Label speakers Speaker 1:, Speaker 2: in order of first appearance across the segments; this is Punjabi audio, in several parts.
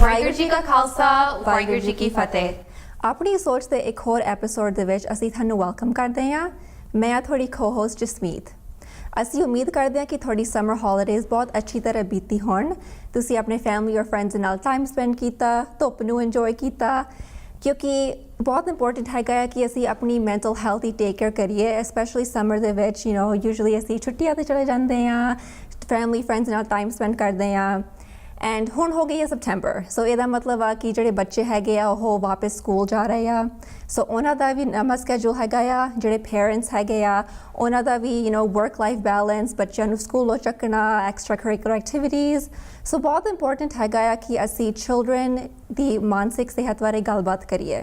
Speaker 1: ਵਾਹਿਗੁਰੂ ਜੀ ਕਾ ਖਾਲਸਾ ਵਾਹਿਗੁਰੂ ਜੀ ਕੀ ਫਤਿਹ।
Speaker 2: ਆਪਣੀ ਸੋਚ ਦੇ ਇੱਕ ਹੋਰ ਐਪੀਸੋਡ ਦੇ ਵਿੱਚ ਅਸੀਂ ਤੁਹਾਨੂੰ ਵੈਲਕਮ ਕਰਦੇ ਹਾਂ। ਮੈਂ ਤੁਹਾਡੀ co-host ਜਸਮੀਤ। ਅਸੀਂ ਉਮੀਦ ਕਰਦੇ ਹਾਂ ਕਿ ਤੁਹਾਡੀ ਸਮਰ ਹੌਲੀਡੇਜ਼ ਬਹੁਤ ਅੱਛੀ ਤਰ੍ਹਾਂ ਬੀਤੀ ਹੋਣ। ਤੁਸੀਂ ਆਪਣੇ ਫੈਮਿਲੀ ਔਰ ਫਰੈਂਡਸ ਨਾਲ ਟਾਈਮ ਸਪੈਂਡ ਕੀਤਾ, ਧੁੱਪ ਨੂੰ ਇੰਜੋਏ ਕੀਤਾ, ਕਿਉਂਕਿ ਬਹੁਤ ਇੰਪੋਰਟੈਂਟ ਹੈਗਾ ਹੈ ਕਿ ਅਸੀਂ ਆਪਣੀ ਮੈਂਟਲ ਹੈਲਥ ਦੀ ਟੇਕ ਕੇਅਰ ਕਰੀਏ, ਐਸਪੈਸ਼ਲੀ ਸਮਰ ਦੇ ਵਿੱਚ। ਯੂਜੂਅਲੀ ਅਸੀਂ ਛੁੱਟੀਆਂ 'ਤੇ ਚਲੇ ਜਾਂਦੇ ਹਾਂ, ਫੈਮਿਲੀ ਫਰੈਂਡਸ ਨਾਲ ਟਾਈਮ ਸਪੈਂਡ ਕਰਦੇ ਹਾਂ। ਐਂਡ ਹੁਣ ਹੋ ਗਈ ਹੈ ਸਪਟੈਂਬਰ, ਸੋ ਇਹਦਾ ਮਤਲਬ ਆ ਕਿ ਜਿਹੜੇ ਬੱਚੇ ਹੈਗੇ ਆ ਉਹ ਵਾਪਸ ਸਕੂਲ ਜਾ ਰਹੇ ਆ। ਸੋ ਉਹਨਾਂ ਦਾ ਵੀ ਨਵਾਂ ਸਕੈਜੂਲ ਹੈਗਾ ਆ। ਜਿਹੜੇ ਪੇਰੈਂਟਸ ਹੈਗੇ ਆ ਉਹਨਾਂ ਦਾ ਵੀ ਵਰਕ ਲਾਈਫ ਬੈਲੈਂਸ, ਬੱਚਿਆਂ ਨੂੰ ਸਕੂਲੋਂ ਚੱਕਣਾ, ਐਕਸਟਰਾ ਕਰਿਕੂਲਰ ਐਕਟੀਵਿਟੀਜ਼। ਸੋ ਬਹੁਤ ਇੰਪੋਰਟੈਂਟ ਹੈਗਾ ਆ ਕਿ ਅਸੀਂ ਚਿਲਡਰਨ ਦੀ ਮਾਨਸਿਕ ਸਿਹਤ ਬਾਰੇ ਗੱਲਬਾਤ ਕਰੀਏ।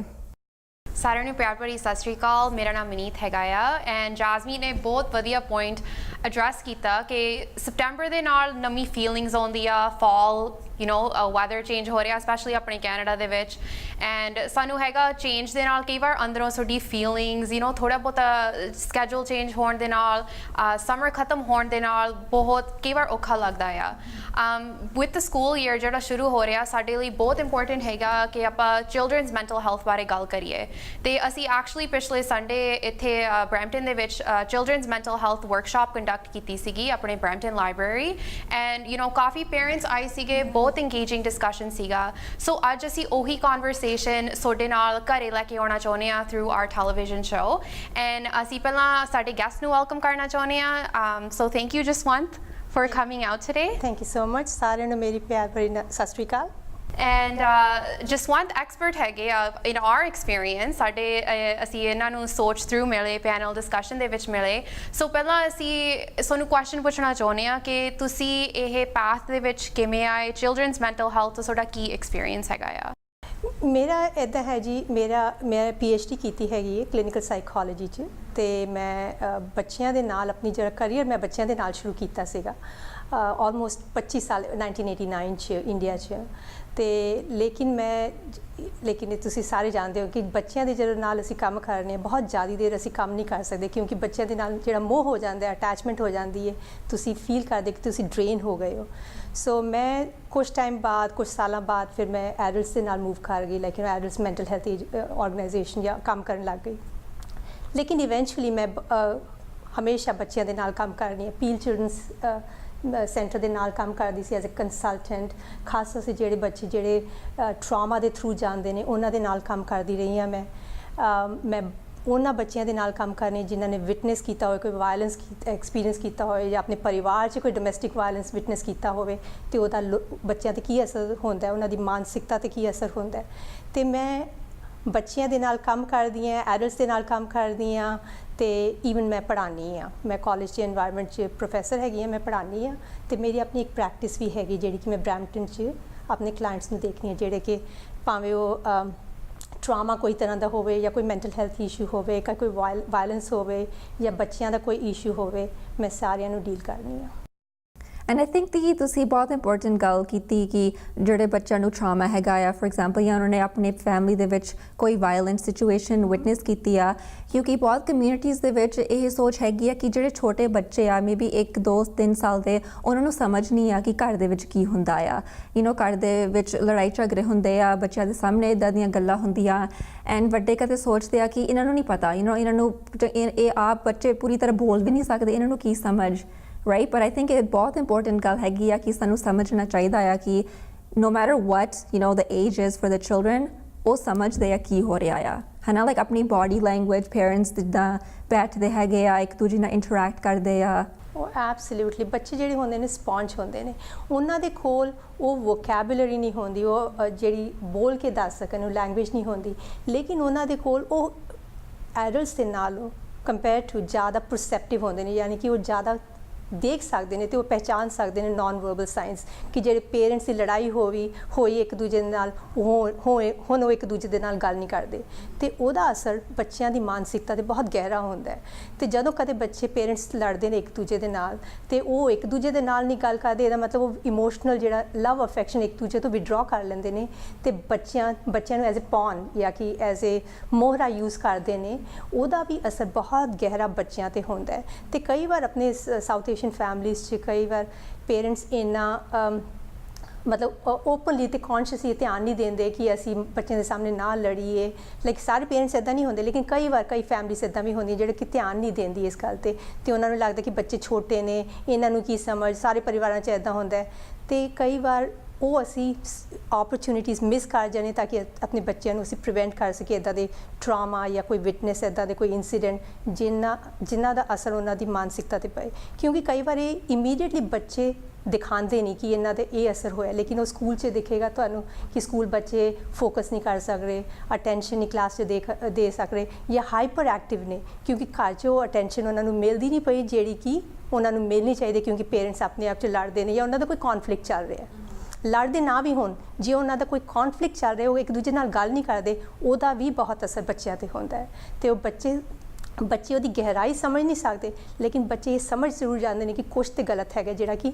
Speaker 1: ਸਾਰਿਆਂ ਨੂੰ ਪਿਆਰ ਭਰੀ ਸਤਿ ਸ਼੍ਰੀ ਅਕਾਲ। ਮੇਰਾ ਨਾਮ ਮਨੀਤ ਹੈਗਾ ਆ ਐਂਡ ਜਾਸਮੀਨ ਨੇ ਬਹੁਤ ਵਧੀਆ ਪੁਆਇੰਟ ਐਡਰੈਸ ਕੀਤਾ ਕਿ ਸਪਟੈਂਬਰ ਦੇ ਨਾਲ ਨਵੀਂ ਫੀਲਿੰਗਸ ਆਉਂਦੀ ਆ। ਫਾਲ ਵੈਦਰ ਚੇਂਜ ਹੋ ਰਿਹਾ, ਸਪੈਸ਼ਲੀ ਆਪਣੇ ਕੈਨੇਡਾ ਦੇ ਵਿੱਚ। ਐਂਡ ਸਾਨੂੰ ਹੈਗਾ ਚੇਂਜ ਦੇ ਨਾਲ ਕਈ ਵਾਰ ਅੰਦਰੋਂ ਸਾਡੀ ਫੀਲਿੰਗਸ ਥੋੜ੍ਹਾ ਬਹੁਤਾ ਸਕੈਜੂਲ ਚੇਂਜ ਹੋਣ ਦੇ ਨਾਲ, ਸਮਰ ਖਤਮ ਹੋਣ ਦੇ ਨਾਲ ਬਹੁਤ ਕਈ ਵਾਰ ਔਖਾ ਲੱਗਦਾ ਆ। ਵਿਦ ਦ ਸਕੂਲ ਈਅਰ ਜਿਹੜਾ ਸ਼ੁਰੂ ਹੋ ਰਿਹਾ, ਸਾਡੇ ਲਈ ਬਹੁਤ ਇੰਪੋਰਟੈਂਟ ਹੈਗਾ ਕਿ ਆਪਾਂ ਚਿਲਡਰਨਸ ਮੈਂਟਲ ਹੈਲਥ ਬਾਰੇ ਗੱਲ ਕਰੀਏ। ਅਤੇ ਅਸੀਂ ਐਕਚੁਅਲੀ ਪਿਛਲੇ ਸੰਡੇ ਇੱਥੇ ਬਰੈਂਪਟਨ ਦੇ ਵਿੱਚ children's mental health workshop conduct ਕੀਤੀ ਸੀਗੀ ਆਪਣੇ Brampton library. And coffee parents ਆਏ ਸੀਗੇ, ਬਹੁਤ ਇੰਗੇਜਿੰਗ ਡਿਸਕਸ਼ਨ ਸੀਗਾ। ਸੋ ਅੱਜ ਅਸੀਂ ਉਹੀ ਕਨਵਰਸੇਸ਼ਨ ਤੁਹਾਡੇ ਨਾਲ ਘਰੇ ਲੈ ਕੇ ਆਉਣਾ ਚਾਹੁੰਦੇ ਹਾਂ through our television show. And ਅਸੀਂ ਪਹਿਲਾਂ ਸਾਡੇ ਗੈਸਟ ਨੂੰ ਵੈਲਕਮ ਕਰਨਾ ਚਾਹੁੰਦੇ ਹਾਂ। So thank you Jaswant for coming out today.
Speaker 3: Thank you so much. ਸਾਰਿਆਂ ਨੂੰ ਮੇਰੀ ਪਿਆਰ ਭਰੀ ਸਤਿ ਸ਼੍ਰੀ ਅਕਾਲ।
Speaker 1: And Jaswant expert ਹੈਗੇ ਆ in our experience। ਸਾਡੇ ਅਸੀਂ ਇਹਨਾਂ ਨੂੰ ਸੋਚ ਥਰੂ ਮਿਲੇ, ਪੈਨਲ ਡਿਸਕਸ਼ਨ ਦੇ ਵਿੱਚ ਮਿਲੇ। ਸੋ ਪਹਿਲਾਂ ਅਸੀਂ ਤੁਹਾਨੂੰ ਕੁਐਸਚਨ ਪੁੱਛਣਾ ਚਾਹੁੰਦੇ ਹਾਂ ਕਿ ਤੁਸੀਂ ਇਹ ਪਾਥ ਦੇ ਵਿੱਚ ਕਿਵੇਂ ਆਏ, ਚਿਲਡਰਨਸ ਮੈਂਟਲ ਹੈਲਥ ਤੋਂ ਤੁਹਾਡਾ ਕੀ ਐਕਸਪੀਰੀਅੰਸ ਹੈਗਾ ਆ?
Speaker 3: ਮੇਰਾ ਇੱਦਾਂ ਹੈ ਜੀ, ਮੈਂ PhD ਕੀਤੀ ਹੈਗੀ ਹੈ ਕਲੀਨਿਕਲ ਸਾਈਕੋਲੋਜੀ 'ਚ। ਅਤੇ ਮੈਂ ਬੱਚਿਆਂ ਦੇ ਨਾਲ ਆਪਣੀ ਜਿਹੜਾ ਕਰੀਅਰ ਮੈਂ ਬੱਚਿਆਂ ਦੇ ਨਾਲ ਸ਼ੁਰੂ ਕੀਤਾ ਸੀਗਾ ਆਲਮੋਸਟ 25 ਸਾਲ 1989 'ਚ ਇੰਡੀਆ 'ਚ। ਅਤੇ ਲੇਕਿਨ ਤੁਸੀਂ ਸਾਰੇ ਜਾਣਦੇ ਹੋ ਕਿ ਬੱਚਿਆਂ ਦੇ ਜਦੋਂ ਨਾਲ ਅਸੀਂ ਕੰਮ ਕਰਨੇ ਬਹੁਤ ਜ਼ਿਆਦਾ ਦੇਰ ਅਸੀਂ ਕੰਮ ਨਹੀਂ ਕਰ ਸਕਦੇ, ਕਿਉਂਕਿ ਬੱਚਿਆਂ ਦੇ ਨਾਲ ਜਿਹੜਾ ਮੋਹ ਹੋ ਜਾਂਦਾ, ਅਟੈਚਮੈਂਟ ਹੋ ਜਾਂਦੀ ਹੈ, ਤੁਸੀਂ ਫੀਲ ਕਰਦੇ ਕਿ ਤੁਸੀਂ ਡਰੇਨ ਹੋ ਗਏ ਹੋ। ਸੋ ਮੈਂ ਕੁਛ ਟਾਈਮ ਬਾਅਦ, ਕੁਛ ਸਾਲਾਂ ਬਾਅਦ ਫਿਰ ਮੈਂ ਐਡਲਟਸ ਦੇ ਨਾਲ ਮੂਵ ਕਰ ਗਈ, ਲੇਕਿਨ ਐਡਲਟਸ ਮੈਂਟਲ ਹੈਲਥ ਆਰਗੇਨਾਈਜੇਸ਼ਨ ਜਾਂ ਕੰਮ ਕਰਨ ਲੱਗ ਗਈ। ਲੇਕਿਨ ਇਵੈਂਚੁਅਲੀ ਮੈਂ ਹਮੇਸ਼ਾ ਬੱਚਿਆਂ ਦੇ ਨਾਲ ਕੰਮ ਕਰਨੀ ਹੈ। ਪੀਲ ਚਿਲਡਰਨਸ ਸੈਂਟਰ ਦੇ ਨਾਲ ਕੰਮ ਕਰਦੀ ਸੀ ਐਜ਼ ਅ ਕੰਸਲਟੈਂਟ। ਖਾਸ ਤੌਰ 'ਤੇ ਜਿਹੜੇ ਬੱਚੇ ਜਿਹੜੇ ਟਰਾਮਾ ਦੇ ਥਰੂ ਜਾਂਦੇ ਨੇ ਉਹਨਾਂ ਦੇ ਨਾਲ ਕੰਮ ਕਰਦੀ ਰਹੀ ਹਾਂ ਮੈਂ ਉਹਨਾਂ ਬੱਚਿਆਂ ਦੇ ਨਾਲ ਕੰਮ ਕਰਨੇ ਜਿਨ੍ਹਾਂ ਨੇ ਵਿਟਨੈਸ ਕੀਤਾ ਹੋਵੇ, ਕੋਈ ਵਾਇਲੈਂਸ ਐਕਸਪੀਰੀਅੰਸ ਕੀਤਾ ਹੋਵੇ, ਜਾਂ ਆਪਣੇ ਪਰਿਵਾਰ 'ਚ ਕੋਈ ਡੋਮੈਸਟਿਕ ਵਾਇਲੈਂਸ ਵਿਟਨੈਸ ਕੀਤਾ ਹੋਵੇ, ਅਤੇ ਉਹਦਾ ਬੱਚਿਆਂ 'ਤੇ ਕੀ ਅਸਰ ਹੁੰਦਾ, ਉਹਨਾਂ ਦੀ ਮਾਨਸਿਕਤਾ 'ਤੇ ਕੀ ਅਸਰ ਹੁੰਦਾ। ਅਤੇ ਮੈਂ ਬੱਚਿਆਂ ਦੇ ਨਾਲ ਕੰਮ ਕਰਦੀ ਹਾਂ, ਐਡਲਟਸ ਦੇ ਨਾਲ ਕੰਮ ਕਰਦੀ ਹਾਂ, ਅਤੇ ਈਵਨ ਮੈਂ ਪੜ੍ਹਾਉਂਦੀ ਹਾਂ। ਮੈਂ ਕਾਲਜ ਦੇ ਇਨਵਾਇਰਮੈਂਟ 'ਚ ਪ੍ਰੋਫੈਸਰ ਹੈਗੀ ਹਾਂ, ਮੈਂ ਪੜ੍ਹਾਉਂਦੀ ਹਾਂ। ਅਤੇ ਮੇਰੀ ਆਪਣੀ ਇੱਕ ਪ੍ਰੈਕਟਿਸ ਵੀ ਹੈਗੀ ਜਿਹੜੀ ਕਿ ਮੈਂ ਬਰੈਂਪਟਨ 'ਚ ਆਪਣੇ ਕਲਾਇੰਟਸ ਨੂੰ ਦੇਖਦੀ ਹਾਂ, ਜਿਹੜੇ ਕਿ ਭਾਵੇਂ ਉਹ ਟਰਾਮਾ ਕੋਈ ਤਰ੍ਹਾਂ ਦਾ ਹੋਵੇ, ਜਾਂ ਕੋਈ ਮੈਂਟਲ ਹੈਲਥ ਇਸ਼ੂ ਹੋਵੇ, ਜਾਂ ਕੋਈ ਵਾਇਲੈਂਸ ਹੋਵੇ, ਜਾਂ ਬੱਚਿਆਂ ਦਾ ਕੋਈ ਇਸ਼ੂ ਹੋਵੇ, ਮੈਂ ਸਾਰਿਆਂ ਨੂੰ ਡੀਲ ਕਰਨੀ ਹਾਂ।
Speaker 2: ਐਂਡ ਆਈ ਥਿੰਕ ਕਿ ਤੁਸੀਂ ਬਹੁਤ ਇੰਪੋਰਟੈਂਟ ਗੱਲ ਕੀਤੀ ਕਿ ਜਿਹੜੇ ਬੱਚਿਆਂ ਨੂੰ ਟਰਾਮਾ ਹੈਗਾ ਆ, ਫੋਰ ਐਗਜ਼ਾਮਪਲ, ਜਾਂ ਉਹਨਾਂ ਨੇ ਆਪਣੇ ਫੈਮਿਲੀ ਦੇ ਵਿੱਚ ਕੋਈ ਵਾਇਲੈਂਟ ਸਿਚੁਏਸ਼ਨ ਵਿਟਨੈਸ ਕੀਤੀ ਆ, ਕਿਉਂਕਿ ਬਹੁਤ ਕਮਿਊਨਿਟੀਜ਼ ਦੇ ਵਿੱਚ ਇਹ ਸੋਚ ਹੈਗੀ ਆ ਕਿ ਜਿਹੜੇ ਛੋਟੇ ਬੱਚੇ ਆ, ਮੇ ਬੀ 1, 2, 3 ਸਾਲ ਦੇ, ਉਹਨਾਂ ਨੂੰ ਸਮਝ ਨਹੀਂ ਆ ਕਿ ਘਰ ਦੇ ਵਿੱਚ ਕੀ ਹੁੰਦਾ ਆ। ਘਰ ਦੇ ਵਿੱਚ ਲੜਾਈ ਝਗੜੇ ਹੁੰਦੇ ਆ, ਬੱਚਿਆਂ ਦੇ ਸਾਹਮਣੇ ਇੱਦਾਂ ਦੀਆਂ ਗੱਲਾਂ ਹੁੰਦੀਆਂ, ਐਂਡ ਵੱਡੇ ਕਦੇ ਸੋਚਦੇ ਆ ਕਿ ਇਹਨਾਂ ਨੂੰ ਨਹੀਂ ਪਤਾ, ਇਹਨਾਂ ਨੂੰ ਇਹ ਆਪ ਬੱਚੇ ਪੂਰੀ ਤਰ੍ਹਾਂ ਬੋਲ ਵੀ ਨਹੀਂ ਸਕਦੇ, ਇਹਨਾਂ ਨੂੰ ਕੀ ਸਮਝ, ਰਾਈਟ? ਬਟ ਆਈ ਥਿੰਕ ਇਹ ਬਹੁਤ ਇੰਪੋਰਟੈਂਟ ਗੱਲ ਹੈਗੀ ਆ ਕਿ ਸਾਨੂੰ ਸਮਝਣਾ ਚਾਹੀਦਾ ਆ ਕਿ no matter what the age is for the children, ਉਹ ਸਮਝਦੇ ਆ ਕੀ ਹੋ ਰਿਹਾ ਆ, ਹੈ ਨਾ? ਲਾਈਕ ਆਪਣੀ ਬੋਡੀ ਲੈਂਗੁਏਜ, ਪੇਰੈਂਟਸ ਜਿੱਦਾਂ ਬੈਠਦੇ ਹੈਗੇ ਆ, ਇੱਕ ਦੂਜੇ ਨਾਲ ਇੰਟਰੈਕਟ ਕਰਦੇ ਆ।
Speaker 3: ਉਹ ਐਬਸੋਲਿਊਟਲੀ ਬੱਚੇ ਜਿਹੜੇ ਹੁੰਦੇ ਨੇ ਸਪੌਂਜ ਹੁੰਦੇ ਨੇ, ਉਹਨਾਂ ਦੇ ਕੋਲ ਉਹ ਵੋਕੈਬੂਲਰੀ ਨਹੀਂ ਹੁੰਦੀ, ਉਹ ਜਿਹੜੀ ਬੋਲ ਕੇ ਦੱਸ ਸਕਣ, ਉਹ ਲੈਂਗੁਏਜ ਨਹੀਂ ਹੁੰਦੀ, ਲੇਕਿਨ ਉਹਨਾਂ ਦੇ ਕੋਲ ਉਹ ਐਡਲਟਸ ਦੇ ਨਾਲੋਂ ਕੰਪੇਅਰ ਟੂ ਜ਼ਿਆਦਾ ਪਰਸੈਪਟਿਵ ਹੁੰਦੇ ਨੇ, ਯਾਨੀ ਕਿ ਉਹ ਜ਼ਿਆਦਾ ਦੇਖ ਸਕਦੇ ਨੇ, ਅਤੇ ਉਹ ਪਹਿਚਾਣ ਸਕਦੇ ਨੇ ਨਾਨ ਵਰਬਲ ਸਾਇੰਸ, ਕਿ ਜਿਹੜੇ ਪੇਰੈਂਟਸ ਦੀ ਲੜਾਈ ਹੋਈ ਇੱਕ ਦੂਜੇ ਦੇ ਨਾਲ, ਹੁਣ ਉਹ ਇੱਕ ਦੂਜੇ ਦੇ ਨਾਲ ਗੱਲ ਨਹੀਂ ਕਰਦੇ, ਅਤੇ ਉਹਦਾ ਅਸਰ ਬੱਚਿਆਂ ਦੀ ਮਾਨਸਿਕਤਾ 'ਤੇ ਬਹੁਤ ਗਹਿਰਾ ਹੁੰਦਾ ਹੈ। ਅਤੇ ਜਦੋਂ ਕਦੇ ਬੱਚੇ ਪੇਰੈਂਟਸ ਲੜਦੇ ਨੇ ਇੱਕ ਦੂਜੇ ਦੇ ਨਾਲ, ਅਤੇ ਉਹ ਇੱਕ ਦੂਜੇ ਦੇ ਨਾਲ ਨਹੀਂ ਗੱਲ ਕਰਦੇ, ਇਹਦਾ ਮਤਲਬ ਉਹ ਇਮੋਸ਼ਨਲ ਜਿਹੜਾ ਲਵ ਅਫੈਕਸ਼ਨ ਇੱਕ ਦੂਜੇ ਤੋਂ ਵਿਡਰੋ ਕਰ ਲੈਂਦੇ ਨੇ, ਅਤੇ ਬੱਚਿਆਂ ਨੂੰ ਐਜ਼ ਏ ਪੌਨ ਜਾਂ ਕਿ ਐਜ਼ ਏ ਮੋਹਰਾ ਯੂਜ਼ ਕਰਦੇ ਨੇ। ਉਹਦਾ ਵੀ ਅਸਰ ਬਹੁਤ ਗਹਿਰਾ ਬੱਚਿਆਂ 'ਤੇ ਹੁੰਦਾ ਹੈ। ਅਤੇ ਕਈ ਵਾਰ ਆਪਣੇ ਸਾਊਥ ਏਸ਼ੀਅਨ ਫੈਮਲੀਜ਼ 'ਚ ਕਈ ਵਾਰ ਪੇਰੈਂਟਸ ਇੰਨਾ ਮਤਲਬ ਓਪਨਲੀ ਤੇ ਕੌਨਸ਼ੀਅਸਲੀ ਧਿਆਨ ਨਹੀਂ ਦਿੰਦੇ ਕਿ ਅਸੀਂ ਬੱਚਿਆਂ ਦੇ ਸਾਹਮਣੇ ਨਾ ਲੜੀਏ। ਲਾਈਕ ਸਾਰੇ ਪੇਰੈਂਟਸ ਇੱਦਾਂ ਨਹੀਂ ਹੁੰਦੇ, ਲੇਕਿਨ ਕਈ ਵਾਰ ਕਈ ਫੈਮਲੀਜ਼ ਇੱਦਾਂ ਵੀ ਹੁੰਦੀਆਂ ਜਿਹੜੇ ਕਿ ਧਿਆਨ ਨਹੀਂ ਦਿੰਦੀ ਇਸ ਗੱਲ ਤੇ ਉਹਨਾਂ ਨੂੰ ਲੱਗਦਾ ਕਿ ਬੱਚੇ ਛੋਟੇ ਨੇ, ਇਹਨਾਂ ਨੂੰ ਕੀ ਸਮਝ, ਸਾਰੇ ਪਰਿਵਾਰਾਂ 'ਚ ਇੱਦਾਂ ਹੁੰਦਾ ਹੈ। ਤੇ ਕਈ ਵਾਰ ਉਹ ਅਸੀਂ ਓਪਰਚੁਨਿਟੀਜ਼ ਮਿਸ ਕਰ ਜਾਂਦੇ ਤਾਂ ਕਿ ਆਪਣੇ ਬੱਚਿਆਂ ਨੂੰ ਅਸੀਂ ਪ੍ਰੀਵੈਂਟ ਕਰ ਸਕੀਏ ਇੱਦਾਂ ਦੇ ਟਰਾਮਾ ਜਾਂ ਕੋਈ ਵਿਟਨੈਸ ਇੱਦਾਂ ਦੇ ਕੋਈ ਇਨਸੀਡੈਂਟ ਜਿਨ੍ਹਾਂ ਦਾ ਅਸਰ ਉਹਨਾਂ ਦੀ ਮਾਨਸਿਕਤਾ 'ਤੇ ਪਏ। ਕਿਉਂਕਿ ਕਈ ਵਾਰ ਇਹ ਇਮੀਡੀਏਟਲੀ ਬੱਚੇ ਦਿਖਾਉਂਦੇ ਨਹੀਂ ਕਿ ਇਹਨਾਂ 'ਤੇ ਇਹ ਅਸਰ ਹੋਇਆ, ਲੇਕਿਨ ਉਹ ਸਕੂਲ 'ਚ ਦਿਖੇਗਾ ਤੁਹਾਨੂੰ ਕਿ ਸਕੂਲ ਬੱਚੇ ਫੋਕਸ ਨਹੀਂ ਕਰ ਸਕ ਰਹੇ, ਅਟੈਂਸ਼ਨ ਨਹੀਂ ਕਲਾਸ 'ਚ ਦੇ ਸਕ ਰਹੇ ਜਾਂ ਹਾਈਪਰ ਐਕਟਿਵ ਨੇ, ਕਿਉਂਕਿ ਘਰ 'ਚ ਉਹ ਅਟੈਂਸ਼ਨ ਉਹਨਾਂ ਨੂੰ ਮਿਲਦੀ ਨਹੀਂ ਪਈ ਜਿਹੜੀ ਕਿ ਉਹਨਾਂ ਨੂੰ ਮਿਲਣੀ ਚਾਹੀਦੀ, ਕਿਉਂਕਿ ਪੇਰੈਂਟਸ ਆਪਣੇ ਆਪ 'ਚ ਲੜਦੇ ਨੇ ਜਾਂ ਉਹਨਾਂ ਦਾ ਕੋਈ ਕੌਨਫਲਿਕਟ ਚੱਲ ਰਿਹਾ। ਲੜਦੇ ਨਾ ਵੀ ਹੋਣ, ਜੇ ਉਹਨਾਂ ਦਾ ਕੋਈ ਕੌਨਫਲਿਕਟ ਚੱਲ ਰਿਹਾ, ਉਹ ਇੱਕ ਦੂਜੇ ਨਾਲ ਗੱਲ ਨਹੀਂ ਕਰਦੇ, ਉਹਦਾ ਵੀ ਬਹੁਤ ਅਸਰ ਬੱਚਿਆਂ 'ਤੇ ਹੁੰਦਾ ਹੈ। ਅਤੇ ਉਹ ਬੱਚੇ ਉਹਦੀ ਗਹਿਰਾਈ ਸਮਝ ਨਹੀਂ ਸਕਦੇ, ਲੇਕਿਨ ਬੱਚੇ ਇਹ ਸਮਝ ਜ਼ਰੂਰ ਜਾਂਦੇ ਨੇ ਕਿ ਕੁਛ ਤਾਂ ਗਲਤ ਹੈਗਾ ਜਿਹੜਾ ਕਿ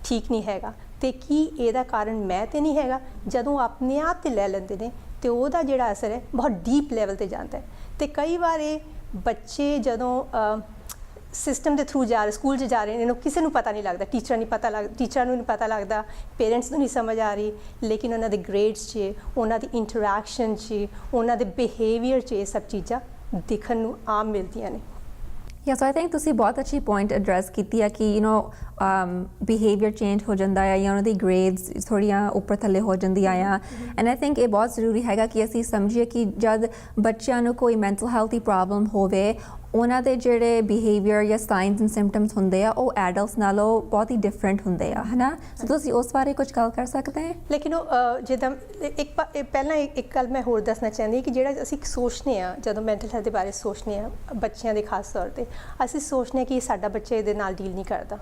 Speaker 3: ਠੀਕ ਨਹੀਂ ਹੈਗਾ, ਅਤੇ ਕੀ ਇਹਦਾ ਕਾਰਨ ਮੈਂ ਤਾਂ ਨਹੀਂ ਹੈਗਾ। ਜਦੋਂ ਆਪਣੇ ਆਪ 'ਤੇ ਲੈ ਲੈਂਦੇ ਨੇ ਅਤੇ ਉਹਦਾ ਜਿਹੜਾ ਅਸਰ ਹੈ ਬਹੁਤ ਡੀਪ ਲੈਵਲ 'ਤੇ ਜਾਂਦਾ ਹੈ। ਅਤੇ ਕਈ ਵਾਰ ਇਹ ਬੱਚੇ ਜਦੋਂ ਸਿਸਟਮ ਦੇ ਥਰੂ ਜਾ ਰਹੇ, ਸਕੂਲ 'ਚ ਜਾ ਰਹੇ ਨੇ, ਇਹਨੂੰ ਕਿਸੇ ਨੂੰ ਪਤਾ ਨਹੀਂ ਲੱਗਦਾ, ਟੀਚਰਾਂ ਨੂੰ ਨਹੀਂ ਪਤਾ ਲੱਗਦਾ, ਪੇਰੈਂਟਸ ਨੂੰ ਨਹੀਂ ਸਮਝ ਆ ਰਹੀ, ਲੇਕਿਨ ਉਹਨਾਂ ਦੇ ਗ੍ਰੇਡਸ 'ਚ, ਉਹਨਾਂ ਦੀ ਇੰਟਰੈਕਸ਼ਨ 'ਚ, ਉਹਨਾਂ ਦੇ ਬਿਹੇਵੀਅਰ 'ਚ ਇਹ ਸਭ ਚੀਜ਼ਾਂ ਦਿਖਣ ਨੂੰ ਆਮ ਮਿਲਦੀਆਂ ਨੇ।
Speaker 2: ਯਾ ਸੋ ਆਈ ਥਿੰਕ ਤੁਸੀਂ ਬਹੁਤ ਅੱਛੀ ਪੁਆਇੰਟ ਐਡਰੈਸ ਕੀਤੀ ਹੈ ਕਿ ਬਿਹੇਵੀਅਰ ਚੇਂਜ ਹੋ ਜਾਂਦਾ ਹੈ ਜਾਂ ਉਹਨਾਂ ਦੀ ਗ੍ਰੇਡਸ ਥੋੜ੍ਹੀਆਂ ਉੱਪਰ ਥੱਲੇ ਹੋ ਜਾਂਦੀਆਂ ਆ। ਐਂਡ ਆਈ ਥਿੰਕ ਇਹ ਬਹੁਤ ਜ਼ਰੂਰੀ ਹੈਗਾ ਕਿ ਅਸੀਂ ਸਮਝੀਏ ਕਿ ਜਦ ਬੱਚਿਆਂ ਨੂੰ ਕੋਈ ਮੈਂਟਲ ਹੈਲਥ ਦੀ ਪ੍ਰੋਬਲਮ ਹੋਵੇ, ਉਹਨਾਂ ਦੇ ਜਿਹੜੇ ਬਿਹੇਵੀਅਰ ਜਾਂ ਸਾਈਨਸ ਐਂਡ ਸਿੰਪਟਮਸ ਹੁੰਦੇ ਆ ਉਹ ਐਡਲਟਸ ਨਾਲੋਂ ਬਹੁਤ ਹੀ ਡਿਫਰੈਂਟ ਹੁੰਦੇ ਆ, ਹੈ ਨਾ। ਸੋ ਤੁਸੀਂ ਉਸ ਬਾਰੇ ਕੁਝ ਗੱਲ ਕਰ ਸਕਦੇ ਹੋ?
Speaker 3: ਲੇਕਿਨ ਉਹ ਜਿੱਦਾਂ ਪਹਿਲਾਂ ਇੱਕ ਗੱਲ ਮੈਂ ਹੋਰ ਦੱਸਣਾ ਚਾਹੁੰਦੀ ਹਾਂ ਕਿ ਜਿਹੜਾ ਅਸੀਂ ਸੋਚਦੇ ਹਾਂ ਜਦੋਂ ਮੈਂਟਲ ਹੈਲਥ ਦੇ ਬਾਰੇ ਸੋਚਦੇ ਹਾਂ, ਬੱਚਿਆਂ ਦੇ ਖਾਸ ਤੌਰ 'ਤੇ ਅਸੀਂ ਸੋਚਦੇ ਹਾਂ ਕਿ ਸਾਡਾ ਬੱਚਾ ਇਹਦੇ ਨਾਲ ਡੀਲ ਨਹੀਂ ਕਰਦਾ,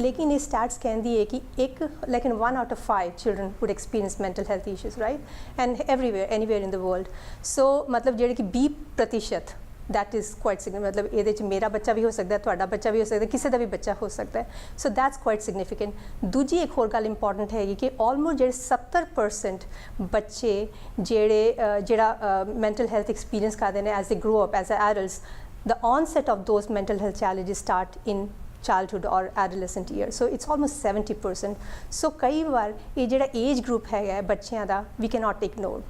Speaker 3: ਲੇਕਿਨ ਇਹ ਸਟੈਟਸ ਕਹਿੰਦੀ ਹੈ ਕਿ ਲੇਕਿਨ 1 out of 5 children would experience mental health issues, right? And anywhere in the world. So ਮਤਲਬ ਜਿਹੜੇ ਕਿ 20% that is quite significant, ਮਤਲਬ ਇਹਦੇ 'ਚ ਮੇਰਾ ਬੱਚਾ ਵੀ ਹੋ ਸਕਦਾ, ਤੁਹਾਡਾ ਬੱਚਾ ਵੀ ਹੋ ਸਕਦਾ, ਕਿਸੇ ਦਾ ਵੀ ਬੱਚਾ ਹੋ ਸਕਦਾ ਹੈ। So that's quite significant. ਦੂਜੀ ਇੱਕ ਹੋਰ ਗੱਲ ਇੰਪੋਰਟੈਂਟ ਹੈਗੀ ਕਿ ਆਲਮੋਸਟ ਜਿਹੜੇ 70% ਬੱਚੇ ਜਿਹੜਾ ਮੈਂਟਲ ਹੈਲਥ ਐਕਸਪੀਰੀਅੰਸ ਕਰਦੇ ਨੇ ਐਜ਼ ਦੇ grow up as adults, the onset of those mental health challenges start in childhood or adolescent years, so it's almost 70%. So ਕਈ ਵਾਰ ਇਹ ਜਿਹੜਾ ਏਜ ਗਰੁੱਪ ਹੈਗਾ ਬੱਚਿਆਂ ਦਾ we cannot ignore.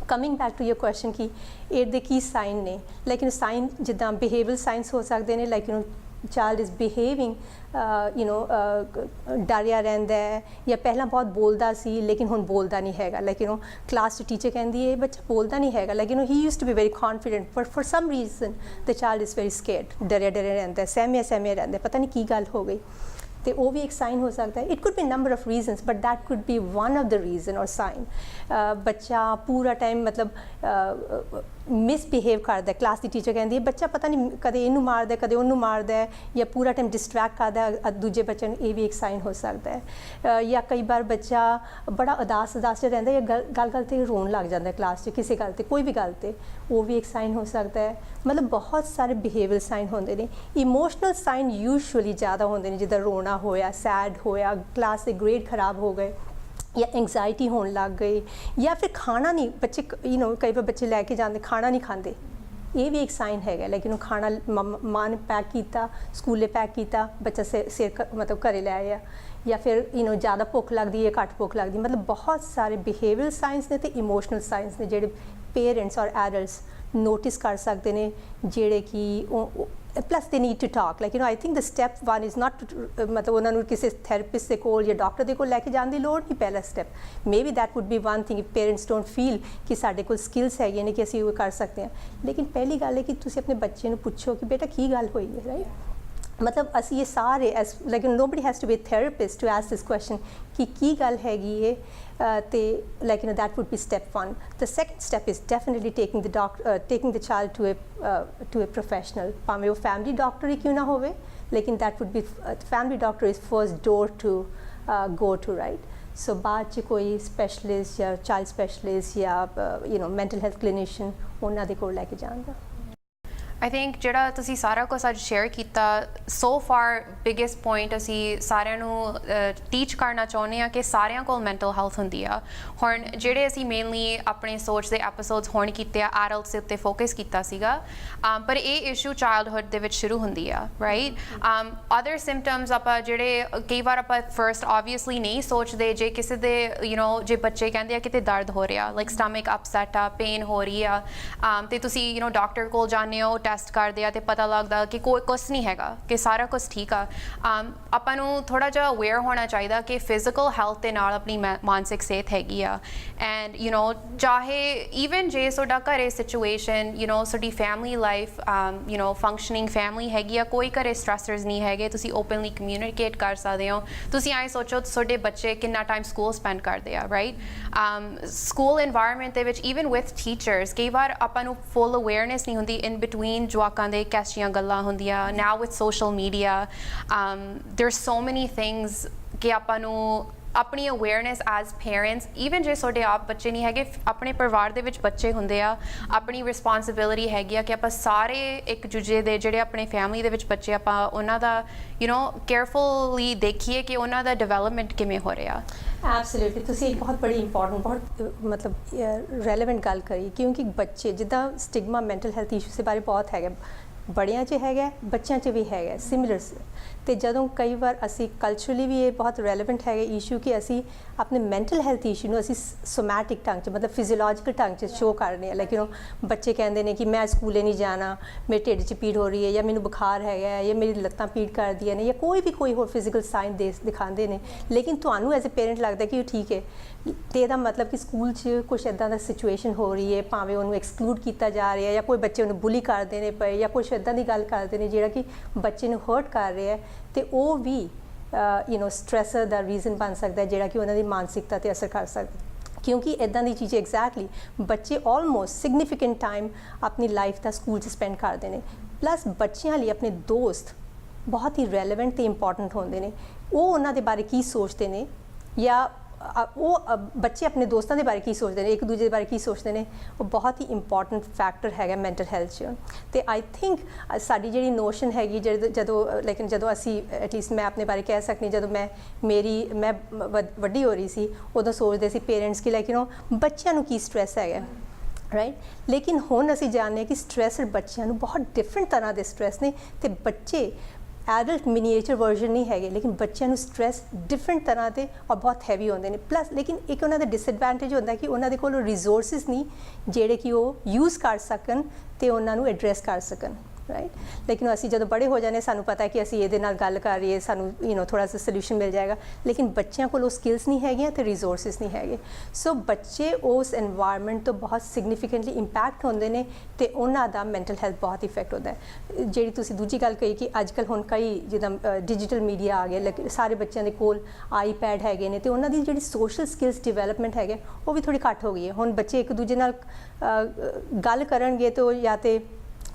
Speaker 3: Coming back to your question ਕਿ ਇਹਦੇ ਕੀ ਸਾਈਨ ਨੇ, ਲੇਕਿਨ ਸਾਈਨ ਜਿੱਦਾਂ ਬਿਹੇਵੀਅਰ ਸਾਇੰਸ ਹੋ ਸਕਦੇ ਨੇ, ਲਾਈਕ ਚਾਈਲਡ ਇਜ਼ ਬਿਹੇਵਿੰਗ ਡਰਿਆ ਰਹਿੰਦਾ ਹੈ ਜਾਂ ਪਹਿਲਾਂ ਬਹੁਤ ਬੋਲਦਾ ਸੀ ਲੇਕਿਨ ਹੁਣ ਬੋਲਦਾ ਨਹੀਂ ਹੈਗਾ, ਲੇਕਿਨ ਕਲਾਸ 'ਚ ਟੀਚਰ ਕਹਿੰਦੀ ਹੈ ਬੱਚਾ ਬੋਲਦਾ ਨਹੀਂ ਹੈਗਾ, ਲੇਕਿਨ he used to be very confident but for some reason the child is very scared, ਡਰਿਆ ਰਹਿੰਦਾ, ਸਹਿਮਿਆ ਰਹਿੰਦਾ, ਪਤਾ ਨਹੀਂ ਕੀ ਗੱਲ ਹੋ ਗਈ, ਤੇ ਉਹ ਵੀ ਇੱਕ ਸਾਈਨ ਹੋ ਸਕਦਾ ਹੈ। It could B number of reasons but that could B one of the reason ਔਰ ਸਾਈਨ। ਬੱਚਾ ਪੂਰਾ ਟਾਈਮ ਮਤਲਬ ਮਿਸਬਿਹੇਵ ਕਰਦਾ, ਕਲਾਸ ਦੀ ਟੀਚਰ ਕਹਿੰਦੀ ਹੈ ਬੱਚਾ ਪਤਾ ਨਹੀਂ ਕਦੇ ਇਹਨੂੰ ਮਾਰਦਾ ਕਦੇ ਉਹਨੂੰ ਮਾਰਦਾ, ਜਾਂ ਪੂਰਾ ਟਾਈਮ ਡਿਸਟਰੈਕਟ ਕਰਦਾ ਦੂਜੇ ਬੱਚੇ ਨੂੰ, ਇਹ ਵੀ ਇੱਕ ਸਾਈਨ ਹੋ ਸਕਦਾ ਹੈ। ਜਾਂ ਕਈ ਵਾਰ ਬੱਚਾ ਬੜਾ ਉਦਾਸ ਰਹਿੰਦਾ ਜਾਂ ਗੱਲ 'ਤੇ ਰੋਣ ਲੱਗ ਜਾਂਦਾ ਕਲਾਸ 'ਚ, ਕਿਸੇ ਗੱਲ 'ਤੇ, ਕੋਈ ਵੀ ਗੱਲ 'ਤੇ, ਉਹ ਵੀ ਇੱਕ ਸਾਈਨ ਹੋ ਸਕਦਾ ਹੈ। ਮਤਲਬ ਬਹੁਤ ਸਾਰੇ ਬਿਹੇਵੀਅਰ ਸਾਈਨ ਹੁੰਦੇ ਨੇ। ਇਮੋਸ਼ਨਲ ਸਾਈਨ ਯੂਜੂਅਲੀ ਜ਼ਿਆਦਾ ਹੁੰਦੇ ਨੇ, ਜਿੱਦਾਂ ਰੋਣਾ ਹੋਇਆ, ਸੈਡ ਹੋਇਆ, ਕਲਾਸ ਦੇ ਗ੍ਰੇਡ ਖਰਾਬ ਹੋ ਗਏ, ਜਾਂ ਐਂਗਜ਼ਾਈਟੀ ਹੋਣ ਲੱਗ ਗਈ, ਜਾਂ ਫਿਰ ਖਾਣਾ ਨਹੀਂ, ਬੱਚੇ ਕਈ ਵਾਰ ਬੱਚੇ ਲੈ ਕੇ ਜਾਂਦੇ ਖਾਣਾ ਨਹੀਂ ਖਾਂਦੇ, ਇਹ ਵੀ ਇੱਕ ਸਾਈਨ ਹੈਗਾ। ਲੇਕਿਨ ਉਹ ਖਾਣਾ ਮਾਂ ਨੇ ਪੈਕ ਕੀਤਾ, ਸਕੂਲੇ ਪੈਕ ਕੀਤਾ, ਬੱਚਾ ਸਿਰ ਮਤਲਬ ਘਰੇ ਲੈ ਆਇਆ, ਜਾਂ ਫਿਰ ਜ਼ਿਆਦਾ ਭੁੱਖ ਲੱਗਦੀ ਹੈ, ਘੱਟ ਭੁੱਖ ਲੱਗਦੀ, ਮਤਲਬ ਬਹੁਤ ਸਾਰੇ ਬਿਹੇਵੀਅਰ ਸਾਇੰਸ ਨੇ ਅਤੇ ਇਮੋਸ਼ਨਲ ਸਾਇੰਸ ਨੇ ਜਿਹੜੇ ਪੇਰੈਂਟਸ ਔਰ ਐਡਲਟਸ ਨੋਟਿਸ ਕਰ ਸਕਦੇ ਨੇ, ਜਿਹੜੇ ਕਿ plus they need to talk, like I think the step one is not to ਮਤਲਬ ਉਹਨਾਂ ਨੂੰ ਕਿਸੇ ਥੈਰੇਪਿਸਟ ਦੇ ਕੋਲ ਜਾਂ ਡਾਕਟਰ ਦੇ ਕੋਲ ਲੈ ਕੇ ਜਾਣ ਦੀ ਲੋੜ ਨਹੀਂ। ਪਹਿਲਾ step maybe that would be one thing if parents don't feel ਕਿ ਸਾਡੇ ਕੋਲ ਸਕਿੱਲਸ ਹੈਗੀਆਂ ਨੇ ਕਿ ਅਸੀਂ ਉਹ ਕਰ ਸਕਦੇ ਹਾਂ, ਲੇਕਿਨ ਪਹਿਲੀ ਗੱਲ ਹੈ ਕਿ ਤੁਸੀਂ ਆਪਣੇ ਬੱਚੇ ਨੂੰ ਪੁੱਛੋ ਕਿ ਬੇਟਾ ਕੀ ਗੱਲ ਹੋਈ ਹੈ, ਰਾਈਟ। ਮਤਲਬ ਅਸੀਂ ਇਹ ਸਾਰੇ ਲੇਕਿਨ nobody has to be a therapist to ask this question ਕਿ ਕੀ ਗੱਲ ਹੈਗੀ ਹੈ, ਤੇ like that would be step one. The second step is definitely taking the child to a professional, ਭਾਵੇਂ ਉਹ family doctor ਹੀ ਕਿਉਂ ਨਾ ਹੋਵੇ, ਲੇਕਿਨ that would be family doctor is first door to go to, right? So ਬਾਅਦ 'ਚ ਕੋਈ ਸਪੈਸ਼ਲਿਸਟ ਜਾਂ ਚਾਈਲਡ ਸਪੈਸ਼ਲਿਸਟ ਜਾਂ mental health clinician ਉਹਨਾਂ ਦੇ ਕੋਲ ਲੈ ਕੇ ਜਾਣ ਦਾ।
Speaker 1: I think ਜਿਹੜਾ ਤੁਸੀਂ ਸਾਰਾ ਕੁਝ ਅੱਜ ਸ਼ੇਅਰ ਕੀਤਾ so far biggest point ਅਸੀਂ ਸਾਰਿਆਂ ਨੂੰ ਟੀਚ ਕਰਨਾ ਚਾਹੁੰਦੇ ਆ ਕਿ ਸਾਰਿਆਂ ਕੋਲ ਮੈਂਟਲ ਹੈਲਥ ਹੁੰਦੀ ਆ ਹੁਣ ਜਿਹੜੇ ਅਸੀਂ ਮੇਨਲੀ ਆਪਣੇ ਸੋਚ ਦੇ ਐਪੀਸੋਡਸ ਹੁਣ ਕੀਤੇ ਆ ਐਡਲਟਸ ਦੇ ਉੱਤੇ ਫੋਕਸ ਕੀਤਾ ਸੀਗਾ ਪਰ ਇਹ ਇਸ਼ੂ ਚਾਈਲਡਹੁੱਡ ਦੇ ਵਿੱਚ ਸ਼ੁਰੂ ਹੁੰਦੀ ਆ ਰਾਈਟ ਅਦਰ ਸਿੰਪਟਮਸ ਆਪਾਂ ਜਿਹੜੇ ਕਈ ਵਾਰ ਆਪਾਂ ਫਰਸਟ ਆਬਵੀਅਸਲੀ ਨਹੀਂ ਸੋਚਦੇ ਜੇ ਕਿਸੇ ਦੇ ਜੇ ਬੱਚੇ ਕਹਿੰਦੇ ਆ ਕਿਤੇ ਦਰਦ ਹੋ ਰਿਹਾ ਲਾਈਕ ਸਟਮਕ ਅਪਸੈਟ ਆ ਪੇਨ ਹੋ ਰਹੀ ਆ ਤੇ ਤੁਸੀਂ ਡਾਕਟਰ ਕੋਲ ਜਾਂਦੇ ਹੋ ਟੈਸਟ ਕਰਦੇ ਆ ਤੇ ਪਤਾ ਲੱਗਦਾ ਕਿ ਕੋਈ ਕੁਛ ਨਹੀਂ ਹੈਗਾ ਕਿ ਸਾਰਾ ਕੁਝ ਠੀਕ ਆ ਆਪਾਂ ਨੂੰ ਥੋੜਾ ਜਿਹਾ ਅਵੇਅਰ ਹੋਣਾ ਚਾਹੀਦਾ ਕਿ ਫਿਜ਼ੀਕਲ ਹੈਲਥ ਦੇ ਨਾਲ ਆਪਣੀ ਮਾਨਸਿਕ ਸਿਹਤ ਹੈਗੀ ਆ ਐਂਡ ਚਾਹੇ ਈਵਨ ਜੇ ਤੁਹਾਡਾ ਘਰੇ ਸਿਚੁਏਸ਼ਨ ਤੁਹਾਡੀ ਫੈਮਿਲੀ ਲਾਈਫ ਫੰਕਸ਼ਨਿੰਗ ਫੈਮਿਲੀ ਹੈਗੀ ਆ ਕੋਈ ਘਰੇ ਸਟ੍ਰੈਸਰਸ ਨਹੀਂ ਹੈਗੇ ਤੁਸੀਂ ਓਪਨਲੀ ਕਮਿਊਨੀਕੇਟ ਕਰ ਸਕਦੇ ਹੋ ਤੁਸੀਂ ਐਂ ਸੋਚੋ ਤੁਹਾਡੇ ਬੱਚੇ ਕਿੰਨਾ ਟਾਈਮ ਸਕੂਲ ਸਪੈਂਡ ਕਰਦੇ ਆ ਰਾਈਟ ਸਕੂਲ ਇਨਵਾਇਰਨਮੈਂਟ ਦੇ ਵਿੱਚ ਈਵਨ ਵਿਥ ਟੀਚਰਸ ਕਈ ਵਾਰ ਆਪਾਂ ਨੂੰ ਫੁੱਲ ਅਵੇਅਰਨੈਸ ਨਹੀਂ ਹੁੰਦੀ ਇਨ ਬਿਟਵੀਨ ਜਵਾਕਾਂ ਦੇ ਕੈਸੀਆਂ ਗੱਲਾਂ ਹੁੰਦੀਆਂ ਨਾਓ ਵਿਥ ਸੋਸ਼ਲ ਮੀਡੀਆ ਦੇਰ ਸੋ ਮੈਨੀ ਥਿੰਗਸ ਕਿ ਆਪਾਂ ਨੂੰ ਆਪਣੀ ਅਵੇਅਰਨੈਸ ਐਜ਼ ਪੇਰੈਂਟਸ ਈਵਨ ਜੇ ਤੁਹਾਡੇ ਆਪ ਬੱਚੇ ਨਹੀਂ ਹੈਗੇ ਆਪਣੇ ਪਰਿਵਾਰ ਦੇ ਵਿੱਚ ਬੱਚੇ ਹੁੰਦੇ ਆ ਆਪਣੀ ਰਿਸਪੌਂਸਿਬਿਲਿਟੀ ਹੈਗੀ ਆ ਕਿ ਆਪਾਂ ਸਾਰੇ ਇੱਕ ਦੂਜੇ ਦੇ ਜਿਹੜੇ ਆਪਣੇ ਫੈਮਿਲੀ ਦੇ ਵਿੱਚ ਬੱਚੇ ਆਪਾਂ ਉਹਨਾਂ ਦਾ ਕੇਅਰਫੁਲੀ ਦੇਖੀਏ ਕਿ ਉਹਨਾਂ ਦਾ ਡਿਵੈਲਪਮੈਂਟ ਕਿਵੇਂ ਹੋ ਰਿਹਾ
Speaker 3: ਐਬਸੋਲੂਟਲੀ ਤੁਸੀਂ ਇੱਕ ਬਹੁਤ ਬੜੀ ਇੰਪੋਰਟੈਂਟ ਬਹੁਤ ਮਤਲਬ ਰੈਲੇਵੈਂਟ ਗੱਲ ਕਰੀ ਕਿਉਂਕਿ ਬੱਚੇ ਜਿੱਦਾਂ ਸਟਿਗਮਾ ਮੈਂਟਲ ਹੈਲਥ ਇਸ਼ੂਜ਼ ਦੇ ਬਾਰੇ ਬਹੁਤ ਹੈਗਾ ਬੜਿਆਂ 'ਚ ਹੈਗਾ ਬੱਚਿਆਂ 'ਚ ਵੀ ਹੈਗਾ ਸਿਮਿਲਰ ਤੇ ਜਦੋਂ ਕਈ ਵਾਰ ਅਸੀਂ ਕਲਚਰਲੀ ਵੀ ਇਹ ਬਹੁਤ ਰੈਲੇਵੈਂਟ ਹੈਗਾ ਇਸ਼ੂ ਕਿ ਅਸੀਂ ਆਪਣੇ ਮੈਂਟਲ ਹੈਲਥ ਇਸ਼ੂ ਨੂੰ ਅਸੀਂ ਸੋਮੈਟਿਕ ਢੰਗ 'ਚ ਮਤਲਬ ਫਿਜ਼ੀਓਲੋਜੀਕਲ ਢੰਗ 'ਚ ਸ਼ੋਅ ਕਰ ਰਹੇ ਹਾਂ ਲਾਈਕ ਬੱਚੇ ਕਹਿੰਦੇ ਨੇ ਕਿ ਮੈਂ ਸਕੂਲੇ ਨਹੀਂ ਜਾਣਾ ਮੇਰੇ ਢਿੱਡ 'ਚ ਪੀੜ ਹੋ ਰਹੀ ਹੈ ਜਾਂ ਮੈਨੂੰ ਬੁਖਾਰ ਹੈਗਾ ਜਾਂ ਮੇਰੀ ਲੱਤਾਂ ਪੀੜ ਕਰਦੀਆਂ ਨੇ ਜਾਂ ਕੋਈ ਹੋਰ ਫਿਜ਼ੀਕਲ ਸਾਈਨ ਦਿਖਾਉਂਦੇ ਨੇ ਲੇਕਿਨ ਤੁਹਾਨੂੰ ਐਜ਼ ਅ ਪੇਰੈਂਟ ਲੱਗਦਾ ਕਿ ਉਹ ਠੀਕ ਹੈ ਤੇ ਇਹਦਾ ਮਤਲਬ ਕਿ ਸਕੂਲ 'ਚ ਕੁਛ ਇੱਦਾਂ ਦਾ ਸਿਚੁਏਸ਼ਨ ਹੋ ਰਹੀ ਹੈ ਭਾਵੇਂ ਉਹਨੂੰ ਐਕਸਕਲੂਡ ਕੀਤਾ ਜਾ ਰਿਹਾ ਜਾਂ ਕੋਈ ਬੱਚੇ ਉਹਨੂੰ ਬੁਲੀ ਕਰਦੇ ਨੇ ਪਏ ਜਾਂ ਕੁਛ ਇੱਦਾਂ ਦੀ ਗੱਲ ਕਰਦੇ ਨੇ ਜਿਹੜਾ ਕਿ ਬੱਚੇ ਨੂੰ ਹਰਟ ਕਰ ਰਿਹਾ ਤੇ ਉਹ ਵੀ ਸਟ੍ਰੈਸਰ ਦਾ ਰੀਜ਼ਨ ਬਣ ਸਕਦਾ ਜਿਹੜਾ ਕਿ ਉਹਨਾਂ ਦੀ ਮਾਨਸਿਕਤਾ 'ਤੇ ਅਸਰ ਕਰ ਸਕਦਾ ਕਿਉਂਕਿ ਇੱਦਾਂ ਦੀ ਚੀਜ਼ ਐਗਜ਼ੈਕਟਲੀ ਬੱਚੇ ਆਲਮੋਸਟ ਸਿਗਨੀਫਿਕੈਂਟ ਟਾਈਮ ਆਪਣੀ ਲਾਈਫ ਦਾ ਸਕੂਲ 'ਚ ਸਪੈਂਡ ਕਰਦੇ ਨੇ ਪਲੱਸ ਬੱਚਿਆਂ ਲਈ ਆਪਣੇ ਦੋਸਤ ਬਹੁਤ ਹੀ ਰੈਲੇਵੈਂਟ ਤੇ ਇੰਪੋਰਟੈਂਟ ਹੁੰਦੇ ਨੇ ਉਹ ਉਹਨਾਂ ਦੇ ਬਾਰੇ ਕੀ ਸੋਚਦੇ ਨੇ ਜਾਂ ਉਹ ਬੱਚੇ ਆਪਣੇ ਦੋਸਤਾਂ ਦੇ ਬਾਰੇ ਕੀ ਸੋਚਦੇ ਨੇ ਇੱਕ ਦੂਜੇ ਦੇ ਬਾਰੇ ਕੀ ਸੋਚਦੇ ਨੇ ਉਹ ਬਹੁਤ ਹੀ ਇੰਪੋਰਟੈਂਟ ਫੈਕਟਰ ਹੈਗਾ ਮੈਂਟਲ ਹੈਲਥ 'ਚ ਅਤੇ ਆਈ ਥਿੰਕ ਸਾਡੀ ਜਿਹੜੀ ਨੋਸ਼ਨ ਹੈਗੀ ਜਦੋਂ ਅਸੀਂ ਐਟਲੀਸਟ ਮੈਂ ਆਪਣੇ ਬਾਰੇ ਕਹਿ ਸਕਦੀ ਜਦੋਂ ਮੈਂ ਵੱਡੀ ਹੋ ਰਹੀ ਸੀ ਉਦੋਂ ਸੋਚਦੇ ਸੀ ਪੇਰੈਂਟਸ ਕਿ ਬੱਚਿਆਂ ਨੂੰ ਕੀ ਸਟ੍ਰੈਸ ਹੈਗਾ ਰਾਈਟ ਲੇਕਿਨ ਹੁਣ ਅਸੀਂ ਜਾਣਦੇ ਹਾਂ ਕਿ ਸਟ੍ਰੈਸ ਬੱਚਿਆਂ ਨੂੰ ਬਹੁਤ ਡਿਫਰੈਂਟ ਤਰ੍ਹਾਂ ਦੇ ਸਟ੍ਰੈਸ ਨੇ ਅਤੇ ਬੱਚੇ ਐਡਲਟ ਮਿਨੀਏਚਰ ਵਰਜ਼ਨ ਨਹੀਂ ਹੈਗੇ ਲੇਕਿਨ ਬੱਚਿਆਂ ਨੂੰ ਸਟ੍ਰੈਸ ਡਿਫਰੈਂਟ ਤਰ੍ਹਾਂ ਦੇ ਔਰ ਬਹੁਤ ਹੈਵੀ ਹੁੰਦੇ ਨੇ ਪਲੱਸ ਲੇਕਿਨ ਇੱਕ ਉਹਨਾਂ ਦਾ ਡਿਸਐਡਵਾਂਟੇਜ ਹੁੰਦਾ ਕਿ ਉਹਨਾਂ ਦੇ ਕੋਲ ਰਿਸੋਰਸਿਸ ਨਹੀਂ ਜਿਹੜੇ ਕਿ ਉਹ ਯੂਜ਼ ਕਰ ਸਕਣ ਅਤੇ ਉਹਨਾਂ ਨੂੰ ਐਡਰੈਸ ਕਰ ਸਕਣ ਰਾਈਟ ਲੇਕਿਨ ਅਸੀਂ ਜਦੋਂ ਬੜੇ ਹੋ ਜਾਂਦੇ ਸਾਨੂੰ ਪਤਾ ਕਿ ਅਸੀਂ ਇਹਦੇ ਨਾਲ ਗੱਲ ਕਰ ਰਹੀਏ ਸਾਨੂੰ ਥੋੜ੍ਹਾ ਜਿਹਾ ਸੋਲਿਊਸ਼ਨ ਮਿਲ ਜਾਏਗਾ ਲੇਕਿਨ ਬੱਚਿਆਂ ਕੋਲ ਉਹ ਸਕਿੱਲਸ ਨਹੀਂ ਹੈਗੀਆਂ ਅਤੇ ਰਿਸੋਰਸਿਸ ਨਹੀਂ ਹੈਗੇ ਸੋ ਬੱਚੇ ਉਸ ਐਨਵਾਇਰਨਮੈਂਟ ਤੋਂ ਬਹੁਤ ਸਿਗਨੀਫਿਕੈਂਟਲੀ ਇੰਪੈਕਟ ਹੁੰਦੇ ਨੇ ਅਤੇ ਉਹਨਾਂ ਦਾ ਮੈਂਟਲ ਹੈਲਥ ਬਹੁਤ ਇਫੈਕਟ ਹੁੰਦਾ ਹੈ ਜਿਹੜੀ ਤੁਸੀਂ ਦੂਜੀ ਗੱਲ ਕਹੀ ਕਿ ਅੱਜ ਕੱਲ੍ਹ ਹੁਣ ਕਈ ਜਿੱਦਾਂ ਡਿਜੀਟਲ ਮੀਡੀਆ ਆ ਗਿਆ ਸਾਰੇ ਬੱਚਿਆਂ ਦੇ ਕੋਲ ਆਈਪੈਡ ਹੈਗੇ ਨੇ ਅਤੇ ਉਹਨਾਂ ਦੀ ਜਿਹੜੀ ਸੋਸ਼ਲ ਸਕਿੱਲਸ ਡਿਵੈਲਪਮੈਂਟ ਹੈਗੇ ਉਹ ਵੀ ਥੋੜ੍ਹੀ ਘੱਟ ਹੋ ਗਈ ਹੈ ਹੁਣ ਬੱਚੇ ਇੱਕ ਦੂਜੇ ਨਾਲ ਗੱਲ ਕਰਨਗੇ ਤਾਂ ਜਾਂ ਤਾਂ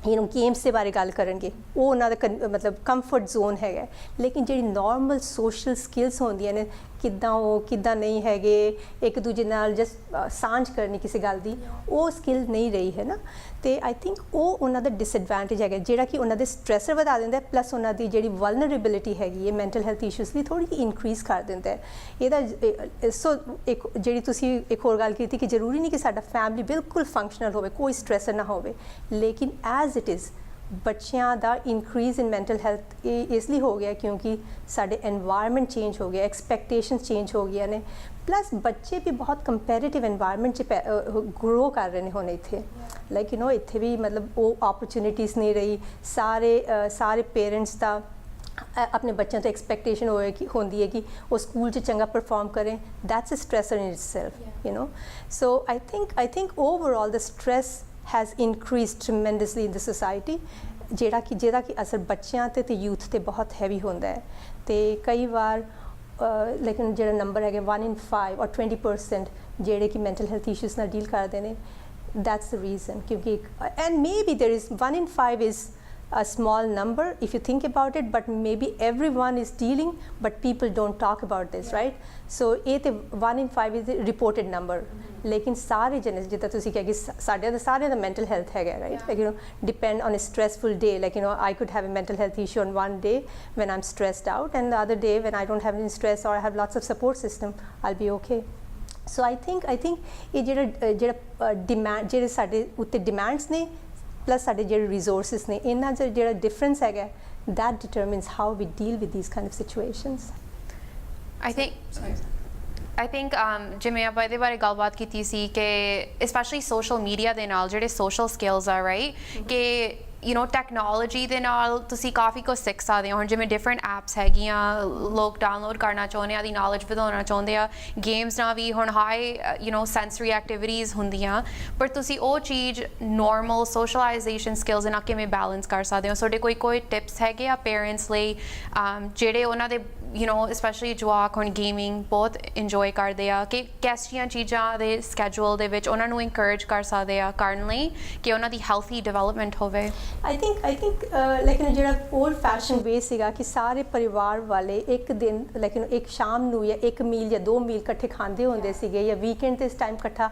Speaker 3: ਗੇਮਸ ਦੇ ਬਾਰੇ ਗੱਲ ਕਰਨਗੇ ਉਹ ਉਹਨਾਂ ਦਾ ਮਤਲਬ ਕੰਫਰਟ ਜ਼ੋਨ ਹੈਗਾ ਲੇਕਿਨ ਜਿਹੜੀ ਨਾਰਮਲ ਸੋਸ਼ਲ ਸਕਿੱਲਸ ਹੁੰਦੀਆਂ ਨੇ ਕਿੱਦਾਂ ਨਹੀਂ ਹੈਗੇ ਇੱਕ ਦੂਜੇ ਨਾਲ ਜਸਟ ਸਾਂਝ ਕਰਨੀ ਕਿਸੇ ਗੱਲ ਦੀ ਉਹ ਸਕਿੱਲ ਨਹੀਂ ਰਹੀ ਹੈ ਨਾ ਅਤੇ ਆਈ ਥਿੰਕ ਉਹ ਉਹਨਾਂ ਦਾ ਡਿਸਐਡਵਾਂਟੇਜ ਹੈਗਾ ਜਿਹੜਾ ਕਿ ਉਹਨਾਂ ਦੇ ਸਟ੍ਰੈਸਰ ਵਧਾ ਦਿੰਦਾ ਪਲੱਸ ਉਹਨਾਂ ਦੀ ਜਿਹੜੀ ਵਲਨਰੇਬਿਲਿਟੀ ਹੈਗੀ ਹੈ ਮੈਂਟਲ ਹੈਲਥ ਇਸ਼ੂਜ਼ ਦੀ ਥੋੜ੍ਹੀ ਜਿਹੀ ਇਨਕਰੀਜ਼ ਕਰ ਦਿੰਦਾ ਹੈ ਇਹਦਾ ਸੋ ਇੱਕ ਜਿਹੜੀ ਤੁਸੀਂ ਇੱਕ ਹੋਰ ਗੱਲ ਕੀਤੀ ਕਿ ਜ਼ਰੂਰੀ ਨਹੀਂ ਕਿ ਸਾਡਾ ਫੈਮਿਲੀ ਬਿਲਕੁਲ ਫੰਕਸ਼ਨਲ ਹੋਵੇ ਕੋਈ ਸਟ੍ਰੈਸਰ ਨਾ ਹੋਵੇ ਲੇਕਿਨ ਐਜ਼ ਇਟ ਇਜ਼ ਬੱਚਿਆਂ ਦਾ ਇਨਕਰੀਜ਼ ਇਨ ਮੈਂਟਲ ਹੈਲਥ ਇਹ ਇਸ ਲਈ ਹੋ ਗਿਆ ਕਿਉਂਕਿ ਸਾਡੇ ਐਨਵਾਇਰਨਮੈਂਟ ਚੇਂਜ ਹੋ ਗਿਆ ਐਕਸਪੈਕਟੇਸ਼ਨਸ ਚੇਂਜ ਹੋ ਗਈਆਂ ਨੇ ਪਲੱਸ ਬੱਚੇ ਵੀ ਬਹੁਤ ਕੰਪੈਰੀਟਿਵ ਐਨਵਾਇਰਨਮੈਂਟ 'ਚ ਗਰੋ ਕਰ ਰਹੇ ਨੇ ਹੁਣ ਇੱਥੇ ਲਾਈਕ ਇੱਥੇ ਵੀ ਮਤਲਬ ਉਹ ਓਪਰਚੁਨਿਟੀਜ਼ ਨਹੀਂ ਰਹੀ ਸਾਰੇ ਪੇਰੈਂਟਸ ਦਾ ਆਪਣੇ ਬੱਚਿਆਂ ਤੋਂ ਐਕਸਪੈਕਟੇਸ਼ਨ ਹੁੰਦੀ ਹੈ ਕਿ ਉਹ ਸਕੂਲ 'ਚ ਚੰਗਾ ਪਰਫਾਰਮ ਕਰੇ that's a stressor in itself so I think overall the stress has increased tremendously in the society ਜਿਹਦਾ ਕਿ ਅਸਰ ਬੱਚਿਆਂ 'ਤੇ ਯੂਥ 'ਤੇ ਬਹੁਤ ਹੈਵੀ ਹੁੰਦਾ ਹੈ ਅਤੇ ਕਈ ਵਾਰ ਲੇਕਿਨ ਜਿਹੜਾ ਨੰਬਰ ਹੈਗਾ 1 in 5 ਔਰ 20% ਜਿਹੜੇ ਕਿ ਮੈਂਟਲ ਹੈਲਥ ਇਸ਼ੂਜ਼ ਨਾਲ ਡੀਲ ਕਰਦੇ ਨੇ that's the reason ਕਿਉਂਕਿ and maybe there is 1 in 5 is a small number if you think about it but maybe everyone is dealing but people don't talk about this right so 1 in 5 is a reported number ਲੇਕਿਨ ਸਾਰੇ ਜਣੇ ਜਿੱਦਾਂ ਤੁਸੀਂ ਕਿਹਾ ਕਿ ਸਾਡੇ ਦਾ ਸਾਰਿਆਂ ਦਾ ਮੈਂਟਲ ਹੈਲਥ ਹੈਗਾ right like you know depend on a stressful day like you know I could have a mental health issue on one day when I'm stressed out and the other day when I don't have any stress or I have lots of support system I'll be okay so I think ਇਹ ਜਿਹੜਾ ਡਿਮਾਂਡ ਜਿਹੜੇ ਸਾਡੇ ਉੱਤੇ ਡਿਮਾਂਡਸ ਨੇ ਪਲੱਸ ਸਾਡੇ ਜਿਹੜੇ ਰਿਸੋਰਸਿਸ ਨੇ ਇਹਨਾਂ 'ਚ ਜਿਹੜਾ ਡਿਫਰੈਂਸ ਹੈਗਾ that determines how we deal with these kind of situations
Speaker 1: I think ਜਿਵੇਂ ਆਪਾਂ ਇਹਦੇ ਬਾਰੇ ਗੱਲਬਾਤ ਕੀਤੀ ਸੀ ਕਿ especially social media ਦੇ ਨਾਲ ਜਿਹੜੇ social skills ਆ right ਕਿ you know ਟੈਕਨੋਲੋਜੀ ਦੇ ਨਾਲ ਤੁਸੀਂ ਕਾਫੀ ਕੁਝ ਸਿੱਖ ਸਕਦੇ ਹੋ ਹੁਣ ਜਿਵੇਂ ਡਿਫਰੈਂਟ ਐਪਸ ਹੈਗੀਆਂ ਲੋਕ ਡਾਊਨਲੋਡ ਕਰਨਾ ਚਾਹੁੰਦੇ ਆ ਦੀ ਨੌਲੇਜ ਵਧਾਉਣਾ ਚਾਹੁੰਦੇ ਆ ਗੇਮਸ ਨਾਲ ਵੀ ਹੁਣ high you know sensory activities ਹੁੰਦੀਆਂ ਪਰ ਤੁਸੀਂ ਉਹ ਚੀਜ਼ ਨੋਰਮਲ ਸੋਸ਼ਲਾਈਜੇਸ਼ਨ ਸਕਿੱਲਸ ਨਾਲ ਕਿਵੇਂ ਬੈਲੈਂਸ ਕਰ ਸਕਦੇ ਹੋ ਤੁਹਾਡੇ ਕੋਈ ਟਿਪਸ ਹੈਗੇ ਆ ਪੇਰੈਂਟਸ ਲਈ ਜਿਹੜੇ ਉਹਨਾਂ ਦੇ you know especially ਜਵਾਕ ਹੁਣ ਗੇਮਿੰਗ ਬਹੁਤ ਇੰਜੋਏ ਕਰਦੇ ਆ ਕਿ ਕਿਹੜੀਆਂ ਚੀਜ਼ਾਂ ਦੇ ਸਕੇਡਿਊਲ ਦੇ ਵਿੱਚ ਉਹਨਾਂ ਨੂੰ ਇਨਕਰੇਜ ਕਰ ਸਕਦੇ ਆ ਕਰਨ ਲਈ ਕਿ ਉਹਨਾਂ ਦੀ ਹੈਲਥੀ ਡਿਵੈਲਪਮੈਂਟ ਹੋਵੇ
Speaker 3: I think like ਜਿਹੜਾ old fashioned way ਸੀਗਾ ਕਿ ਸਾਰੇ ਪਰਿਵਾਰ ਵਾਲੇ ਇੱਕ ਦਿਨ like you know ਇੱਕ ਸ਼ਾਮ ਨੂੰ ਜਾਂ ਇੱਕ ਮੀਲ ਜਾਂ 2 ਮੀਲ ਇਕੱਠੇ ਖਾਂਦੇ ਹੁੰਦੇ ਸੀਗੇ ਜਾਂ ਵੀਕਐਂਡ ਤੇ ਇਸ ਟਾਈਮ ਇਕੱਠਾ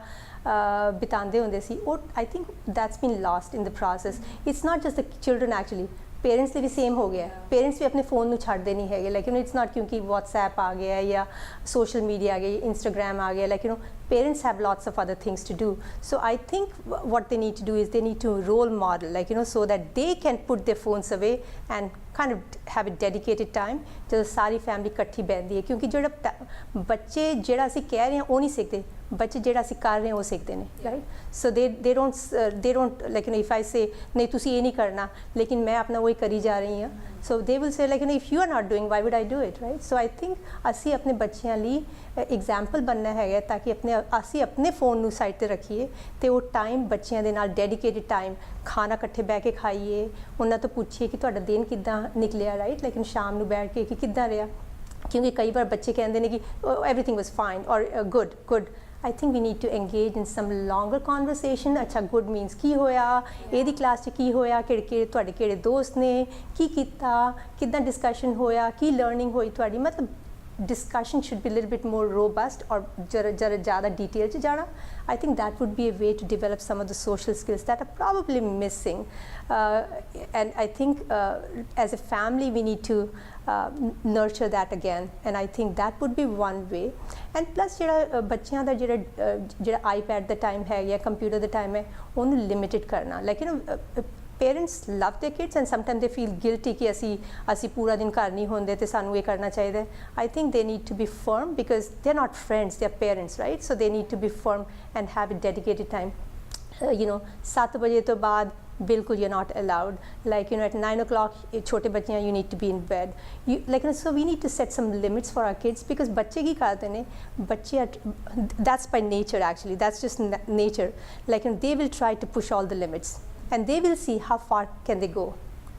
Speaker 3: ਬਿਤਾਉਂਦੇ ਹੁੰਦੇ ਸੀ ਉਹ I think that's been lost in the process it's not just the children actually parents से भी सेम हो गया पेरेंट्स भी अपने फ़ोन में छाड़ते नहीं है like you know it's not क्योंकि व्हाट्सएप आ गया या सोशल मीडिया आ गई इंस्टाग्राम आ गया like you know parents have lots of other things to do so I think what they need to do is they need to role model like you know so that they can put their phones away and kind of have a dedicated time ਜਦੋਂ ਸਾਰੀ ਫੈਮਿਲੀ ਇਕੱਠੀ ਬੈਠਦੀ ਹੈ ਕਿਉਂਕਿ ਜਿਹੜਾ ਬੱਚੇ ਜਿਹੜਾ ਅਸੀਂ ਕਹਿ ਰਹੇ ਹਾਂ ਉਹ ਨਹੀਂ ਸਿੱਖਦੇ ਬੱਚੇ ਜਿਹੜਾ ਅਸੀਂ ਕਰ ਰਹੇ ਹਾਂ ਉਹ ਸਿੱਖਦੇ ਨੇ right so they don't like you know if I say ਨਹੀਂ ਤੁਸੀਂ ਇਹ ਨਹੀਂ ਕਰਨਾ ਲੇਕਿਨ ਮੈਂ ਆਪਣਾ ਉਹੀ ਕਰੀ ਜਾ ਰਹੀ ਹਾਂ so they will say like you know if you are not doing why would I do it right so I think ਅਸੀਂ ਆਪਣੇ ਬੱਚਿਆਂ ਲਈ ਐਗਜ਼ਾਮਪਲ ਬਣਨਾ ਹੈਗਾ ਤਾਂ ਕਿ ਅਸੀਂ ਆਪਣੇ ਫੋਨ ਨੂੰ ਸਾਈਡ ਤੇ ਰੱਖੀਏ ਤੇ ਉਹ ਟਾਈਮ ਬੱਚਿਆਂ ਦੇ ਨਾਲ ਡੈਡੀਕੇਟਿਡ ਟਾਈਮ ਖਾਣਾ ਇਕੱਠੇ ਬਹਿ ਕੇ ਖਾਈਏ ਉਹਨਾਂ ਤੋਂ ਪੁੱਛੀਏ ਕਿ ਤੁਹਾਡਾ ਦਿਨ ਕਿੱਦਾਂ ਨਿਕਲਿਆ ਰਾਈਟ ਲੇਕਿਨ ਸ਼ਾਮ ਨੂੰ ਬੈਠ ਕੇ ਕਿ ਕਿੱਦਾਂ ਰਿਹਾ ਕਿਉਂਕਿ ਕਈ ਵਾਰ ਬੱਚੇ ਕਹਿੰਦੇ ਨੇ ਕਿ everything was fine or good I think we need to engage in some longer conversation ਅੱਛਾ good means ਕੀ ਹੋਇਆ ਇਹਦੀ ਕਲਾਸ 'ਚ ਕੀ ਹੋਇਆ ਕਿਹੜੇ ਤੁਹਾਡੇ ਕਿਹੜੇ ਦੋਸਤ ਨੇ ਕੀ ਕੀਤਾ ਕਿੱਦਾਂ ਡਿਸਕਸ਼ਨ ਹੋਇਆ ਕੀ ਲਰਨਿੰਗ ਹੋਈ ਤੁਹਾਡੀ ਮਤਲਬ discussion should be a little bit more robust or ज़्यादा detail च जाना I think that would be a way to develop some of the social skills that are probably missing and I think as a family we need to nurture that again and I think that would be one way and plus ਜਿਹੜਾ ਬੱਚਿਆਂ ਦਾ ਜਿਹੜਾ iPad ਦਾ time ਹੈ ਜਾਂ computer ਦਾ time ਹੈ ਉਹਨੂੰ limited ਕਰਨਾ like you know parents love their kids and sometimes they feel guilty ਕਿ ਅਸੀਂ ਪੂਰਾ ਦਿਨ ਘਰ ਨਹੀਂ ਹੁੰਦੇ ਤੇ ਸਾਨੂੰ ਇਹ ਕਰਨਾ ਚਾਹੀਦਾ I think they need to be firm because they're not friends they're parents right so they need to be firm and have a dedicated time you know 7 ਵਜੇ ਤੋਂ ਬਾਅਦ ਬਿਲਕੁਲ you're not allowed like you know at 9 o'clock ਛੋਟੇ ਬੱਚੇ you need to be in bed like so we need to set some limits for our kids because ਬੱਚੇ ਕੀ ਕਰਦੇ ਨੇ ਬੱਚੇ that's by nature actually that's just nature like you know, they will try to push all the limits and they will see how far can they go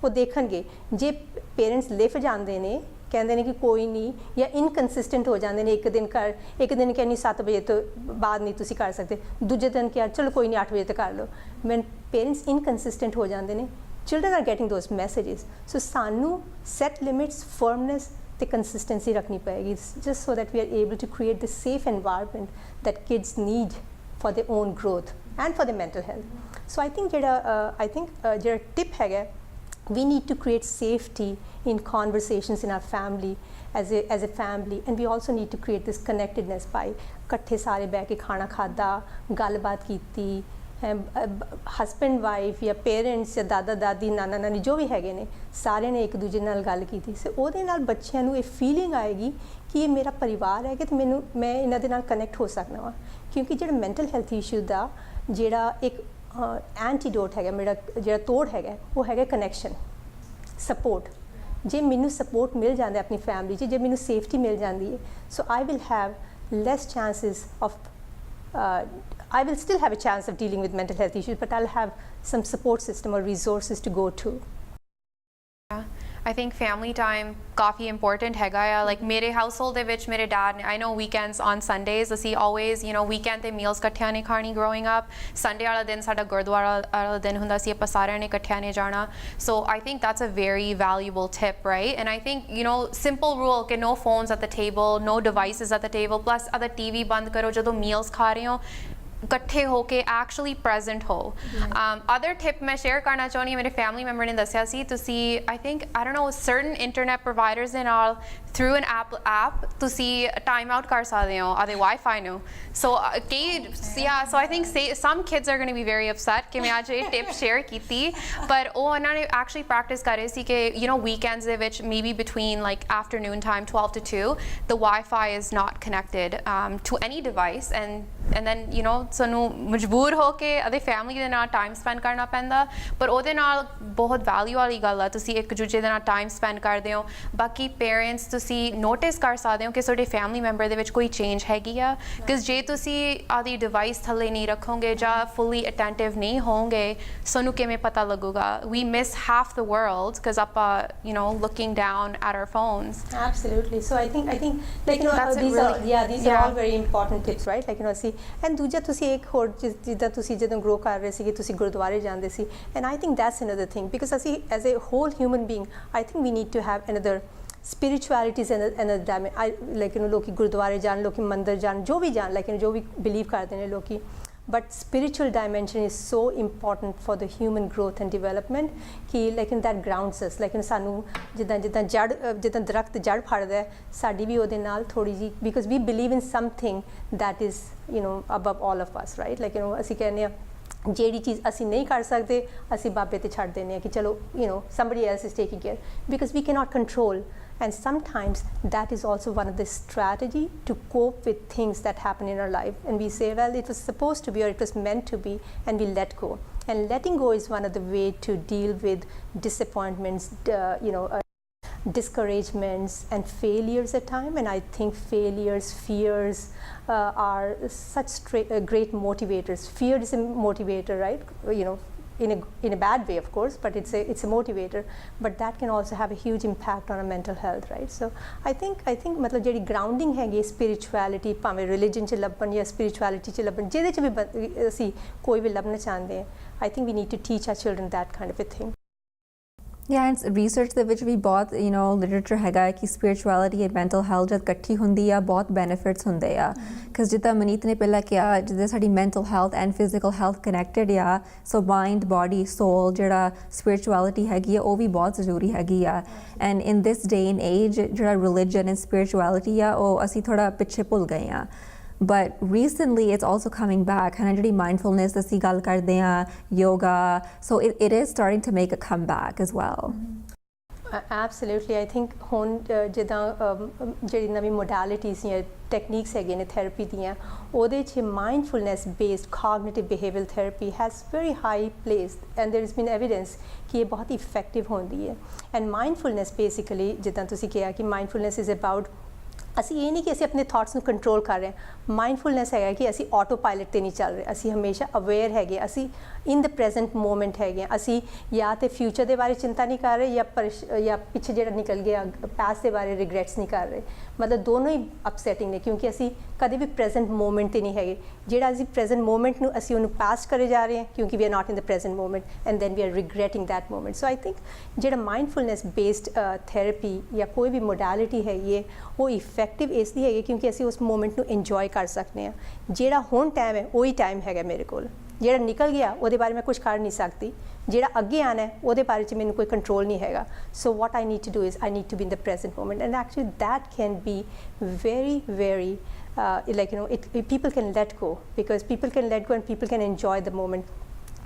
Speaker 3: ਉਹ ਦੇਖਣਗੇ ਜੇ ਪੇਰੈਂਟਸ ਲਿਫ ਜਾਂਦੇ ਨੇ ਕਹਿੰਦੇ ਨੇ ਕਿ ਕੋਈ ਨਹੀਂ ਜਾਂ ਇਨਕਨਸਿਸਟੈਂਟ ਹੋ ਜਾਂਦੇ ਨੇ ਇੱਕ ਦਿਨ ਕਹਿੰਦੀ 7 ਵਜੇ ਤੋਂ ਬਾਅਦ ਨਹੀਂ ਤੁਸੀਂ ਕਰ ਸਕਦੇ ਦੂਜੇ ਦਿਨ ਕਿਹਾ ਚਲੋ ਕੋਈ ਨਹੀਂ 8 ਵਜੇ ਤੱਕ ਕਰ ਲਓ when parents inconsistent ਹੋ ਜਾਂਦੇ ਨੇ children are getting those messages so ਸਾਨੂੰ set limits firmness ਤੇ consistency ਰੱਖਣੀ ਪਏਗੀ just so that we are able to create the safe environment that kids need for their own growth and for their mental health so I think ਜਿਹੜਾ tip ਹੈਗਾ we need to create safety in conversations in our family as a family and we also need to create this connectedness by ਇਕੱਠੇ ਸਾਰੇ ਬਹਿ ਕੇ ਖਾਣਾ ਖਾਦਾ ਗੱਲਬਾਤ ਕੀਤੀ ਹਸਬੈਂਡ ਵਾਈਫ ਜਾਂ ਪੇਰੈਂਟਸ ਜਾਂ ਦਾਦਾ ਦਾਦੀ ਨਾਨਾ ਨਾਨੀ ਜੋ ਵੀ ਹੈਗੇ ਨੇ ਸਾਰਿਆਂ ਨੇ ਇੱਕ ਦੂਜੇ ਨਾਲ ਗੱਲ ਕੀਤੀ ਸੋ ਉਹਦੇ ਨਾਲ ਬੱਚਿਆਂ ਨੂੰ ਇਹ ਫੀਲਿੰਗ ਆਏਗੀ ਕਿ ਇਹ ਮੇਰਾ ਪਰਿਵਾਰ ਹੈ ਕਿ ਮੈਂ ਇਹਨਾਂ ਦੇ ਨਾਲ ਕਨੈਕਟ ਹੋ ਸਕਦਾ ਹਾਂ ਕਿਉਂਕਿ ਜਿਹੜਾ ਮੈਂਟਲ ਹੈਲਥ ਇਸ਼ੂ ਦਾ ਜਿਹੜਾ ਇੱਕ ਐਂਟੀਡੋਟ ਹੈਗਾ ਮੇਰਾ ਜਿਹੜਾ ਤੋੜ ਹੈਗਾ ਉਹ ਹੈਗਾ ਕਨੈਕਸ਼ਨ ਸਪੋਰਟ ਜੇ ਮੈਨੂੰ ਸਪੋਰਟ ਮਿਲ ਜਾਂਦਾ ਆਪਣੀ ਫੈਮਿਲੀ 'ਚ ਜੇ ਮੈਨੂੰ ਸੇਫਟੀ ਮਿਲ ਜਾਂਦੀ ਹੈ so I will have less chances of I will still have a chance of dealing with mental health issues but I'll have some support system or resources to go to
Speaker 1: I think family time coffee important ਹੈਗਾ ਆ ਲਾਈਕ ਮੇਰੇ ਹਾਊਸਹੋਲਡ ਦੇ ਵਿੱਚ ਮੇਰੇ ਡੈਡ ਨੇ ਆਈ ਨੋ ਵੀਕਐਂਡਸ ਔਨ ਸੰਡੇਜ਼ ਅਸੀਂ ਆਲਵੇਜ਼ ਯੂ ਨੋ ਵੀਕਐਂਡ ਤੇ ਮੀਲਸ ਇਕੱਠਿਆਂ ਨੇ ਖਾਣੀ ਗਰੋਇੰਗ ਅਪ ਸੰਡੇ ਵਾਲਾ ਦਿਨ ਸਾਡਾ ਗੁਰਦੁਆਰਾ ਵਾਲਾ ਦਿਨ ਹੁੰਦਾ ਸੀ ਆਪਾਂ ਸਾਰਿਆਂ ਨੇ ਇਕੱਠਿਆਂ ਨੇ ਜਾਣਾ so I think that's a very valuable tip right and I think you know simple rule ਕਿ no phones at the table no devices at the table plus ਅਗਰ TV ਬੰਦ ਕਰੋ ਜਦੋਂ ਮੀਲਸ ਖਾ ਰਹੇ ਹੋ ਇਕੱਠੇ ਹੋ ਕੇ ਐਕਚੁਅਲੀ ਪ੍ਰੈਜ਼ੈਂਟ ਹੋ ਅਦਰ ਟਿਪ ਮੈਂ ਸ਼ੇਅਰ ਕਰਨਾ ਚਾਹੁੰਦੀ ਹਾਂ ਮੇਰੇ ਫੈਮਿਲੀ ਮੈਂਬਰ ਨੇ ਦੱਸਿਆ ਸੀ ਤੁਸੀਂ I think I don't know certain internet providers ਦੇ ਨਾਲ ਥਰੂ ਐਨ ਐਪ ਤੁਸੀਂ ਟਾਈਮ ਆਊਟ ਕਰ ਸਕਦੇ ਹੋ ਆਦੇ ਵਾਈਫਾਈ ਨੂੰ ਸੋ ਕਈ so I think some kids are going to be very upset ਕਿ ਮੈਂ ਅੱਜ ਇਹ ਟਿਪ ਸ਼ੇਅਰ ਕੀਤੀ ਪਰ ਉਹ ਉਹਨਾਂ ਨੇ ਐਕਚੁਅਲੀ ਪ੍ਰੈਕਟਿਸ ਕਰ ਰਹੇ ਸੀ ਕਿ ਯੂ ਨੋ ਵੀਕਐਂਡਸ ਦੇ ਵਿੱਚ maybe between like afternoon time 12 to 2 the Wi-Fi is not connected to any device and then you know ਸਾਨੂੰ ਮਜਬੂਰ ਹੋ ਕੇ ਉਹਦੇ ਫੈਮਿਲੀ ਦੇ ਨਾਲ ਟਾਈਮ ਸਪੈਂਡ ਕਰਨਾ ਪੈਂਦਾ ਪਰ ਉਹਦੇ ਨਾਲ ਬਹੁਤ ਵੈਲਿਊ ਵਾਲੀ ਗੱਲ ਆ ਤੁਸੀਂ ਇੱਕ ਦੂਜੇ ਦੇ ਨਾਲ ਟਾਈਮ ਸਪੈਂਡ ਕਰਦੇ ਹੋ ਬਾਕੀ ਪੇਰੈਂਟਸ ਤੁਸੀਂ ਨੋਟਿਸ ਕਰ ਸਕਦੇ ਹੋ ਕਿ ਤੁਹਾਡੇ ਫੈਮਿਲੀ ਮੈਂਬਰ ਦੇ ਵਿੱਚ ਕੋਈ ਚੇਂਜ ਹੈਗੀ ਆ ਕਿਉਂਕਿ ਜੇ ਤੁਸੀਂ ਆਦੀ ਡਿਵਾਈਸ ਥੱਲੇ ਨਹੀਂ ਰੱਖੋਗੇ ਜਾਂ ਫੁੱਲੀ ਅਟੈਂਟਿਵ ਨਹੀਂ ਹੋਵੋਗੇ ਸਾਨੂੰ ਕਿਵੇਂ ਪਤਾ ਲੱਗੂਗਾ we miss half the world because ਆਪਾਂ you know looking down at our phones
Speaker 3: absolutely so I think like you know these are all very important tips right like you know ਅਸੀਂ and ਦੂਜਾ ਤੁਸੀਂ ਇੱਕ ਹੋਰ ਜਿੱਦਾਂ ਤੁਸੀਂ ਜਦੋਂ ਗਰੋ ਕਰ ਰਹੇ ਸੀ ਕਿ ਤੁਸੀਂ ਗੁਰਦੁਆਰੇ ਜਾਂਦੇ ਸੀ and I think that's another thing because ਅਸੀਂ as a whole human being I think we need to have another spirituality is another dimension I like you know ਲੋਕੀ ਗੁਰਦੁਆਰੇ ਜਾਣ ਲੋਕੀ ਮੰਦਿਰ ਜਾਣ ਜੋ ਵੀ ਜਾਣ like you know ਜੋ ਵੀ ਬਿਲੀਵ ਕਰਦੇ ਨੇ ਲੋਕੀ but spiritual dimension is so important for the human growth and development ਕਿ like in that grounds us like in ਸਾਨੂੰ ਜਿੱਦਾਂ ਦਰਖਤ ਜੜ ਫੜਦਾ ਹੈ ਸਾਡੀ ਵੀ ਉਹਦੇ ਨਾਲ ਥੋੜੀ ਜੀ because we believe in something that is you know above all of us right like you know ਅਸੀਂ ਕਹਿੰਦੇ ਆ ਜਿਹੜੀ ਚੀਜ਼ ਅਸੀਂ ਨਹੀਂ ਕਰ ਸਕਦੇ ਅਸੀਂ ਬਾਬੇ ਤੇ ਛੱਡ ਦਿੰਦੇ ਆ ਕਿ ਚਲੋ you know somebody else is taking care because we cannot control and sometimes that is also one of the strategy to cope with things that happen in our life and we say well it was supposed to be or it was meant to be and we let go and letting go is one of the way to deal with disappointments you know discouragements and failures at time and I think fears are such great motivators fear is a motivator right you know in a bad way of course but it's a motivator but that can also have a huge impact on our mental health right so I think ਮਤਲਬ ਜਿਹੜੀ grounding ਹੈਗੀ spirituality ਭਾਵੇਂ religion ਚ ਲੱਭਣ ਜਾਂ spirituality ਚ ਲੱਭਣ ਜਿਹਦੇ ਚ ਵੀ ਅਸੀਂ ਕੋਈ ਵੀ ਲੱਭਣਾ ਚਾਹੁੰਦੇ ਹਾਂ I think we need to teach our children that kind of a thing
Speaker 2: Yeah, and research ਦੇ ਵਿੱਚ ਵੀ ਬਹੁਤ you know literature ਹੈਗਾ ਕਿ spirituality and mental health ਜਦ ਇਕੱਠੀ ਹੁੰਦੀ ਆ ਬਹੁਤ benefits ਹੁੰਦੇ ਆ because ਜਿੱਦਾਂ ਮਨੀਤ ਨੇ ਪਹਿਲਾਂ ਕਿਹਾ ਜਿੱਦਾਂ ਸਾਡੀ mental health and physical health connected ਆ so mind body soul ਜਿਹੜਾ spirituality ਹੈਗੀ ਆ ਉਹ ਵੀ ਬਹੁਤ ਜ਼ਰੂਰੀ ਹੈਗੀ ਆ and in this day and age ਜਿਹੜਾ religion and spirituality ਆ ਉਹ ਅਸੀਂ ਥੋੜਾ ਪਿੱਛੇ ਭੁੱਲ ਗਏ ਆ but recently it's also coming back and ਜਿਹੜੀ mindfulness ਅਸੀਂ ਗੱਲ ਕਰਦੇ ਆ yoga so it is starting to make a comeback as well
Speaker 3: absolutely I think ਹੁਣ ਜਿੱਦਾਂ ਜਿਹੜੀ ਨਵੀਂ modalities ਜਾਂ techniques ਹੈਗੇ ਨੇ therapy ਦੀਆਂ ਉਹਦੇ 'ਚ mindfulness based cognitive behavioral therapy has very high place and there has been evidence ਕਿ ਇਹ ਬਹੁਤ effective ਹੁੰਦੀ ਹੈ and mindfulness basically ਜਿੱਦਾਂ ਤੁਸੀਂ ਕਿਹਾ ਕਿ mindfulness is about ਅਸੀਂ ਇਹ ਨਹੀਂ ਕਿ ਅਸੀਂ ਆਪਣੇ ਥਾਟਸ ਨੂੰ ਕੰਟਰੋਲ ਕਰ ਰਹੇ ਹਾਂ ਮਾਈਂਡਫੁਲਨੈਸ ਹੈਗਾ ਕਿ ਅਸੀਂ ਆਟੋ ਪਾਇਲਟ ਤੇ ਨਹੀਂ ਚੱਲ ਰਹੇ ਅਸੀਂ ਹਮੇਸ਼ਾ ਅਵੇਅਰ ਹੈਗੇ ਅਸੀਂ ਇਨ ਦ ਪ੍ਰੈਜ਼ੈਂਟ ਮੋਮੈਂਟ ਹੈਗੇ ਅਸੀਂ ਜਾਂ ਤੇ ਫਿਊਚਰ ਦੇ ਬਾਰੇ ਚਿੰਤਾ ਨਹੀਂ ਕਰ ਰਹੇ ਜਾਂ ਪਿੱਛੇ ਜਿਹੜਾ ਨਿਕਲ ਗਿਆ ਪਾਸਟ ਦੇ ਬਾਰੇ ਰਿਗਰੈਟਸ ਨਹੀਂ ਕਰ ਰਹੇ ਮਤਲਬ ਦੋਨੋਂ ਹੀ ਅਪਸੈਟਿੰਗ ਨੇ ਕਿਉਂਕਿ ਅਸੀਂ ਕਦੇ ਵੀ ਪ੍ਰੈਜ਼ੈਂਟ ਮੋਮੈਂਟ ਤੇ ਨਹੀਂ ਹੈਗੇ ਜਿਹੜਾ ਅਸੀਂ ਪ੍ਰੈਜ਼ੈਂਟ ਮੋਮੈਂਟ ਨੂੰ ਅਸੀਂ ਉਹਨੂੰ ਪਾਸਟ ਕਰੇ ਜਾ ਰਹੇ ਹਾਂ ਕਿਉਂਕਿ we are not in the present moment and then we are regretting that moment so I think ਜਿਹੜਾ ਮਾਈਂਡਫੁਲਨੈਸ ਬੇਸਡ ਥੈਰੇਪੀ ਜਾਂ ਕੋਈ ਵੀ ਮੋਡੈਲਿਟੀ ਹੈਗੀ ਹੈ ਉਹ ਇਫੈਕਟਿਵ ਇਸ ਲਈ ਹੈਗੀ ਕਿਉਂਕਿ ਅਸੀਂ ਉਸ ਮੋਮੈਂਟ ਨੂੰ ਇੰਜੋਏ ਕਰ ਸਕਦੇ ਹਾਂ ਜਿਹੜਾ ਹੁਣ ਟਾਈਮ ਹੈ ਉਹੀ ਟਾਈਮ ਹੈਗਾ ਮੇਰੇ ਕੋਲ ਜਿਹੜਾ ਨਿਕਲ ਗਿਆ ਉਹਦੇ ਬਾਰੇ ਮੈਂ ਕੁਝ ਕਰ ਨਹੀਂ ਸਕਦੀ ਜਿਹੜਾ ਅੱਗੇ ਆਣਾ ਹੈ ਉਹਦੇ ਬਾਰੇ 'ਚ ਮੈਨੂੰ ਕੋਈ ਕੰਟਰੋਲ ਨਹੀਂ ਹੈਗਾ so what I need to do is I need to be in the present moment and actually that can be very like you know people can let go because people can let go and people can enjoy the moment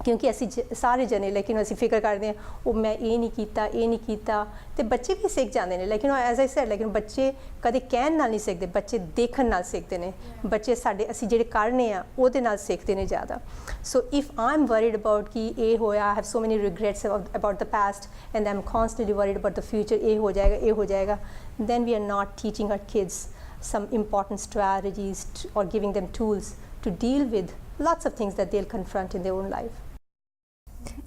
Speaker 3: ਕਿਉਂਕਿ ਅਸੀਂ ਸਾਰੇ ਜਣੇ ਲੇਕਿਨ ਅਸੀਂ ਫਿਕਰ ਕਰਦੇ ਹਾਂ ਉਹ ਮੈਂ ਇਹ ਨਹੀਂ ਕੀਤਾ ਤੇ ਬੱਚੇ ਵੀ ਸਿੱਖ ਜਾਂਦੇ ਨੇ ਲੇਕਿਨ ਐਜ਼ ਆਈ ਸੈਡ ਲੇਕਿਨ ਬੱਚੇ ਕਦੇ ਕਹਿਣ ਨਾਲ ਨਹੀਂ ਸਿੱਖਦੇ ਬੱਚੇ ਦੇਖਣ ਨਾਲ ਸਿੱਖਦੇ ਨੇ ਬੱਚੇ ਸਾਡੇ ਅਸੀਂ ਜਿਹੜੇ ਕਰਨੇ ਆ ਉਹਦੇ ਨਾਲ ਸਿੱਖਦੇ ਨੇ ਜ਼ਿਆਦਾ so if I am worried about ਕਿ ਇਹ ਹੋਇਆ I have so many regrets about the past and I am constantly worried about the future ਇਹ ਹੋ ਜਾਏਗਾ then we are not teaching our kids some important strategies or giving them tools to deal with lots of things that they'll confront in their own life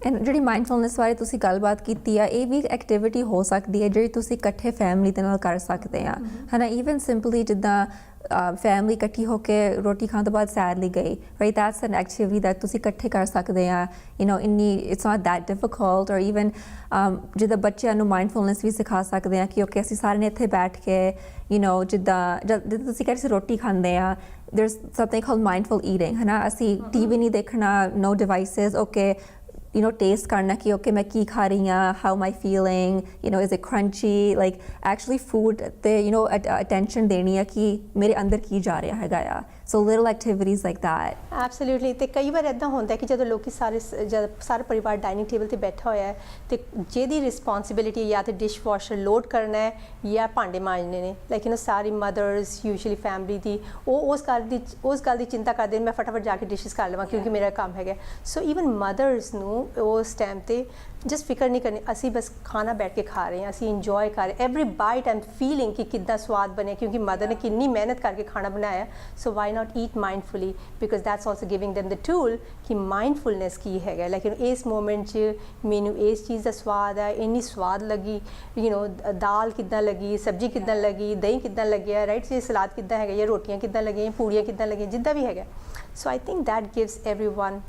Speaker 2: and ਜਿਹੜੀ ਮਾਈਂਡਫੁਲਨੈਸ ਬਾਰੇ ਤੁਸੀਂ ਗੱਲਬਾਤ ਕੀਤੀ ਆ ਇਹ ਵੀ ਐਕਟੀਵਿਟੀ ਹੋ ਸਕਦੀ ਹੈ ਜਿਹੜੀ ਤੁਸੀਂ ਇਕੱਠੇ ਫੈਮਿਲੀ ਦੇ ਨਾਲ ਕਰ ਸਕਦੇ ਆ ਹੈ ਨਾ ਈਵਨ ਸਿੰਪਲੀ ਜਿੱਦਾਂ ਫੈਮਿਲੀ ਇਕੱਠੀ ਹੋ ਕੇ ਰੋਟੀ ਖਾਣ ਤੋਂ ਬਾਅਦ ਸੈਰ ਲਈ ਗਈ right that's N activity that ਤੁਸੀਂ ਇਕੱਠੇ ਕਰ ਸਕਦੇ ਆ ਯੂ ਨੋ ਇੰਨੀ ਇਟਸ ਨਾਟ ਦੈਟ ਡਿਫਿਕਲਟ ਔਰ ਈਵਨ ਜਿੱਦਾਂ ਬੱਚਿਆਂ ਨੂੰ ਮਾਈਂਡਫੁਲਨੈਸ ਵੀ ਸਿਖਾ ਸਕਦੇ ਆ ਕਿ ਓਕੇ ਅਸੀਂ ਸਾਰੇ ਨੇ ਇੱਥੇ ਬੈਠ ਕੇ ਯੂ ਨੋ ਜਿੱਦਾਂ ਤੁਸੀਂ ਕਹਿੰਦੇ ਰੋਟੀ ਖਾਂਦੇ ਆ there's something called mindful eating है ना ਅਸੀਂ TV नहीं देखना no devices okay you know taste करना कि okay मैं की खा रही हूँ how am I feeling you know is it crunchy like actually food ते you know attention देनी है कि मेरे अंदर की जा रहा हैगा आ so little activities like that
Speaker 3: absolutely ਤੇ ਕਈ ਵਾਰ ਇਦਾਂ ਹੁੰਦਾ ਕਿ ਜਦੋਂ ਲੋਕੀ ਸਾਰਾ ਪਰਿਵਾਰ ਡਾਈਨਿੰਗ ਟੇਬਲ ਤੇ ਬੈਠਾ ਹੋਇਆ ਹੈ ਤੇ ਜਿਹਦੀ ਰਿਸਪੌਂਸਿਬਿਲਿਟੀ ਜਾਂ ਤੇ ਡਿਸ਼ ਵਾਸ਼ਰ ਲੋਡ ਕਰਨਾ ਹੈ ਜਾਂ ਭਾਂਡੇ ਮਾਂਜਣੇ ਨੇ ਲਾਈਕ ਯੂ ਨੋ ਸਾਰੀ ਮਦਰਸ ਯੂਜੂਅਲੀ ਫੈਮਿਲੀ ਦੀ ਉਹ ਉਸ ਗੱਲ ਦੀ ਚਿੰਤਾ ਕਰਦੇ ਨੇ ਮੈਂ ਫਟਾਫਟ ਜਾ ਕੇ ਡਿਸ਼ਿਸ ਕਰ ਲਵਾਂ ਕਿਉਂਕਿ ਮੇਰਾ ਕੰਮ ਹੈਗਾ ਸੋ ਈਵਨ ਮਦਰਸ ਨੂੰ ਉਸ ਟਾਈਮ ਤੇ ਜਸਟ ਫਿਕਰ ਨਹੀਂ ਕਰਨੀ ਅਸੀਂ ਬਸ ਖਾਣਾ ਬੈਠ ਕੇ ਖਾ ਰਹੇ ਹਾਂ ਅਸੀਂ ਇੰਜੋਏ ਕਰ ਰਹੇ every bite I am feeling ਕਿ ਕਿੱਦਾਂ ਸਵਾਦ ਬਣਿਆ ਕਿਉਂਕਿ ਮਦਰ ਨੇ ਕਿੰਨੀ ਮਿਹਨਤ ਕਰਕੇ ਖਾਣਾ ਬਣਾਇਆ so why not eat mindfully because that's also giving them the tool ਕਿ ਮਾਈਂਡਫੁਲਨੈਸ ਕੀ ਹੈਗਾ ਲੇਕਿਨ ਇਸ ਮੂਮੈਂਟ 'ਚ ਮੈਨੂੰ ਇਸ ਚੀਜ਼ ਦਾ ਸਵਾਦ ਹੈ ਇੰਨੀ ਸਵਾਦ ਲੱਗੀ ਯੂ ਨੋ ਦਾਲ ਕਿੱਦਾਂ ਲੱਗੀ ਸਬਜ਼ੀ ਕਿੱਦਾਂ ਲੱਗੀ ਦਹੀਂ ਕਿੱਦਾਂ ਲੱਗਿਆ ਰਾਈਟ ਜੀ ਸਲਾਦ ਕਿੱਦਾਂ ਹੈਗਾ ਜਾਂ ਰੋਟੀਆਂ ਕਿੱਦਾਂ ਲੱਗੀਆਂ ਪੂੜੀਆਂ ਕਿੱਦਾਂ ਲੱਗੀਆਂ ਜਿੱਦਾਂ ਵੀ ਹੈਗਾ so I think that gives everyone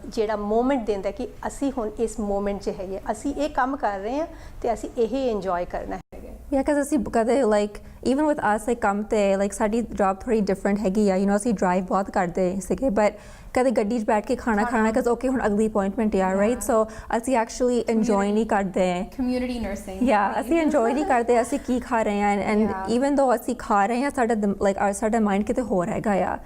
Speaker 3: ਜਿਹੜਾ ਮੂਮੈਂਟ ਦਿੰਦਾ ਕਿ ਅਸੀਂ ਹੁਣ ਇਸ ਮੂਮੈਂਟ 'ਚ ਹੈਗੇ ਅਸੀਂ ਇਹ ਕੰਮ ਕਰ ਰਹੇ ਹਾਂ ਤੇ ਅਸੀਂ ਇਹ ਇੰਜੋਏ ਕਰਨਾ ਹੈਗਾ
Speaker 2: yeah because ਅਸੀਂ ਕਦੇ like even with us like ਕੰਮ ਤੇ like ਸਾਡੀ ਜੌਬ ਥੋੜੀ ਡਿਫਰੈਂਟ ਹੈਗੀ ਆ you know ਅਸੀਂ ਡਰਾਈਵ ਬਹੁਤ ਕਰਦੇ ਸੀਗੇ but ਕਦੇ ਗੱਡੀ 'ਚ ਬੈਠ ਕੇ ਖਾਣਾ because okay ਹੁਣ ਅਗਲੀ ਅਪਾਇੰਟਮੈਂਟ ਆ right so ਅਸੀਂ actually enjoy ਨਹੀਂ ਕਰਦੇ
Speaker 1: community nursing
Speaker 2: yeah ਅਸੀਂ enjoy ਨਹੀਂ ਕਰਦੇ ਅਸੀਂ ਕੀ ਖਾ ਰਹੇ ਹਾਂ and even though ਅਸੀਂ ਖਾ ਰਹੇ ਹਾਂ ਸਾਡਾ ਮਾਈਂਡ ਕਿਤੇ ਹੋਰ ਹੈਗਾ ਆ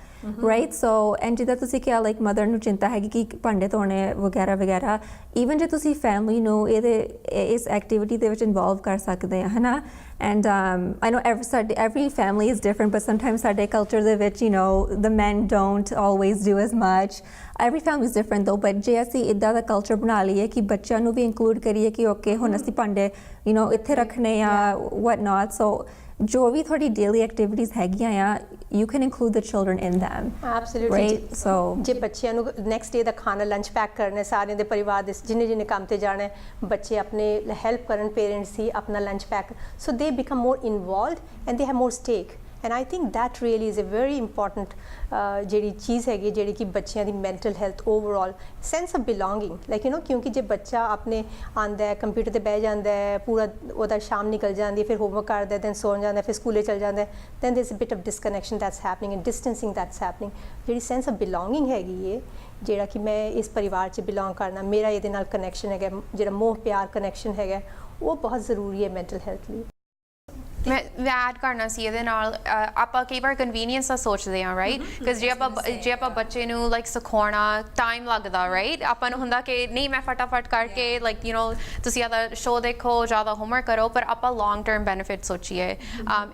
Speaker 2: right so and ਜਿੱਦਾਂ ਤੁਸੀਂ ਕਿਹਾ like mother ਨੂੰ ਚਿੰਤਾ ਹੈਗੀ ਕਿ ਭਾਂਡੇ ਧੋਣੇ ਵਗੈਰਾ even ਜੇ ਤੁਸੀਂ ਫੈਮਿਲੀ ਨੂੰ ਇਸ ਐਕਟੀਵਿਟੀ ਦੇ ਵਿੱਚ ਇਨਵੋਲਵ ਕਰ ਸਕਦੇ ਆ ਹਨਾ and I know every family is different but sometimes ਸਾਡੇ culture ਦੇ ਵਿੱਚ you know the men don't always do as much every family is different though but ਜੇ ਅਸੀਂ ਇੱਦਾਂ ਦਾ culture ਬਣਾ ਲਈਏ ਕਿ ਬੱਚਿਆਂ ਨੂੰ ਵੀ ਇਨਕਲੂਡ ਕਰੀਏ ਕਿ okay ਹੁਣ ਅਸੀਂ ਭਾਂਡੇ you know ਇੱਥੇ ਰੱਖਣੇ ਆ what not so ਜੋ ਵੀ ਤੁਹਾਡੀ daily activities ਹੈਗੀਆਂ ਆ you can include the children in them
Speaker 3: absolutely
Speaker 2: right so
Speaker 3: ਜੇ ਬੱਚਿਆਂ ਨੂੰ ਨੈਕਸਟ ਡੇ ਦਾ ਖਾਣਾ ਲੰਚ ਪੈਕ ਕਰਨਾ ਸਾਰਿਆਂ ਦੇ ਪਰਿਵਾਰ ਦੇ ਜਿਹਨੇ ਕੰਮ ਤੇ ਜਾਣਾ ਬੱਚੇ ਆਪਣੇ ਹੈਲਪ ਕਰਨ ਪੇਰੈਂਟਸ ਹੀ ਆਪਣਾ ਲੰਚ ਪੈਕ ਸੋ ਦੇ become more involved and they have more stake and I think that really is a very important ਜਿਹੜੀ ਚੀਜ਼ ਹੈਗੀ ਜਿਹੜੀ ਕਿ ਬੱਚਿਆਂ ਦੀ mental health overall sense of belonging like you ਨੋ ਕਿਉਂਕਿ ਜੇ ਬੱਚਾ ਆਪਣੇ ਆਉਂਦਾ ਹੈ ਕੰਪਿਊਟਰ ਤੇ ਬਹਿ ਜਾਂਦਾ ਹੈ ਪੂਰਾ ਉਹਦਾ ਸ਼ਾਮ ਨਿਕਲ ਜਾਂਦੀ ਹੈ ਫਿਰ ਹੋਮਵਰਕ ਕਰਦਾ ਦੈਨ ਸੌਂ ਜਾਂਦਾ ਫਿਰ ਸਕੂਲੇ ਚਲ ਜਾਂਦਾ then there is a bit of disconnection that's happening and distancing that's happening ਜਿਹੜੀ ਸੈਂਸ ਆਫ ਬਿਲੋਂਗਿੰਗ ਹੈਗੀ ਹੈ ਜਿਹੜਾ ਕਿ ਮੈਂ ਇਸ ਪਰਿਵਾਰ 'ਚ ਬਿਲੋਂਗ ਕਰਨਾ ਮੇਰਾ ਇਹਦੇ ਨਾਲ ਕਨੈਕਸ਼ਨ ਹੈਗਾ ਜਿਹੜਾ ਮੋਹ ਪਿਆਰ ਕਨੈਕਸ਼ਨ ਹੈਗਾ ਉਹ ਬਹੁਤ ਜ਼ਰੂਰੀ ਹੈ ਮੈਂਟਲ ਹੈਲਥ ਲਈ
Speaker 1: ਮੈਂ ਐਡ ਕਰਨਾ ਸੀ ਇਹਦੇ ਨਾਲ ਆਪਾਂ ਕਈ ਵਾਰ ਕਨਵੀਨੀਅੰਸ ਦਾ ਸੋਚਦੇ ਹਾਂ ਰਾਈਟ ਬਿਕਾਜ਼ ਜੇ ਆਪਾਂ ਬੱਚੇ ਨੂੰ ਲਾਈਕ ਸਿਖਾਉਣਾ ਟਾਈਮ ਲੱਗਦਾ ਰਾਈਟ ਆਪਾਂ ਨੂੰ ਹੁੰਦਾ ਕਿ ਨਹੀਂ ਮੈਂ ਫਟਾਫਟ ਕਰਕੇ ਲਾਈਕ ਯੂ ਨੋ ਤੁਸੀਂ ਆਦਾ ਸ਼ੋਅ ਦੇਖੋ ਜ਼ਿਆਦਾ ਹੋਮਵਰਕ ਕਰੋ ਪਰ ਆਪਾਂ ਲੌਂਗ ਟਰਮ ਬੈਨੀਫਿਟ ਸੋਚੀਏ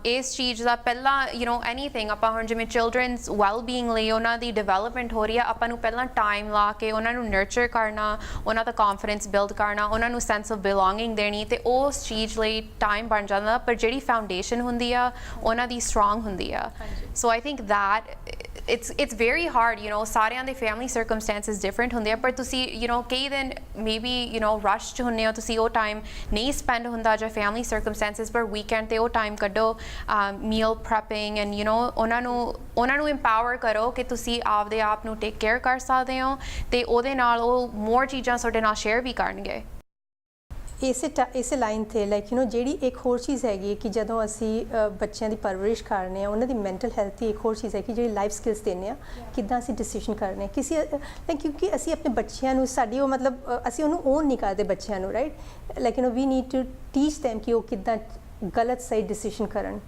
Speaker 1: ਇਸ ਚੀਜ਼ ਦਾ ਪਹਿਲਾਂ ਯੂ ਨੋ ਐਨੀਥਿੰਗ ਆਪਾਂ ਹੁਣ ਜਿਵੇਂ ਚਿਲਡਰਨਸ ਵੈਲ ਬੀਇੰਗ ਲਈ ਉਹਨਾਂ ਦੀ ਡਿਵੈਲਪਮੈਂਟ ਹੋ ਰਹੀ ਆ ਆਪਾਂ ਨੂੰ ਪਹਿਲਾਂ ਟਾਈਮ ਲਾ ਕੇ ਉਹਨਾਂ ਨੂੰ ਨਰਚਰ ਕਰਨਾ ਉਹਨਾਂ ਦਾ ਕੌਨਫੀਡੈਂਸ ਬਿਲਡ ਕਰਨਾ ਉਹਨਾਂ ਨੂੰ ਸੈਂਸ ਆਫ ਬਿਲੋਂਗਿੰਗ ਦੇਣੀ ਤੇ ਉਸ ਚੀਜ਼ ਲਈ ਟਾਈਮ ਬਣ ਜਾਂਦਾ ਪਰ ਜਿਹੜੀ foundation ਹੁੰਦੀ ਆ ਉਹਨਾਂ ਦੀ strong ਹੁੰਦੀ ਆ so I think that it's very hard you know ਸਾਰਿਆਂ ਦੇ family circumstances different ਹੁੰਦੇ ਆ ਪਰ ਤੁਸੀਂ you know ਕਈ ਦਿਨ maybe you know rush ਚ ਹੁੰਦੇ ਹੋ ਤੁਸੀਂ ਉਹ time ਨਹੀਂ spend ਹੁੰਦਾ ਜਾਂ family circumstances ਪਰ weekend ਤੇ ਉਹ time ਕੱਢੋ meal prepping and you know ਉਹਨਾਂ ਨੂੰ empower ਕਰੋ ਕਿ ਤੁਸੀਂ ਆਪਦੇ ਆਪ ਨੂੰ take care ਕਰ ਸਕਦੇ ਹੋ ਤੇ ਉਹਦੇ ਨਾਲ ਉਹ more ਚੀਜ਼ਾਂ ਤੁਹਾਡੇ ਨਾਲ share ਵੀ ਕਰਨਗੇ
Speaker 3: ਇਸੇ ਲਾਈਨ 'ਤੇ ਲਾਈਕ ਯੂ ਨੋ ਜਿਹੜੀ ਇੱਕ ਹੋਰ ਚੀਜ਼ ਹੈਗੀ ਕਿ ਜਦੋਂ ਅਸੀਂ ਬੱਚਿਆਂ ਦੀ ਪਰਵਰਿਸ਼ ਕਰਨੇ ਆ ਉਹਨਾਂ ਦੀ ਮੈਂਟਲ ਹੈਲਥ ਦੀ ਇੱਕ ਹੋਰ ਚੀਜ਼ ਹੈ ਕਿ ਜਿਹੜੀ ਲਾਈਫ ਸਕਿੱਲਸ ਦਿੰਦੇ ਆ ਕਿੱਦਾਂ ਅਸੀਂ ਡਿਸੀਜਨ ਕਰਨੇ ਕਿਸੇ ਕਿਉਂਕਿ ਅਸੀਂ ਆਪਣੇ ਬੱਚਿਆਂ ਨੂੰ ਸਾਡੀ ਉਹ ਮਤਲਬ ਅਸੀਂ ਉਹਨੂੰ ਓਨ ਨਹੀਂ ਕਰਦੇ ਬੱਚਿਆਂ ਨੂੰ right like you know we need to teach them ਕਿ ਉਹ ਕਿੱਦਾਂ ਗਲਤ ਸਹੀ ਡਿਸੀਜਨ ਕਰਨ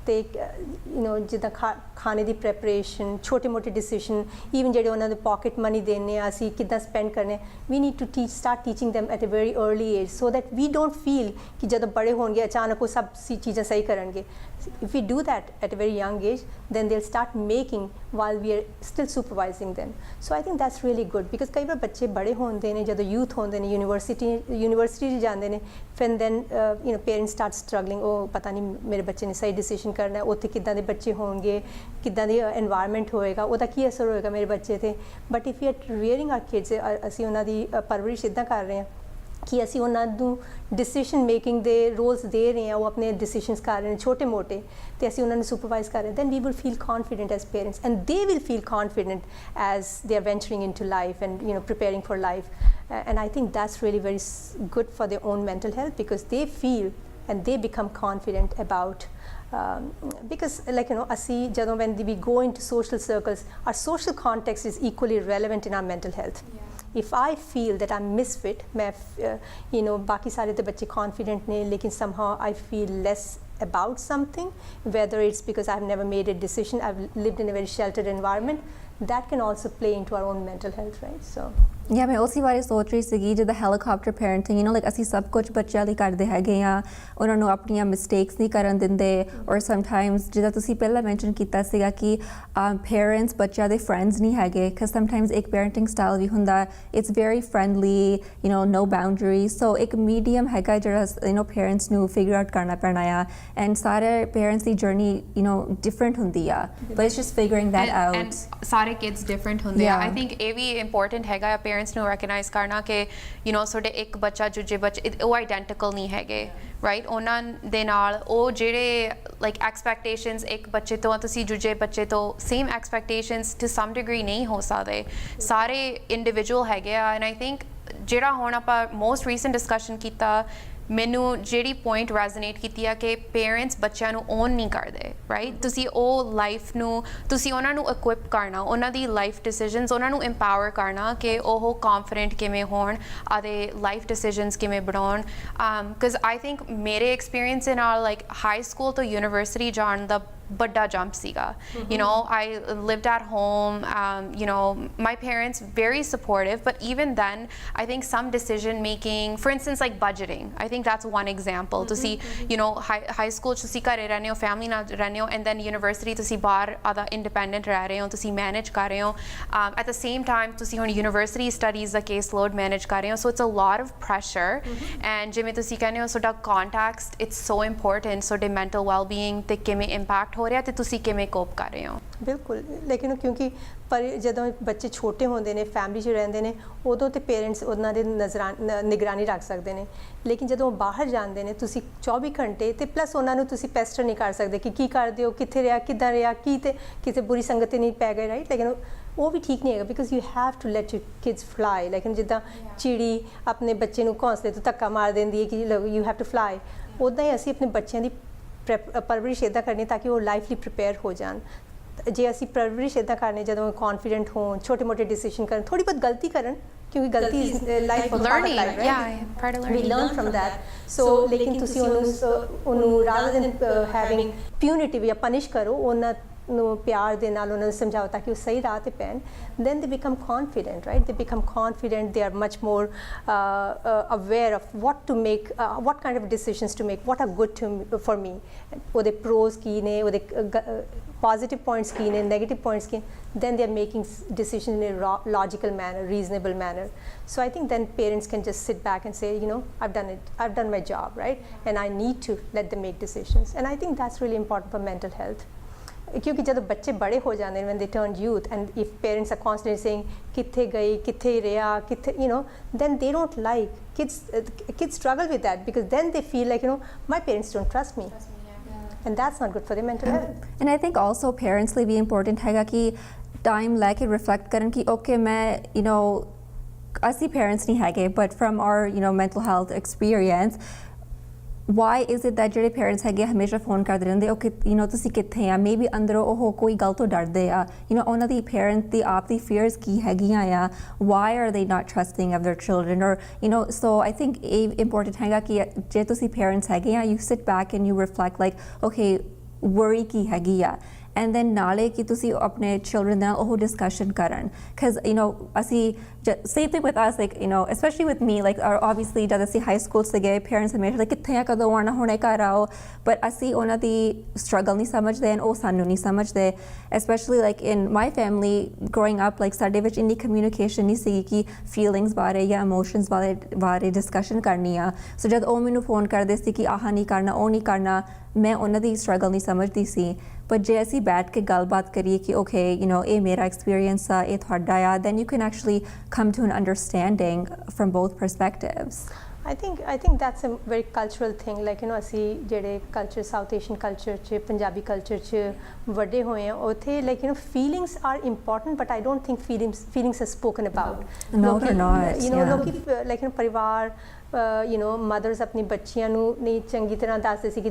Speaker 3: ਤੇ ਯੂ ਨੋ ਜਿੱਦਾਂ ਖਾਣੇ ਦੀ ਪ੍ਰੈਪਰੇਸ਼ਨ ਛੋਟੇ ਮੋਟੇ ਡਿਸੀਜਨ ਈਵਨ ਜਿਹੜੇ ਉਹਨਾਂ ਦੇ ਪਾਕਟ ਮਨੀ ਦੇਣੇ ਆ ਅਸੀਂ ਕਿੱਦਾਂ ਸਪੈਂਡ ਕਰਨੇ we need to start teaching them at a very early age so that we don't feel ਕਿ ਜਦੋਂ ਬੜੇ ਹੋਣਗੇ ਅਚਾਨਕ ਉਹ ਸਭ ਚੀਜ਼ਾਂ ਸਹੀ ਕਰਨਗੇ if we do that at a very young age then they'll start making while we are still supervising them so I think that's really good because ਕਈ ਵਾਰ ਬੱਚੇ ਬੜੇ ਹੁੰਦੇ ਨੇ ਜਦੋਂ ਯੂਥ ਹੁੰਦੇ ਨੇ ਯੂਨੀਵਰਸਿਟੀ ਜਾਂਦੇ ਨੇ ਫਿਰ then you know parents start struggling ਉਹ ਪਤਾ ਨਹੀਂ ਮੇਰੇ ਬੱਚੇ ਨੇ ਸਹੀ ਡਿਸੀਜਨ ਕਰਨਾ ਉੱਥੇ ਕਿੱਦਾਂ ਦੇ ਬੱਚੇ ਹੋਣਗੇ ਕਿੱਦਾਂ ਦੀ এনवायरमेंट ਹੋਏਗਾ ਉਹਦਾ ਕੀ ਅਸਰ ਹੋਏਗਾ ਮੇਰੇ ਬੱਚੇ ਤੇ but if we are rearing our kids ਅਸੀਂ ਉਹਨਾਂ ਦੀ ਪਰਵਰਿਸ਼ ਇੱਦਾਂ ਕਰ ਰਹੇ ਹਾਂ ਕਿ ਅਸੀਂ ਉਹਨਾਂ ਨੂੰ ਡਿਸੀਜਨ ਮੇਕਿੰਗ ਦੇ ਰੋਲਸ ਦੇ ਰਹੇ ਹਾਂ ਉਹ ਆਪਣੇ ਡਿਸੀਜਨਸ ਕਰ ਰਹੇ ਨੇ ਛੋਟੇ ਮੋਟੇ ਤੇ ਅਸੀਂ ਉਹਨਾਂ ਨੂੰ ਸੁਪਰਵਾਈਜ਼ ਕਰ ਰਹੇ then we will feel confident as parents and they will feel confident as they are venturing into life and you know preparing for life and I think that's really very good for their own mental health because they feel and they become confident about because ਅਸੀਂ ਜਦੋਂ when we go into social circles, our social context is equally relevant in our mental health. If I feel that I'm misfit, मैं बाकी सारे तो बच्चे confident ने, लेकिन somehow I feel less about something, whether it's because I've never made a decision, I've lived in a very sheltered environment, that can also play into our own mental health, right? So
Speaker 2: yeah, ਮੈਂ ਉਸੇ ਬਾਰੇ ਸੋਚ ਰਹੀ ਸੀਗੀ ਜਿੱਦਾਂ ਹੈਲੀਕਾਪਟਰ ਪੈਰੈਂਟਿੰਗ like ਅਸੀਂ ਸਭ ਕੁਝ ਬੱਚਿਆਂ ਲਈ ਕਰਦੇ ਹੈਗੇ ਆ, ਉਹਨਾਂ ਨੂੰ ਆਪਣੀਆਂ ਮਿਸਟੇਕਸ ਨਹੀਂ ਕਰਨ ਦਿੰਦੇ, ਔਰ ਸਮਟਾਈਮਸ ਜਿੱਦਾਂ ਤੁਸੀਂ ਪਹਿਲਾਂ ਮੈਂਸ਼ਨ ਕੀਤਾ ਸੀਗਾ ਕਿ ਪੇਰੈਂਟਸ ਬੱਚਿਆਂ ਦੇ ਫਰੈਂਡਸ ਨਹੀਂ ਹੈਗੇ, because ਸਮਟਾਈਮਸ ਇੱਕ ਪੈਰੈਂਟਿੰਗ ਸਟਾਈਲ ਵੀ ਹੁੰਦਾ, it's very friendly, no boundaries, so ਇੱਕ ਮੀਡੀਅਮ ਹੈਗਾ ਜਿਹੜਾ ਪੇਰੈਂਟਸ ਨੂੰ ਫਿਗਰ ਆਊਟ ਕਰਨਾ ਪੈਣਾ ਆ, ਐਂਡ ਸਾਰੇ ਪੇਰੈਂਟਸ ਦੀ ਜਰਨੀ ਡਿਫਰੈਂਟ ਹੁੰਦੀ ਆ, but it's just figuring that out.
Speaker 1: And ਸਾਰੇ kids different ਹੁੰਦੇ ਆ. I think ਇਹ ਵੀ important ਹੈਗਾ parents ਨੂੰ recognize ਕਰਨਾ ਕਿ ਤੁਹਾਡੇ ਇੱਕ ਬੱਚਾ ਦੂਜੇ ਬੱਚੇ ਉਹ identical ਨਹੀਂ ਹੈਗੇ, right? ਉਹਨਾਂ ਦੇ ਨਾਲ ਉਹ ਜਿਹੜੇ like expectations ਇੱਕ ਬੱਚੇ ਤੋਂ ਤੁਸੀਂ ਦੂਜੇ ਬੱਚੇ ਤੋਂ same expectations to some degree ਨਹੀਂ ਹੋ ਸਕਦੇ, ਸਾਰੇ individual ਹੈਗੇ ਆ. And I think ਜਿਹੜਾ ਹੁਣ ਆਪਾਂ most recent discussion ਕੀਤਾ, ਮੈਨੂੰ ਜਿਹੜੀ ਪੁਆਇੰਟ ਰੈਜ਼ੋਨੇਟ ਕੀਤੀ ਆ ਕਿ ਪੇਰੈਂਟਸ ਬੱਚਿਆਂ ਨੂੰ ਓਨ ਨਹੀਂ ਕਰਦੇ, ਰਾਈਟ? ਤੁਸੀਂ ਉਹ ਲਾਈਫ ਨੂੰ ਤੁਸੀਂ ਉਹਨਾਂ ਨੂੰ ਇਕੁਇਪ ਕਰਨਾ, ਉਹਨਾਂ ਦੀ ਲਾਈਫ ਡਿਸੀਜਨਸ ਉਹਨਾਂ ਨੂੰ ਇੰਪਾਵਰ ਕਰਨਾ ਕਿ ਉਹ ਕੌਨਫੀਡੈਂਟ ਕਿਵੇਂ ਹੋਣ, ਆਦੇ ਲਾਈਫ ਡਿਸੀਜਨਸ ਕਿਵੇਂ ਬਣਾਉਣ. ਬਿਕਾਜ਼ ਆਈ ਥਿੰਕ ਮੇਰੇ ਐਕਸਪੀਰੀਅੰਸ ਦੇ ਨਾਲ ਲਾਈਕ ਹਾਈ ਸਕੂਲ ਤੋਂ ਯੂਨੀਵਰਸਿਟੀ ਜਾਣ ਦਾ ਵੱਡਾ jump ਸੀਗਾ. I lived at home, my parents very supportive, but even then I think some decision making, for instance like budgeting, I think that's one example. ਤੁਸੀਂ high school ਤੁਸੀਂ ਘਰੇ ਰਹਿੰਦੇ ਹੋ, family ਨਾਲ ਰਹਿੰਦੇ ਹੋ, and then university ਤੁਸੀਂ ਬਾਹਰ ਆਦਾ independent ਰਹਿ ਰਹੇ ਹੋ, ਤੁਸੀਂ manage ਕਰ ਰਹੇ ਹੋ, at the same time ਤੁਸੀਂ ਹੁਣ university studies ਦਾ case load manage ਕਰ ਰਹੇ ਹੋ, so it's a lot of pressure. And ਜਿਵੇਂ ਤੁਸੀਂ ਕਹਿੰਦੇ ਹੋ ਤੁਹਾਡਾ context, it's so important, ਤੁਹਾਡੇ mental well-being ਤੇ ਕਿਵੇਂ impact ਹੋ ਰਿਹਾ ਤੇ ਤੁਸੀਂ ਕਿਵੇਂ ਕੋਪ ਕਰ ਰਹੇ ਹੋ.
Speaker 3: ਬਿਲਕੁਲ, ਲੇਕਿਨ ਕਿਉਂਕਿ ਪਰ ਜਦੋਂ ਬੱਚੇ ਛੋਟੇ ਹੁੰਦੇ ਨੇ, ਫੈਮਿਲੀ 'ਚ ਰਹਿੰਦੇ ਨੇ, ਉਦੋਂ ਤੇ ਪੇਰੈਂਟਸ ਉਹਨਾਂ ਦੇ ਨਿਗਰਾਨੀ ਰੱਖ ਸਕਦੇ ਨੇ, ਲੇਕਿਨ ਜਦੋਂ ਉਹ ਬਾਹਰ ਜਾਂਦੇ ਨੇ ਤੁਸੀਂ 24 ਘੰਟੇ ਤੇ ਪਲੱਸ ਉਹਨਾਂ ਨੂੰ ਤੁਸੀਂ ਪੈਸਟਰ ਨਹੀਂ ਕਰ ਸਕਦੇ ਕਿ ਕੀ ਕਰਦੇ ਹੋ, ਕਿੱਥੇ ਰਿਹਾ, ਕਿੱਦਾਂ ਰਿਹਾ, ਕੀ ਤੇ ਕਿਸੇ ਬੁਰੀ ਸੰਗਤ 'ਤੇ ਨਹੀਂ ਪੈ ਗਏ, ਰਾਈਟ? ਲੇਕਿਨ ਉਹ ਵੀ ਠੀਕ ਨਹੀਂ ਹੈਗਾ, because you have to let your kids fly. ਲੇਕਿਨ ਜਿੱਦਾਂ ਚਿੜੀ ਆਪਣੇ ਬੱਚੇ ਨੂੰ ਘੌਂਸਲੇ ਤੋਂ ਧੱਕਾ ਮਾਰ ਦਿੰਦੀ ਹੈ ਕਿ ਯੂ ਹੈਵ ਟੂ ਫਲਾਈ, ਉੱਦਾਂ ਹੀ ਅਸੀਂ ਆਪਣੇ ਬੱਚਿਆਂ ਦੀ ਪਰਵਰਿਸ਼ ਇੱਦਾਂ ਕਰਨੀ ਤਾਂ ਕਿ ਉਹ ਲਾਈਫ ਲਈ ਪ੍ਰਿਪੇਅਰ ਹੋ ਜਾਣ. ਜੇ ਅਸੀਂ ਪਰਵਰਿਸ਼ ਇੱਦਾਂ ਕਰਨੀ ਜਦੋਂ ਕੌਨਫੀਡੈਂਟ ਹੋਣ, ਛੋਟੇ ਮੋਟੇ ਡਿਸੀਜ਼ਨ ਕਰਨ, ਥੋੜੀ ਬਹੁਤ ਗਲਤੀ ਕਰਨ, ਕਿਉਂਕਿ ਗਲਤੀ life
Speaker 1: learning,
Speaker 3: we learn from that. So ਲੇਕਿਨ ਤੁਸੀਂ ਉਹਨੂੰ rather than having punitive ਜਾਂ punish ਕਰੋ, ਉਹਨਾਂ ਨੂੰ ਪਿਆਰ ਦੇ ਨਾਲ ਉਹਨਾਂ ਨੂੰ ਸਮਝਾਓ ਤਾਂ ਕਿ ਉਹ ਸਹੀ ਰਾਹ ਤੇ ਪੈਣ, then they become confident, right? They become confident, they are much more aware of what to make, what kind of decisions to make, what are good for me, ਉਹਦੇ pros ਕੀ ਨੇ, ਉਹਦੇ positive points ਕੀ ਨੇ, negative points Ki, then they are making decisions in a logical manner, reasonable manner. So I think then parents can just sit back and say, I've done it, I've done my job, right? And I need to let them make decisions. And I think that's really important for mental health. क्योंकि जब बच्चे बड़े हो जाते हैं, when they turn youth, and if parents are constantly saying कित्थे गई, कित्थे रहा, कित्थे, then they don't like kids struggle with that, because then they feel like my parents don't trust me. And that's not good for their mental health.
Speaker 2: And I think also parents ਲਈ ਵੀ important ਹੈਗਾ ਕਿ time ਲੈ ਕੇ reflect ਕਰਨ ਕਿ okay ਮੈਂ ਅਸੀਂ parents ਨਹੀਂ ਹੈਗੇ, but from our mental health experience, why is it that ਜਿਹੜੇ parents ਹੈਗੇ ਹਮੇਸ਼ਾ ਫੋਨ ਕਰਦੇ ਰਹਿੰਦੇ, ਓਕੇ ਤੁਸੀਂ ਕਿੱਥੇ ਆ, ਮੇਬੀ ਅੰਦਰੋਂ ਉਹ ਕੋਈ ਗੱਲ ਤੋਂ ਡਰਦੇ ਆ, ਉਹਨਾਂ ਦੀ parent ਦੀ ਆਪ ਦੀ fears ਕੀ ਹੈਗੀਆਂ ਆ, why are they not trusting of their children, or so I think ਇਹ important ਹੈਗਾ ਕਿ ਜੇ ਤੁਸੀਂ parents ਹੈਗੇ ਆ, you sit back and you reflect like okay worry ਕੀ ਹੈਗੀ ਆ, and then ਨਾਲੇ ਕਿ ਤੁਸੀਂ ਆਪਣੇ children ਨਾਲ ਉਹ discussion ਕਰਨ, because ਅਸੀਂ same thing with us, like especially with me, like obviously ਜਦ ਅਸੀਂ high school ਸੀਗੇ, parents ਹਮੇਸ਼ਾ like ਕਿੱਥੇ ਆ, ਕਦੋਂ ਆਉਣਾ, ਹੁਣੇ ਘਰ ਆਓ, but ਅਸੀਂ ਉਹਨਾਂ ਦੀ struggle ਨਹੀਂ ਸਮਝਦੇ and ਉਹ ਸਾਨੂੰ ਨਹੀਂ ਸਮਝਦੇ, especially like in my family growing up, like ਸਾਡੇ ਵਿੱਚ ਇੰਨੀ communication ਨਹੀਂ ਸੀ ਕਿ feelings ਬਾਰੇ ਜਾਂ emotions ਬਾਰੇ discussion ਕਰਨੀ ਆ. So ਜਦ ਉਹ ਮੈਨੂੰ ਫੋਨ ਕਰਦੇ ਸੀ ਕਿ ਆਹ ਨਹੀਂ ਕਰਨਾ, ਉਹ ਨਹੀਂ ਕਰਨਾ, ਮੈਂ ਉਹਨਾਂ ਦੀ struggle ਨਹੀਂ ਸਮਝਦੀ ਸੀ. But ਜੇ ਅਸੀਂ ਬੈਠ ਕੇ ਗੱਲਬਾਤ ਕਰੀਏ ਕਿ okay ਇਹ ਮੇਰਾ experience ਆ, ਇਹ ਤੁਹਾਡਾ ਆ, then you can actually come to an understanding from both perspectives.
Speaker 3: I think that's a very cultural thing, like ਅਸੀਂ ਜਿਹੜੇ culture South Asian culture 'ਚ ਪੰਜਾਬੀ culture 'ਚ ਵੱਡੇ ਹੋਏ ਆ ਉੱਥੇ like feelings are important, but I don't think feelings are spoken about.
Speaker 2: No, they're not.
Speaker 3: ਲੋਕੀ like ਪਰਿਵਾਰ mothers ਆਪਣੀ ਬੱਚੀਆਂ ਨੂੰ ਨਹੀਂ ਚੰਗੀ ਤਰ੍ਹਾਂ ਦੱਸਦੇ ਸੀ ਕਿ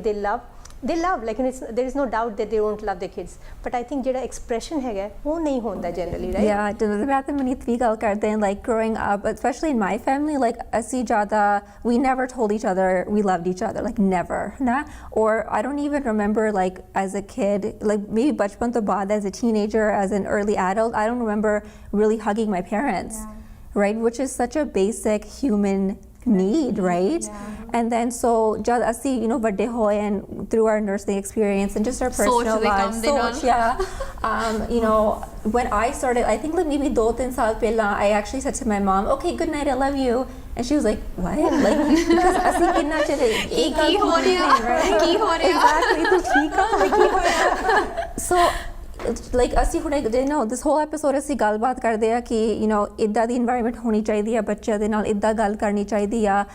Speaker 3: they love, like there is no doubt that they don't love their kids, but I think ਜਿਹੜਾ expression ਹੈਗਾ ਉਹ ਨਹੀਂ ਹੁੰਦਾ generally, right?
Speaker 2: Yeah, the baat mein mani tweak out karte hain, like growing up, especially in my family, like asi jada we never told each other we loved each other, like never, na? Or I don't even remember, like as a kid, like maybe bachpan to baad as a teenager, as an early adult, I don't remember really hugging my parents, right, which is such a basic human need, right? And then so jad asi vadde hoye and through our nursing experience and just our personal lives, when I started, I think like maybe 2-3 saal pehla, I actually said to my mom, okay, good night, I love you, and she was like, what? Like because asi kinna chale ek gal ho raha hai, ki ho raha hai, exactly, tu theek hai, like ki ho raha hai. So like ਅਸੀਂ ਹੁਣ this whole episode ਅਸੀਂ ਗੱਲਬਾਤ ਕਰਦੇ ਆ ਕਿ ਇੱਦਾਂ ਦੀ environment ਹੋਣੀ ਚਾਹੀਦੀ ਆ ਬੱਚਿਆਂ ਦੇ ਨਾਲ, ਇੱਦਾਂ ਗੱਲ ਕਰਨੀ ਚਾਹੀਦੀ ਆ,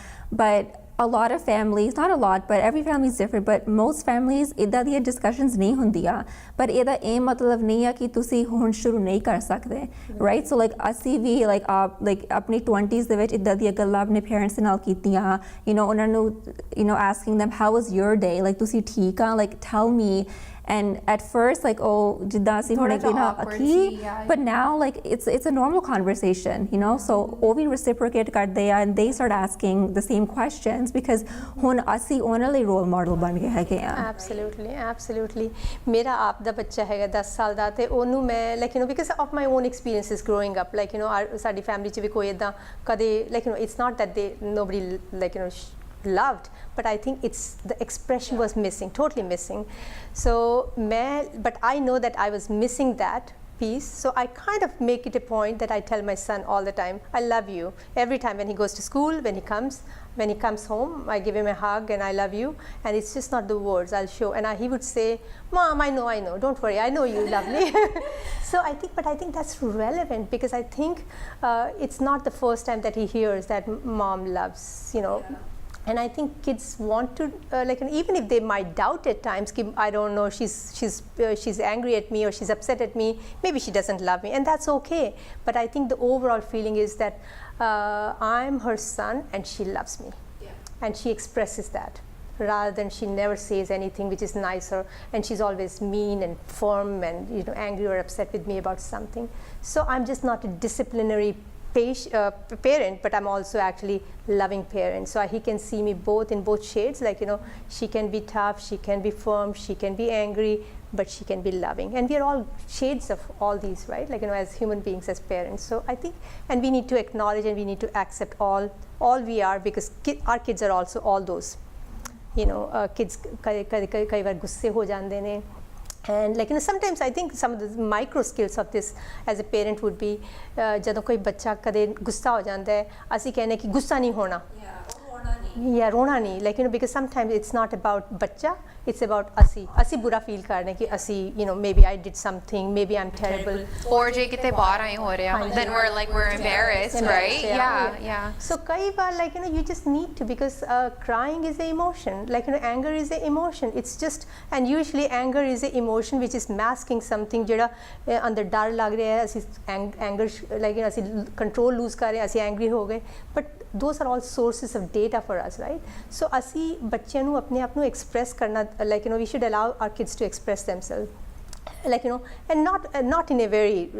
Speaker 2: but a lot of families, not a lot, but every family is different, but most families ਇੱਦਾਂ ਦੀਆਂ discussions ਨਹੀਂ ਹੁੰਦੀਆਂ, ਪਰ ਇਹਦਾ ਇਹ ਮਤਲਬ ਨਹੀਂ ਆ ਕਿ ਤੁਸੀਂ ਹੁਣ ਸ਼ੁਰੂ ਨਹੀਂ ਕਰ ਸਕਦੇ, right? So like ਅਸੀਂ ਵੀ like ਆਪਣੀ 20s ਦੇ ਵਿੱਚ ਇੱਦਾਂ ਦੀਆਂ ਗੱਲਾਂ ਆਪਣੇ parents ਦੇ ਨਾਲ ਕੀਤੀਆਂ, ਉਹਨਾਂ ਨੂੰ asking them how was your day, like ਤੁਸੀਂ ਠੀਕ ਆ, like tell me. And at first, like, oh, jidda si hone ki, but now, like, it's a normal conversation, So, we reciprocate karde ya, and they start asking the same questions because hun asi only role model ban gaye hai ya.
Speaker 3: Absolutely. Mera aap da bachcha hai 10 saal da, te onu main like because of my own experiences growing up, like saadi family ch vi koi edda kade like it's not that nobody like loved, but I think it's the expression was missing, totally missing. So but I know that I was missing that piece, so I kind of make it a point that I tell my son all the time, I love you, every time when he goes to school, when he comes home, I give him a hug and I love you, and it's just not the words, I'll show, and he would say, Mom, I know, don't worry, I know you love me. So I think that's relevant because I think it's not the first time that he hears that mom loves, And I think kids want to like, even if they might doubt at times, I don't know, she's angry at me or she's upset at me, maybe she doesn't love me, and that's okay. But I think the overall feeling is that I'm her son and she loves me, and she expresses that rather than she never says anything which is nicer, and she's always mean and firm and angry or upset with me about something. So I'm just not a disciplinary parent, but I'm also actually loving parent, so he can see me in both shades, like she can be tough, she can be firm, she can be angry, but she can be loving, and we are all shades of all these, right? Like as human beings, as parents. So I think, and we need to acknowledge and we need to accept all we are, because our kids are also all those, kids kai baar gusse ho jande ne. And like sometimes I think some of the micro skills of this as a parent would be ਜਦੋਂ ਕੋਈ ਬੱਚਾ ਕਦੇ ਗੁੱਸਾ ਹੋ ਜਾਂਦਾ ਹੈ, ਅਸੀਂ ਕਹਿੰਦੇ ਕਿ ਗੁੱਸਾ ਨਹੀਂ ਹੋਣਾ, ਰੋਣਾ ਨਹੀਂ, like because sometimes it's not about ਬੱਚਾ, it's about ਅਸੀਂ ਬੁਰਾ ਫੀਲ ਕਰਨੇ ਕਿ ਅਸੀਂ maybe I did something, maybe I'm terrible,
Speaker 1: or ਜੇ ਕਿਤੇ ਬਾਹਰ ਆਏ ਹੋ ਰਿਹਾ, then we're embarrassed, right? Yeah.
Speaker 3: So ਕਈ ਵਾਰ like you just need to, because crying is an emotion, like anger is an emotion, it's just, and usually anger is an emotion which is masking something ਜਿਹੜਾ ਅੰਦਰ ਡਰ ਲੱਗ ਰਿਹਾ ਹੈ, ਅਸੀਂ anger like ਅਸੀਂ control lose ਕਰ ਰਹੇ ਹਾਂ, ਅਸੀਂ angry ਹੋ ਗਏ, but those are all sources of data for us, right? So ਅਸੀਂ ਬੱਚਿਆਂ ਨੂੰ ਆਪਣੇ ਆਪ ਨੂੰ express ਕਰਨਾ, like we should allow our kids to express themselves, like and not in a very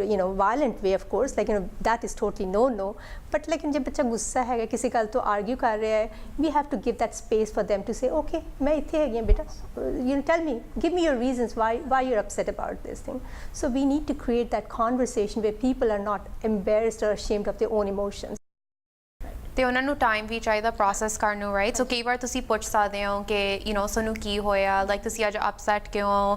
Speaker 3: violent way, of course, like that is totally no, but like जब बच्चा गुस्सा है किसी गल तो argue कर रहा है, we have to give that space for them to say, okay, मैं इत्थे हैगी हां बेटा, tell me, give me your reasons why you're upset about this thing. So we need to create that conversation where people are not embarrassed or ashamed of their own emotions.
Speaker 1: ਤੇ ਉਹਨਾਂ ਨੂੰ ਟਾਈਮ ਵੀ ਚਾਹੀਦਾ ਪ੍ਰੋਸੈਸ ਕਰਨ ਨੂੰ, ਰਾਈਟ? ਸੋ ਕਈ ਵਾਰ ਤੁਸੀਂ ਪੁੱਛ ਸਕਦੇ ਹੋ ਕਿ ਸਾਨੂੰ ਕੀ ਹੋਇਆ, ਲਾਈਕ ਤੁਸੀਂ ਅੱਜ ਅਪਸੈਟ ਕਿਉਂ,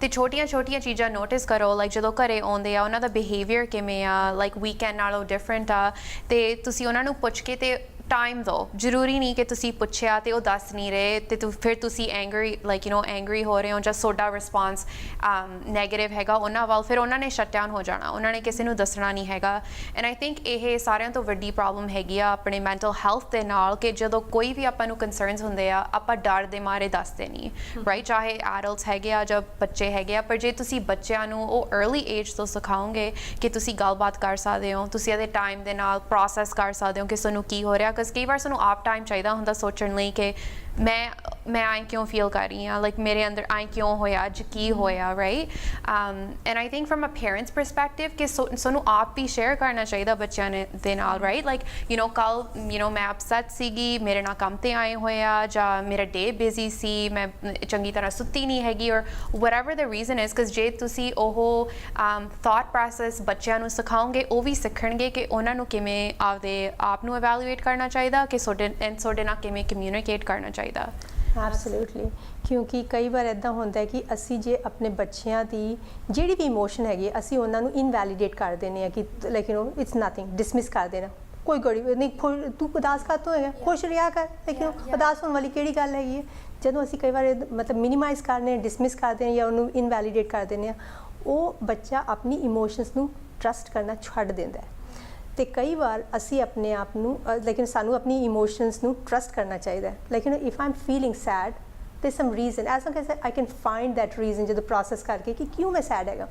Speaker 1: ਤੇ ਛੋਟੀਆਂ ਚੀਜ਼ਾਂ ਨੋਟਿਸ ਕਰੋ, ਲਾਈਕ ਜਦੋਂ ਘਰੇ ਆਉਂਦੇ ਆ ਉਹਨਾਂ ਦਾ ਬਿਹੇਵੀਅਰ ਕਿਵੇਂ ਆ, ਲਾਈਕ ਵੀਕਐਂਡ ਨਾਲੋਂ ਡਿਫਰੈਂਟ ਆ, ਤੇ ਤੁਸੀਂ ਉਹਨਾਂ ਨੂੰ ਪੁੱਛ ਕੇ ਤੇ ਟਾਈਮ ਦਿਓ ਜ਼ਰੂਰੀ ਨਹੀਂ ਕਿ ਤੁਸੀਂ ਪੁੱਛਿਆ ਤੇ ਉਹ ਦੱਸ ਨਹੀਂ ਰਹੇ ਤੇ ਫਿਰ ਤੁਸੀਂ ਐਂਗਰੀ ਲਾਈਕ ਐਂਗਰੀ ਹੋ ਰਹੇ ਹੋ ਜਾਂ ਤੁਹਾਡਾ ਰਿਸਪੌਂਸ ਨੈਗੇਟਿਵ ਹੈਗਾ ਉਹਨਾਂ ਵੱਲ ਫਿਰ ਉਹਨਾਂ ਨੇ ਸ਼ਟ ਡਾਊਨ ਹੋ ਜਾਣਾ ਉਹਨਾਂ ਨੇ ਕਿਸੇ ਨੂੰ ਦੱਸਣਾ ਨਹੀਂ ਹੈਗਾ ਐਂਡ ਆਈ ਥਿੰਕ ਇਹ ਸਾਰਿਆਂ ਤੋਂ ਵੱਡੀ ਪ੍ਰੋਬਲਮ ਹੈਗੀ ਆ ਆਪਣੇ ਮੈਂਟਲ ਹੈਲਥ ਦੇ ਨਾਲ ਕਿ ਜਦੋਂ ਕੋਈ ਵੀ ਆਪਾਂ ਨੂੰ ਕੰਸਰਨਸ ਹੁੰਦੇ ਆ ਆਪਾਂ ਡਰ ਦੇ ਮਾਰੇ ਦੱਸਦੇ ਨਹੀਂ ਰਾਈਟ ਚਾਹੇ ਐਡਲਟਸ ਹੈਗੇ ਆ ਜਾਂ ਬੱਚੇ ਹੈਗੇ ਆ ਪਰ ਜੇ ਤੁਸੀਂ ਬੱਚਿਆਂ ਨੂੰ ਉਹ अर्ਲੀ ਏਜ ਤੋਂ ਸਿਖਾਓਗੇ ਕਿ ਤੁਸੀਂ ਗੱਲਬਾਤ ਕਰ ਸਕਦੇ ਹੋ ਤੁਸੀਂ ਇਹਦੇ ਟਾਈਮ ਦੇ ਨਾਲ ਪ੍ਰੋਸੈਸ ਕਰ ਸਕਦੇ ਹੋ ਕਿ ਸਾਨੂੰ ਕੀ ਹੋ ਰਿਹਾ ਕਿਉਂਕਿ ਕਈ ਵਾਰ ਸਾਨੂੰ ਆਪ ਟਾਈਮ ਚਾਹੀਦਾ ਹੁੰਦਾ ਸੋਚਣ ਲਈ ਕਿ ਮੈਂ ਆਈ ਕਿਉਂ ਫੀਲ ਕਰ ਰਹੀ ਹਾਂ ਲਾਈਕ ਮੇਰੇ ਅੰਦਰ ਆਈ ਕਿਉਂ ਹੋਇਆ ਅੱਜ ਕੀ ਹੋਇਆ right and I think from a parents perspective ਕਿ ਸਾਨੂੰ ਆਪ ਵੀ ਸ਼ੇਅਰ ਕਰਨਾ ਚਾਹੀਦਾ ਬੱਚਿਆਂ ਦੇ ਨਾਲ ਰਾਈਟ ਲਾਈਕ ਕੱਲ ਮੈਂ ਅਪਸੈਟ ਸੀਗੀ ਮੇਰੇ ਨਾਲ ਕੰਮ ਤੇ ਆਏ ਹੋਏ ਆ ਜਾਂ ਮੇਰਾ ਡੇ ਬਿਜ਼ੀ ਸੀ ਮੈਂ ਚੰਗੀ ਤਰ੍ਹਾਂ ਸੁੱਤੀ ਨਹੀਂ ਹੈਗੀ ਔਰ whatever the reason is because ਜੇ ਤੁਸੀਂ ਉਹ ਥਾਟ ਪ੍ਰੋਸੈਸ ਬੱਚਿਆਂ ਨੂੰ ਸਿਖਾਓਗੇ ਉਹ ਵੀ ਸਿੱਖਣਗੇ ਕਿ ਉਹਨਾਂ ਨੂੰ ਕਿਵੇਂ ਆਪਦੇ ਆਪ ਨੂੰ ਇਵੈਲੂਏਟ ਕਰਨਾ ਚਾਹੀਦਾ ਕਿ ਤੁਹਾਡੇ ਨਾਲ ਕਿਵੇਂ ਕਮਿਊਨੀਕੇਟ ਕਰਨਾ ਚਾਹੀਦਾ
Speaker 3: ਐਬਸੋਲੂਟਲੀ ਕਿਉਂਕਿ ਕਈ ਵਾਰ ਇੱਦਾਂ ਹੁੰਦਾ ਹੈ ਕਿ ਅਸੀਂ ਜੇ ਆਪਣੇ ਬੱਚਿਆਂ ਦੀ ਜਿਹੜੀ ਵੀ ਇਮੋਸ਼ਨ ਹੈਗੀ ਅਸੀਂ ਉਹਨਾਂ ਨੂੰ ਇਨਵੈਲੀਡੇਟ ਕਰ ਦਿੰਦੇ ਹਾਂ ਕਿ ਲਾਈਕ ਇਟਸ ਨਥਿੰਗ ਡਿਸਮਿਸ ਕਰ ਦੇਣਾ ਕੋਈ ਗੜੀ ਨਹੀਂ ਤੂੰ ਉਦਾਸ ਕਾਹਤੋਂ ਹੈਗਾ ਖੁਸ਼ ਰਿਹਾ ਕਰ ਲੇਕਿਨ ਉਦਾਸ ਹੋਣ ਵਾਲੀ ਕਿਹੜੀ ਗੱਲ ਹੈਗੀ ਹੈ ਜਦੋਂ ਅਸੀਂ ਕਈ ਵਾਰ ਮਤਲਬ ਮਿਨੀਮਾਈਜ਼ ਕਰਨੇ ਹਾਂ ਡਿਸਮਿਸ ਕਰਦੇ ਹਾਂ ਜਾਂ ਉਹਨੂੰ ਇਨਵੈਲੀਡੇਟ ਕਰ ਦਿੰਦੇ ਹਾਂ ਉਹ ਬੱਚਾ ਆਪਣੀ ਇਮੋਸ਼ਨਸ ਨੂੰ ਟਰਸਟ ਕਰਨਾ ਛੱਡ ਦਿੰਦਾ ਹੈ ਤੇ ਕਈ ਵਾਰ ਅਸੀਂ ਆਪਣੇ ਆਪ ਨੂੰ ਲੇਕਿਨ ਸਾਨੂੰ ਆਪਣੀ ਇਮੋਸ਼ਨਸ ਨੂੰ ਟਰਸਟ ਕਰਨਾ ਚਾਹੀਦਾ ਹੈ ਲੇਕਿਨ if I am feeling sad ਤੇ some reason as long as I can find that reason ਜਦੋਂ ਪ੍ਰੋਸੈਸ ਕਰਕੇ ਕਿ ਕਿਉਂ ਮੈਂ ਸੈਡ ਹੈਗਾ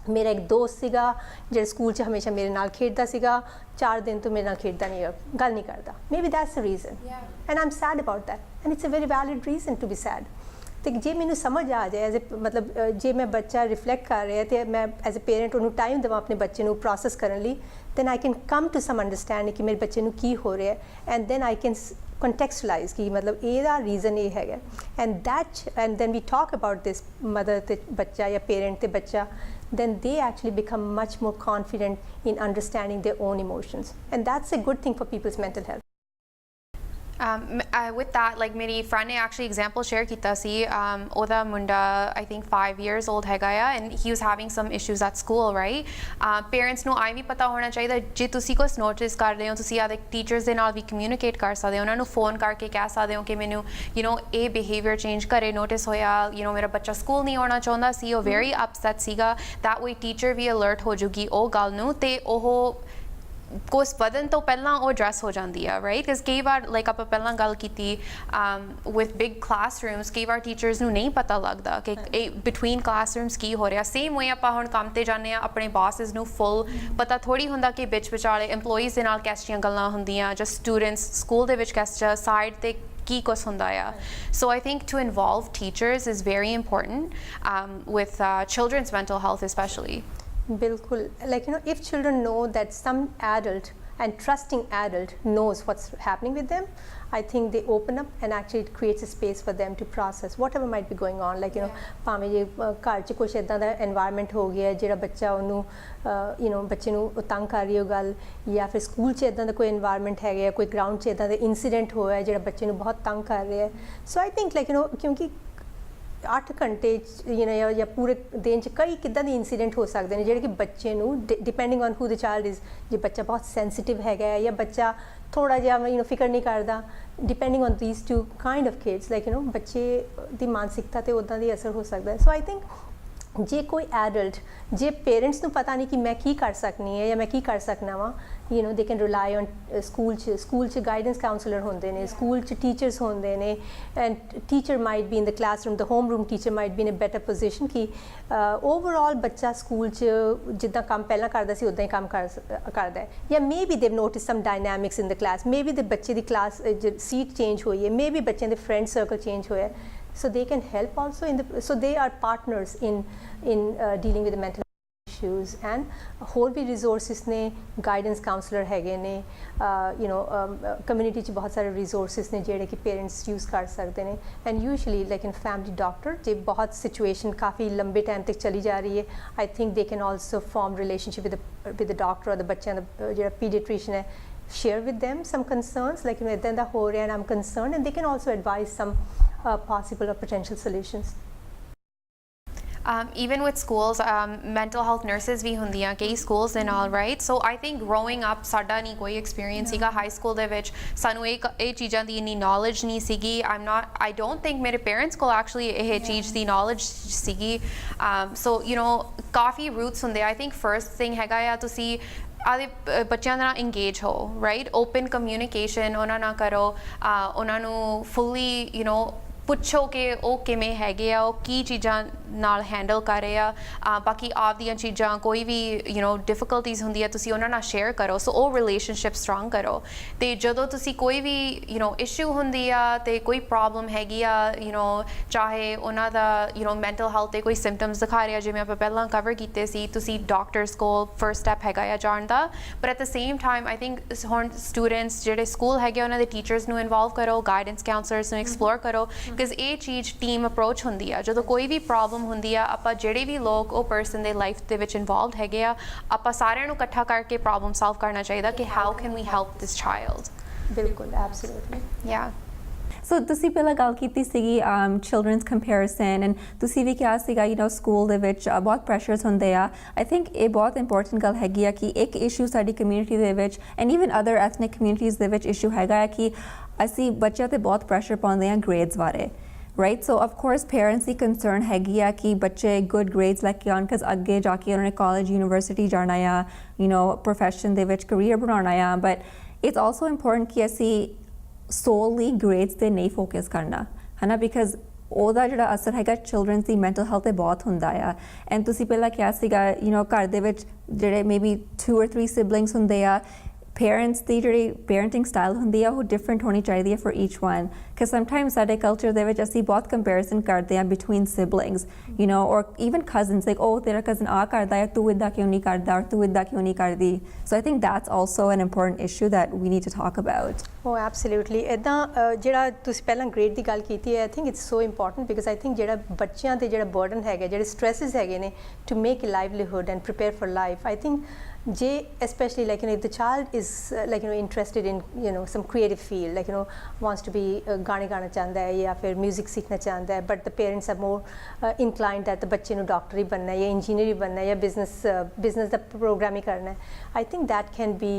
Speaker 3: ਮੇਰਾ ਇੱਕ ਦੋਸਤ ਸੀਗਾ ਜਿਹੜਾ ਸਕੂਲ 'ਚ ਹਮੇਸ਼ਾ ਮੇਰੇ ਨਾਲ ਖੇਡਦਾ ਸੀਗਾ 4 ਦਿਨ ਤੋਂ ਮੇਰੇ ਨਾਲ ਖੇਡਦਾ ਨਹੀਂ ਹੈਗਾ ਗੱਲ ਨਹੀਂ ਕਰਦਾ maybe that's the reason and I am sad about that and it's a very valid reason to be sad ਤੇ ਜੇ ਮੈਨੂੰ ਸਮਝ ਆ ਜਾਏ ਐਜ਼ ਮਤਲਬ ਜੇ ਮੈਂ ਬੱਚਾ ਰਿਫਲੈਕਟ ਕਰ ਰਿਹਾ ਤੇ ਮੈਂ ਐਜ਼ ਅ ਪੇਰੈਂਟ ਉਹਨੂੰ ਟਾਈਮ ਦੇਵਾਂ ਆਪਣੇ ਬੱਚੇ ਨੂੰ ਪ੍ਰੋਸੈਸ ਕਰਨ ਲਈ then I can come to some understanding ਕਿ ਮੇਰੇ ਬੱਚੇ ਨੂੰ ਕੀ ਹੋ ਰਿਹਾ and then I can contextualize ਕਿ ਮਤਲਬ ਇਹਦਾ ਰੀਜ਼ਨ ਇਹ ਹੈਗਾ and then we talk about this mother ਤੇ ਬੱਚਾ ਜਾਂ parent ਤੇ ਬੱਚਾ then they actually become much more confident in understanding their own emotions and that's a good thing for people's mental health.
Speaker 1: With that, like ਮੇਰੀ friend ਨੇ actually example share ਕੀਤਾ ਸੀ ਉਹਦਾ ਮੁੰਡਾ I think 5 years old ਹੈਗਾ ਆ and he was having some issues at school right parents ਨੂੰ ਆਈ ਵੀ ਪਤਾ ਹੋਣਾ ਚਾਹੀਦਾ ਜੇ ਤੁਸੀਂ ਕੁਝ ਨੋਟਿਸ ਕਰ ਰਹੇ ਹੋ ਤੁਸੀਂ ਆਦੇ ਟੀਚਰਸ ਦੇ ਨਾਲ ਵੀ ਕਮਿਊਨੀਕੇਟ ਕਰ ਸਕਦੇ ਹੋ ਉਹਨਾਂ ਨੂੰ ਫੋਨ ਕਰਕੇ ਕਹਿ ਸਕਦੇ ਹੋ ਕਿ ਮੈਨੂੰ ਇਹ ਬਿਹੇਵੀਅਰ ਚੇਂਜ ਘਰੇ ਨੋਟਿਸ ਹੋਇਆ ਮੇਰਾ ਬੱਚਾ ਸਕੂਲ ਨਹੀਂ ਆਉਣਾ ਚਾਹੁੰਦਾ ਸੀ ਉਹ ਵੈਰੀ ਅਪਸੈਟ ਸੀਗਾ that way ਟੀਚਰ ਵੀ ਅਲਰਟ ਹੋ ਜੂਗੀ ਉਹ ਗੱਲ ਨੂੰ ਤੇ ਉਹ ਕੁਛ ਵਧਣ ਤੋਂ ਪਹਿਲਾਂ ਉਹ ਐਡਰੈਸ ਹੋ ਜਾਂਦੀ ਆ ਰਾਈਟ ਬਿਕਾਜ਼ ਕਈ ਵਾਰ ਲਾਈਕ ਆਪਾਂ ਪਹਿਲਾਂ ਗੱਲ ਕੀਤੀ ਵਿਦ ਬਿਗ ਕਲਾਸਰੂਮਸ ਕਈ ਵਾਰ ਟੀਚਰਸ ਨੂੰ ਨਹੀਂ ਪਤਾ ਲੱਗਦਾ ਕਿ ਬਿਟਵੀਨ ਕਲਾਸਰੂਮਸ ਕੀ ਹੋ ਰਿਹਾ ਸੇਮ ਵੇ ਆਪਾਂ ਹੁਣ ਕੰਮ ਤੇ ਜਾਂਦੇ ਆ ਆਪਣੇ ਬਾਸਸ ਨੂੰ ਫੁੱਲ ਪਤਾ ਥੋੜੀ ਹੁੰਦਾ ਕਿ ਵਿੱਚ ਵਿਚਾਲੇ EMPLOYEES ਦੇ ਨਾਲ ਕਿਹੜੀਆਂ ਗੱਲਾਂ ਹੁੰਦੀਆਂ ਜਾਂ ਸਟੂਡੈਂਟਸ ਸਕੂਲ ਦੇ ਵਿੱਚ ਕਿਸ ਸਾਈਡ ਤੇ ਕੀ ਕੁਛ ਹੁੰਦਾ ਆ so I think to involve teachers is very important with children's mental health specially
Speaker 3: Bilkul. Like, if children know that some adult and trusting adult knows what's happening with them, I think they open up and actually it creates a space for them to process whatever might be going on. Like, ਭਾਵੇਂ ਜੇ ਘਰ 'ਚ ਕੁਛ ਇੱਦਾਂ ਦਾ environment ਹੋ ਗਿਆ ਜਿਹੜਾ ਬੱਚਾ ਉਹਨੂੰ ਬੱਚੇ ਨੂੰ ਤੰਗ ਕਰ ਰਹੀ ਉਹ ਗੱਲ ਜਾਂ ਫਿਰ ਸਕੂਲ 'ਚ ਇੱਦਾਂ ਦਾ ਕੋਈ environment ਹੈਗਾ ਕੋਈ ਗਰਾਊਂਡ 'ਚ ਇੱਦਾਂ ਦਾ incident ਹੋਇਆ ਜਿਹੜਾ ਬੱਚੇ ਨੂੰ ਬਹੁਤ ਤੰਗ ਕਰ ਰਿਹਾ ਸੋ ਆਈ ਥਿੰਕ ਲਾਈਕ ਕਿਉਂਕਿ 8 ਘੰਟੇ ਜਾਂ ਪੂਰੇ ਦਿਨ 'ਚ ਕਈ ਕਿੱਦਾਂ ਦੇ ਇੰਸੀਡੈਂਟ ਹੋ ਸਕਦੇ ਨੇ ਜਿਹੜੇ ਕਿ ਬੱਚੇ ਨੂੰ depending on who the child is ਜੇ ਬੱਚਾ ਬਹੁਤ ਸੈਂਸਿਟਿਵ ਹੈਗਾ ਜਾਂ ਬੱਚਾ ਥੋੜ੍ਹਾ ਜਿਹਾ ਫਿਕਰ ਨਹੀਂ ਕਰਦਾ depending on these two kind of kids like ਬੱਚੇ ਦੀ ਮਾਨਸਿਕਤਾ 'ਤੇ ਉੱਦਾਂ ਦੀ ਅਸਰ ਹੋ ਸਕਦਾ ਸੋ ਆਈ ਥਿੰਕ ਜੇ ਕੋਈ ਐਡਲਟ ਜੇ ਪੇਰੈਂਟਸ ਨੂੰ ਪਤਾ ਨਹੀਂ ਕਿ ਮੈਂ ਕੀ ਕਰ ਸਕਦੀ ਹਾਂ ਜਾਂ ਮੈਂ ਕੀ ਕਰ ਸਕਣਾ ਵਾਂ they can rely on school 'ਚ ਗਾਈਡੈਂਸ ਕਾਉਂਸਲਰ ਹੁੰਦੇ ਨੇ ਸਕੂਲ 'ਚ ਟੀਚਰਸ ਹੁੰਦੇ ਨੇ and teacher might be in the classroom the home room teacher might be in a better position ਕਿ ਓਵਰਆਲ ਬੱਚਾ ਸਕੂਲ 'ਚ ਜਿੱਦਾਂ ਕੰਮ ਪਹਿਲਾਂ ਕਰਦਾ ਸੀ ਉੱਦਾਂ ਹੀ ਕੰਮ ਕਰਦਾ ਹੈ ਜਾਂ may be they notice some dynamics in the class may be ਦੇ ਬੱਚੇ ਦੀ ਕਲਾਸ ਸੀਟ ਚੇਂਜ ਹੋਈ ਹੈ ਮੇ ਬੀ ਬੱਚਿਆਂ ਦੇ ਫਰੈਂਡ ਸਰਕਲ ਚੇਂਜ ਹੋਇਆ so they can help also so they are partners in dealing with the mental issues and ਹੋਰ ਵੀ resources ਨੇ guidance counselor ਹੈਗੇ ਨੇ community 'ਚ ਬਹੁਤ ਸਾਰੇ resources ਨੇ ਜਿਹੜੇ ਕਿ parents use ਕਰ ਸਕਦੇ ਨੇ and usually like in family doctor ਜੇ ਬਹੁਤ situation ਕਾਫੀ ਲੰਬੇ ਟਾਈਮ ਤੱਕ ਚਲੀ ਜਾ ਰਹੀ ਹੈ I think they can also form relationship with the doctor or the ਬੱਚਿਆਂ ਦਾ ਜਿਹੜਾ pediatrician ਹੈ share with them some concerns like ਇੱਦਾਂ ਦਾ ਹੋ ਰਿਹਾ and I'm concerned and they can also advise some possible or potential solutions.
Speaker 1: even with schools, mental health nurses ਵੀ ਹੁੰਦੀਆਂ ਕਈ schools and all, right? So I think growing up ਸਾਡਾ ਨਹੀਂ ਕੋਈ experience ਸੀਗਾ high school ਦੇ ਵਿੱਚ, ਸਾਨੂੰ ਇਹ ਚੀਜ਼ਾਂ ਦੀ ਇੰਨੀ knowledge ਨਹੀਂ ਸੀਗੀ. I don't think ਮੇਰੇ parents ਕੋਲ actually ਇਹ ਚੀਜ਼ ਦੀ knowledge ਸੀਗੀ. So you know coffee roots ਹੁੰਦੇ. I think first thing ਹੈਗਾ ਆ ਤੁਸੀਂ ਆਦੇ ਬੱਚਿਆਂ ਨਾਲ engage ਹੋ, right? Open communication ਉਹਨਾਂ ਨਾਲ ਕਰੋ, ਉਹਨਾਂ ਨੂੰ fully you know ਪੁੱਛੋ ਕਿ ਉਹ ਕਿਵੇਂ ਹੈਗੇ ਆ, ਉਹ ਕੀ ਚੀਜ਼ਾਂ ਨਾਲ ਹੈਂਡਲ ਕਰ ਰਹੇ ਆ, ਬਾਕੀ ਆਪਦੀਆਂ ਚੀਜ਼ਾਂ ਕੋਈ ਵੀ ਯੂ ਨੋ ਡਿਫਿਕਲਟੀਜ਼ ਹੁੰਦੀ ਆ ਤੁਸੀਂ ਉਹਨਾਂ ਨਾਲ ਸ਼ੇਅਰ ਕਰੋ. ਸੋ ਉਹ ਰਿਲੇਸ਼ਨਸ਼ਿਪ ਸਟਰੋਂਗ ਕਰੋ. ਅਤੇ ਜਦੋਂ ਤੁਸੀਂ ਕੋਈ ਵੀ ਯੂ ਨੋ ਇਸ਼ੂ ਹੁੰਦੀ ਆ ਅਤੇ ਕੋਈ ਪ੍ਰੋਬਲਮ ਹੈਗੀ ਆ, ਯੂ ਨੋ ਚਾਹੇ ਉਹਨਾਂ ਦਾ ਯੂ ਨੋ ਮੈਂਟਲ ਹੈਲਥ 'ਤੇ ਕੋਈ ਸਿੰਪਟਮਸ ਦਿਖਾ ਰਿਹਾ, ਜਿਵੇਂ ਆਪਾਂ ਪਹਿਲਾਂ ਕਵਰ ਕੀਤੇ ਸੀ, ਤੁਸੀਂ ਡਾਕਟਰਸ ਕੋਲ ਫਰਸਟ ਸਟੈਪ ਹੈਗਾ ਆ ਜਾਣ ਦਾ. But at the same time I think ਹੁਣ ਸਟੂਡੈਂਟਸ ਜਿਹੜੇ ਸਕੂਲ ਹੈਗੇ ਉਹਨਾਂ ਦੇ ਟੀਚਰਸ ਨੂੰ ਇਨਵੋਲਵ ਕਰੋ, ਗਾਈਡੈਂਸ ਕਾਉਂਸਲਰਸ ਨੂੰ ਐਕਸਪਲੋਰ ਕਰੋ, ਬਿਕਾਜ਼ ਇਹ ਚੀਜ਼ ਟੀਮ ਅਪਰੋਚ ਹੁੰਦੀ ਆ. ਜਦੋਂ ਕੋਈ ਵੀ ਪ੍ਰੋਬਲਮ ਹੁੰਦੀ ਆ, ਆਪਾਂ ਜਿਹੜੇ ਵੀ ਲੋਕ ਉਹ ਪਰਸਨ ਦੇ ਲਾਈਫ ਦੇ ਵਿੱਚ ਇਨਵੋਲਵਡ ਹੈਗੇ ਆ, ਆਪਾਂ ਸਾਰਿਆਂ ਨੂੰ ਇਕੱਠਾ ਕਰਕੇ ਪ੍ਰੋਬਲਮ ਸੋਲਵ ਕਰਨਾ ਚਾਹੀਦਾ ਕਿ how can we help this child.
Speaker 3: ਬਿਲਕੁਲ, ਐਬਸੋਲੂਟਲੀ.
Speaker 1: ਯਾ
Speaker 2: ਸੋ ਤੁਸੀਂ ਪਹਿਲਾਂ ਗੱਲ ਕੀਤੀ ਸੀਗੀ ਚਿਲਡਰਨਸ ਕੰਪੈਰੀਜ਼ਨ, ਐਂਡ ਤੁਸੀਂ ਵੀ ਕਿਹਾ ਸੀਗਾ ਯੂ ਨੋ ਸਕੂਲ ਦੇ ਵਿੱਚ ਬਹੁਤ ਪ੍ਰੈਸ਼ਰਸ ਹੁੰਦੇ ਆ. ਆਈ ਥਿੰਕ ਇਹ ਬਹੁਤ ਇੰਪੋਰਟੈਂਟ ਗੱਲ ਹੈਗੀ ਆ ਕਿ ਇੱਕ ਇਸ਼ੂ ਸਾਡੀ ਕਮਿਊਨਿਟੀ ਦੇ ਵਿੱਚ and even other ethnic communities ਦੇ ਵਿੱਚ ਇਸ਼ੂ ਹੈਗਾ ਹੈ ਕਿ ਅਸੀਂ ਬੱਚਿਆਂ 'ਤੇ ਬਹੁਤ ਪ੍ਰੈਸ਼ਰ ਪਾਉਂਦੇ ਹਾਂ ਗ੍ਰੇਡਸ ਬਾਰੇ, right? So of course parents the concern ਹੈਗੀ ਆ ਕਿ ਬੱਚੇ ਗੁੱਡ ਗ੍ਰੇਡਸ ਲੈ ਕੇ ਆਉਣ, ਬਿਕਾਜ਼ ਅੱਗੇ ਜਾ ਕੇ ਉਹਨਾਂ ਨੇ ਕਾਲਜ ਯੂਨੀਵਰਸਿਟੀ ਜਾਣਾ ਆ, ਯੂ ਨੋ ਪ੍ਰੋਫੈਸ਼ਨ ਦੇ ਵਿੱਚ ਕਰੀਅਰ ਬਣਾਉਣਾ ਆ. ਬਟ ਇਟਸ ਆਲਸੋ ਇੰਪੋਰਟੈਂਟ ਕਿ ਅਸੀਂ solely grades ਤੇ ਨਹੀਂ ਫੋਕਸ ਕਰਨਾ, ਹੈ ਨਾ, ਬਿਕਾਜ਼ ਉਹਦਾ ਜਿਹੜਾ ਅਸਰ ਹੈਗਾ ਚਿਲਡਰਨਸ ਦੀ ਮੈਂਟਲ ਹੈਲਥ 'ਤੇ ਬਹੁਤ ਹੁੰਦਾ ਆ. ਐਂਡ ਤੁਸੀਂ ਪਹਿਲਾਂ ਕਿਹਾ ਸੀਗਾ ਯੂ ਨੋ ਘਰ ਦੇ ਵਿੱਚ ਜਿਹੜੇ ਮੇਬੀ 2 or 3 ਸਿਬਲਿੰਗਸ ਹੁੰਦੇ ਆ, ਪੇਰੈਂਟਸ ਦੀ ਜਿਹੜੀ ਪੇਰੈਂਟਿੰਗ ਸਟਾਈਲ ਹੁੰਦੀ ਆ ਉਹ ਡਿਫਰੈਂਟ ਹੋਣੀ ਚਾਹੀਦੀ ਹੈ ਫॉर ਈਚ ਵਨ, ਕਿ ਸਮਟਾਈਮਸ ਸਾਡੇ ਕਲਚਰ ਦੇ ਵਿੱਚ ਅਸੀਂ ਬਹੁਤ ਕੰਪੈਰੀਜ਼ਨ ਕਰਦੇ ਹਾਂ ਬਿਟਵੀਨ ਸਿਬਲਿੰਗਸ, ਯੂ ਨੋ, ਔਰ ਈਵਨ ਕਜ਼ਨਸ, ਲਾਈਕ ਉਹ ਤੇਰਾ ਕਜ਼ਨ ਆ ਕਰਦਾ ਹੈ, ਤੂੰ ਇੱਦਾਂ ਕਿਉਂ ਨਹੀਂ ਕਰਦਾ, ਔਰ ਤੂੰ ਇੱਦਾਂ ਕਿਉਂ ਨਹੀਂ ਕਰਦੀ. So I think that's also an important issue that we need to talk about.
Speaker 3: ਉਹ ਐਬਸੋਲੂਟਲੀ. ਇੱਦਾਂ ਜਿਹੜਾ ਤੁਸੀਂ ਪਹਿਲਾਂ ਗ੍ਰੇਡ ਦੀ ਗੱਲ ਕੀਤੀ ਹੈ, I think it's so important, because I think ਜਿਹੜਾ ਬੱਚਿਆਂ 'ਤੇ ਜਿਹੜਾ ਬਰਡਨ ਹੈਗਾ, ਜਿਹੜੇ ਸਟ੍ਰੈਸਿਸ ਹੈਗੇ ਨੇ to make a livelihood and prepare for life, I think ਜੇ especially like you know if the child is like you know interested in you know some creative field, like you know wants to be गाने गाना चाहता है या फिर म्यूजिक सीखना चाहता है, but the parents are more inclined that the बच्चे ਨੂੰ डॉक्टर ही बनना है या इंजीनियर ही बनना है या business ਦਾ program ही करना है, I think that can be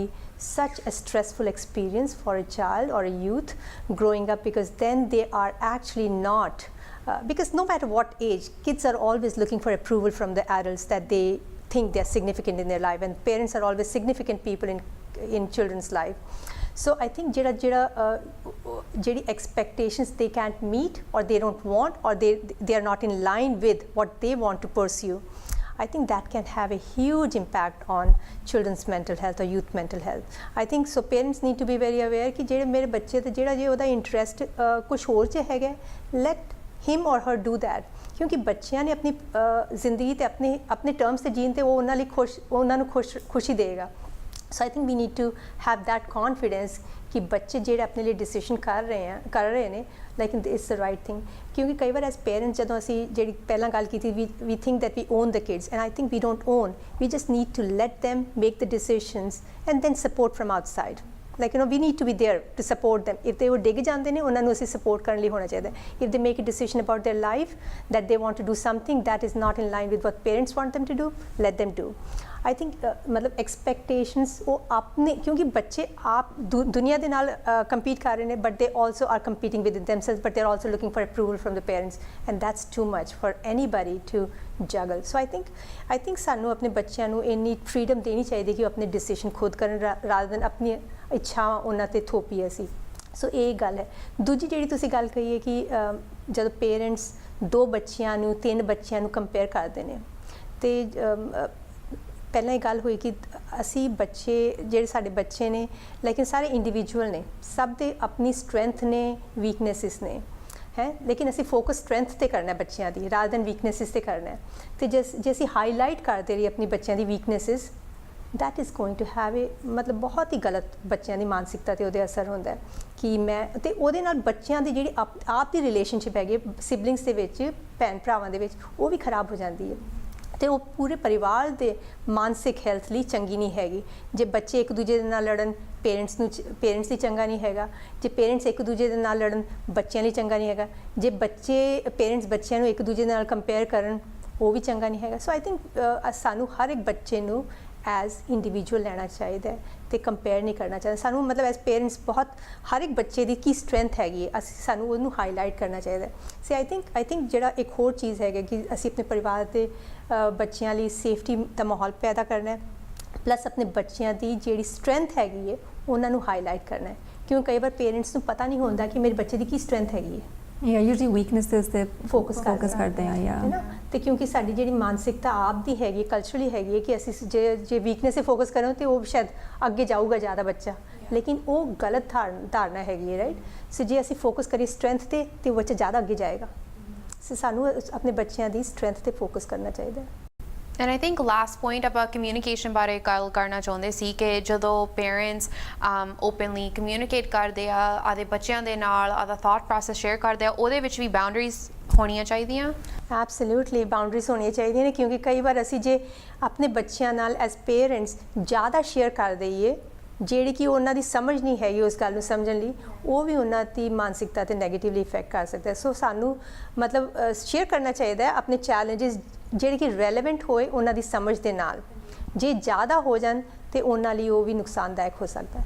Speaker 3: such a stressful experience for a child or a youth growing up, because then they are actually not because no matter what age, kids are always looking for approval from the adults that they think they are significant in their life, and parents are always significant people in children's life. So I think ਜਿਹੜੀ expectations they can't meet or they don't want or they are not in line with what they want to pursue, I think that can have a huge impact on children's mental health or youth mental health. I think so parents need to be very aware ਕਿ ਜਿਹੜੇ ਮੇਰੇ ਬੱਚੇ ਤੇ ਜਿਹੜਾ ਜੇ ਉਹਦਾ ਇੰਟਰਸਟ ਕੁਝ ਹੋਰ 'ਚ ਹੈਗਾ, let him or her do that, ਕਿਉਂਕਿ ਬੱਚਿਆਂ ਨੇ ਆਪਣੀ ਜ਼ਿੰਦਗੀ ਤੇ ਆਪਣੇ ਟਰਮਸ 'ਤੇ ਜੀਣ 'ਤੇ ਉਹ ਉਹਨਾਂ ਲਈ ਉਹਨਾਂ ਨੂੰ ਖੁਸ਼ੀ ਦੇਗਾ. So I think we need to have that confidence ਕਿ ਬੱਚੇ ਜਿਹੜੇ ਆਪਣੇ ਲਈ ਡਿਸੀਜ਼ਨ ਕਰ ਰਹੇ ਨੇ, like it's the right thing. ਕਿਉਂਕਿ ਕਈ ਵਾਰ ਐਜ਼ ਪੇਰੈਂਟਸ ਜਦੋਂ ਅਸੀਂ ਜਿਹੜੀ ਪਹਿਲਾਂ ਗੱਲ ਕੀਤੀ, we think that we own the kids, and I think we don't own, we just need to let them make the decisions and then support from outside. Like you know we need to be there to support them. If they वो डिग जाते हैं उन्होंने उसे support करने लिए होना चाहिए. If they make a decision about their life that they want to do something that is not in line with what parents want them to do, let them do. I think मतलब expectations वो अपने, क्योंकि बच्चे आप दुनिया के नाल compete कर रहे हैं, but they also are competing within themselves, but they're also looking for approval from the parents, and that's too much for anybody to juggle. So I think सानू अपने बच्चों को इन्नी freedom देनी चाहिए कि वो अपने decision खुद करें rather than अपनी ਇੱਛਾਵਾਂ ਉਹਨਾਂ 'ਤੇ ਥੋਪੀ ਅਸੀਂ. ਸੋ ਇਹ ਗੱਲ ਹੈ. ਦੂਜੀ ਜਿਹੜੀ ਤੁਸੀਂ ਗੱਲ ਕਹੀ ਹੈ ਕਿ ਜਦੋਂ ਪੇਰੈਂਟਸ 2 ਬੱਚਿਆਂ ਨੂੰ 3 ਬੱਚਿਆਂ ਨੂੰ ਕੰਪੇਅਰ ਕਰਦੇ ਨੇ, ਅਤੇ ਪਹਿਲਾਂ ਇਹ ਗੱਲ ਹੋਈ ਕਿ ਅਸੀਂ ਬੱਚੇ ਜਿਹੜੇ ਸਾਡੇ ਬੱਚੇ ਨੇ, ਲੇਕਿਨ ਸਾਰੇ ਇੰਡੀਵਿਜੂਅਲ ਨੇ, ਸਭ ਦੇ ਆਪਣੀ ਸਟਰੈਂਥ ਨੇ, ਵੀਕਨੈਸਿਸ ਨੇ, ਹੈ, ਲੇਕਿਨ ਅਸੀਂ ਫੋਕਸ ਸਟਰੈਂਥ 'ਤੇ ਕਰਨਾ ਬੱਚਿਆਂ ਦੀ ਰਾਦਰ ਦੈਨ ਵੀਕਨੈਸਿਸ 'ਤੇ ਕਰਨਾ. ਅਤੇ ਜੇ ਅਸੀਂ ਹਾਈਲਾਈਟ ਕਰਦੇ ਰਹੀਏ ਆਪਣੀ ਬੱਚਿਆਂ ਦੀ ਵੀਕਨੈਸਿਸ, that is going to have a ਮਤਲਬ ਬਹੁਤ ਹੀ ਗਲਤ ਬੱਚਿਆਂ ਦੀ ਮਾਨਸਿਕਤਾ 'ਤੇ ਉਹਦੇ ਅਸਰ ਹੁੰਦਾ ਕਿ ਮੈਂ, ਅਤੇ ਉਹਦੇ ਨਾਲ ਬੱਚਿਆਂ ਦੀ ਜਿਹੜੀ ਆਪ ਦੀ ਰਿਲੇਸ਼ਨਸ਼ਿਪ ਹੈਗੀ ਸਿਬਲਿੰਗਸ ਦੇ ਵਿੱਚ, ਭੈਣ ਭਰਾਵਾਂ ਦੇ ਵਿੱਚ, ਉਹ ਵੀ ਖਰਾਬ ਹੋ ਜਾਂਦੀ ਹੈ, ਅਤੇ ਉਹ ਪੂਰੇ ਪਰਿਵਾਰ ਦੇ ਮਾਨਸਿਕ ਹੈਲਥ ਲਈ ਚੰਗੀ ਨਹੀਂ ਹੈਗੀ. ਜੇ ਬੱਚੇ ਇੱਕ ਦੂਜੇ ਦੇ ਨਾਲ ਲੜਨ, ਪੇਰੈਂਟਸ ਲਈ ਚੰਗਾ ਨਹੀਂ ਹੈਗਾ. ਜੇ ਪੇਰੈਂਟਸ ਇੱਕ ਦੂਜੇ ਦੇ ਨਾਲ ਲੜਨ, ਬੱਚਿਆਂ ਲਈ ਚੰਗਾ ਨਹੀਂ ਹੈਗਾ. ਜੇ ਪੇਰੈਂਟਸ ਬੱਚਿਆਂ ਨੂੰ ਇੱਕ ਦੂਜੇ ਨਾਲ ਕੰਪੇਅਰ ਕਰਨ, ਉਹ ਵੀ ਚੰਗਾ ਨਹੀਂ ਹੈਗਾ। ਸੋ ਆਈ ਥਿੰਕ ਸਾਨੂੰ ਹਰ ਇੱਕ ਬੱਚੇ ਨੂੰ ਐਜ਼ ਇੰਡੀਵਿਜੂਅਲ ਲੈਣਾ ਚਾਹੀਦਾ ਹੈ ਤੇ ਕੰਪੇਅਰ ਨਹੀਂ ਕਰਨਾ ਚਾਹੀਦਾ। ਸਾਨੂੰ ਮਤਲਬ ਐਜ਼ ਪੇਰੈਂਟਸ ਬਹੁਤ ਹਰ ਇੱਕ ਬੱਚੇ ਦੀ ਕੀ ਸਟਰੈਂਥ ਹੈਗੀ ਹੈ, ਅਸੀਂ ਸਾਨੂੰ ਉਹਨੂੰ ਹਾਈਲਾਈਟ ਕਰਨਾ ਚਾਹੀਦਾ। ਸੋ ਆਈ ਥਿੰਕ ਜਿਹੜਾ ਇੱਕ ਹੋਰ ਚੀਜ਼ ਹੈਗਾ ਕਿ ਅਸੀਂ ਆਪਣੇ ਪਰਿਵਾਰ ਦੇ ਬੱਚਿਆਂ ਲਈ ਸੇਫਟੀ ਦਾ ਮਾਹੌਲ ਪੈਦਾ ਕਰਨਾ ਹੈ, ਪਲੱਸ ਆਪਣੇ ਬੱਚਿਆਂ ਦੀ ਜਿਹੜੀ ਸਟਰੈਂਥ ਹੈਗੀ ਹੈ ਉਹਨਾਂ ਨੂੰ ਹਾਈਲਾਈਟ ਕਰਨਾ ਹੈ। ਕਿਉਂ ਕਈ ਵਾਰ ਪੇਰੈਂਟਸ ਨੂੰ ਪਤਾ ਨਹੀਂ ਹੁੰਦਾ ਕਿ ਮੇਰੇ ਬੱਚੇ ਦੀ ਕੀ ਸਟਰੈਂਥ ਹੈਗੀ ਹੈ।
Speaker 2: ਯੂਜੂਅਲੀ ਵੀਕਨੈਸਸ ਤੇ
Speaker 3: ਫੋਕਸ
Speaker 2: ਕਰਦੇ ਆ
Speaker 3: ਹੈ ਨਾ। ਤੇ ਕਿਉਂਕਿ ਸਾਡੀ ਜਿਹੜੀ ਮਾਨਸਿਕਤਾ ਆਪ ਦੀ ਹੈਗੀ ਕਲਚਰਲੀ ਹੈਗੀ ਹੈ ਕਿ ਅਸੀਂ ਜੇ ਵੀਕਨੈਸ 'ਤੇ ਫੋਕਸ ਕਰਾਂ ਤੇ ਉਹ ਸ਼ਾਇਦ ਅੱਗੇ ਜਾਊਗਾ ਜ਼ਿਆਦਾ ਬੱਚਾ, ਲੇਕਿਨ ਉਹ ਗਲਤ ਧਾਰਨਾ ਹੈਗੀ ਹੈ, ਰਾਈਟ। ਸੋ ਜੇ ਅਸੀਂ ਫੋਕਸ ਕਰੀਏ ਸਟਰੈਂਥ ਤੇ ਉਹ ਬੱਚਾ ਜ਼ਿਆਦਾ ਅੱਗੇ ਜਾਏਗਾ। ਸੋ ਸਾਨੂੰ ਆਪਣੇ ਬੱਚਿਆਂ ਦੀ ਸਟਰੈਂਥ ਤੇ ਫੋਕਸ ਕਰਨਾ ਚਾਹੀਦਾ ਹੈ।
Speaker 1: And I think last point ਆਪਾਂ ਕਮਿਊਨੀਕੇਸ਼ਨ ਬਾਰੇ ਗੱਲ ਕਰਨਾ ਚਾਹੁੰਦੇ ਸੀ ਕਿ ਜਦੋਂ ਪੇਰੈਂਟਸ ਓਪਨਲੀ ਕਮਿਊਨੀਕੇਟ ਕਰਦੇ ਆ ਆਪਦੇ ਬੱਚਿਆਂ ਦੇ ਨਾਲ, ਆਪਦਾ ਥਾਟ ਪ੍ਰੋਸੈਸ ਸ਼ੇਅਰ ਕਰਦੇ ਆ, ਉਹਦੇ ਵਿੱਚ ਵੀ ਬਾਉਂਡਰੀਜ਼ ਹੋਣੀਆਂ ਚਾਹੀਦੀਆਂ।
Speaker 3: ਐਬਸੋਲਿਊਟਲੀ ਬਾਉਂਡਰੀਜ਼ ਹੋਣੀਆਂ ਚਾਹੀਦੀਆਂ ਨੇ, ਕਿਉਂਕਿ ਕਈ ਵਾਰ ਅਸੀਂ ਜੇ ਆਪਣੇ ਬੱਚਿਆਂ ਨਾਲ ਐਜ਼ ਪੇਰੈਂਟਸ ਜ਼ਿਆਦਾ ਸ਼ੇਅਰ ਕਰ ਦਈਏ ਜਿਹੜੀ ਕਿ ਉਹਨਾਂ ਦੀ ਸਮਝ ਨਹੀਂ ਹੈਗੀ ਉਸ ਗੱਲ ਨੂੰ ਸਮਝਣ ਲਈ, ਉਹ ਵੀ ਉਹਨਾਂ ਦੀ ਮਾਨਸਿਕਤਾ 'ਤੇ ਨੈਗੇਟਿਵਲੀ ਇਫੈਕਟ ਕਰ ਸਕਦਾ ਹੈ। ਸੋ ਸਾਨੂੰ ਮਤਲਬ ਸ਼ੇਅਰ ਕਰਨਾ ਚਾਹੀਦਾ ਹੈ ਆਪਣੇ ਚੈਲੰਜਸ ਜਿਹੜੇ ਕਿ ਰੈਲੇਵੈਂਟ ਹੋਏ ਉਹਨਾਂ ਦੀ ਸਮਝ ਦੇ ਨਾਲ। ਜੇ ਜ਼ਿਆਦਾ ਹੋ ਜਾਣ ਤੇ ਉਹਨਾਂ ਲਈ ਉਹ ਵੀ ਨੁਕਸਾਨਦਾਇਕ ਹੋ ਸਕਦਾ ਹੈ।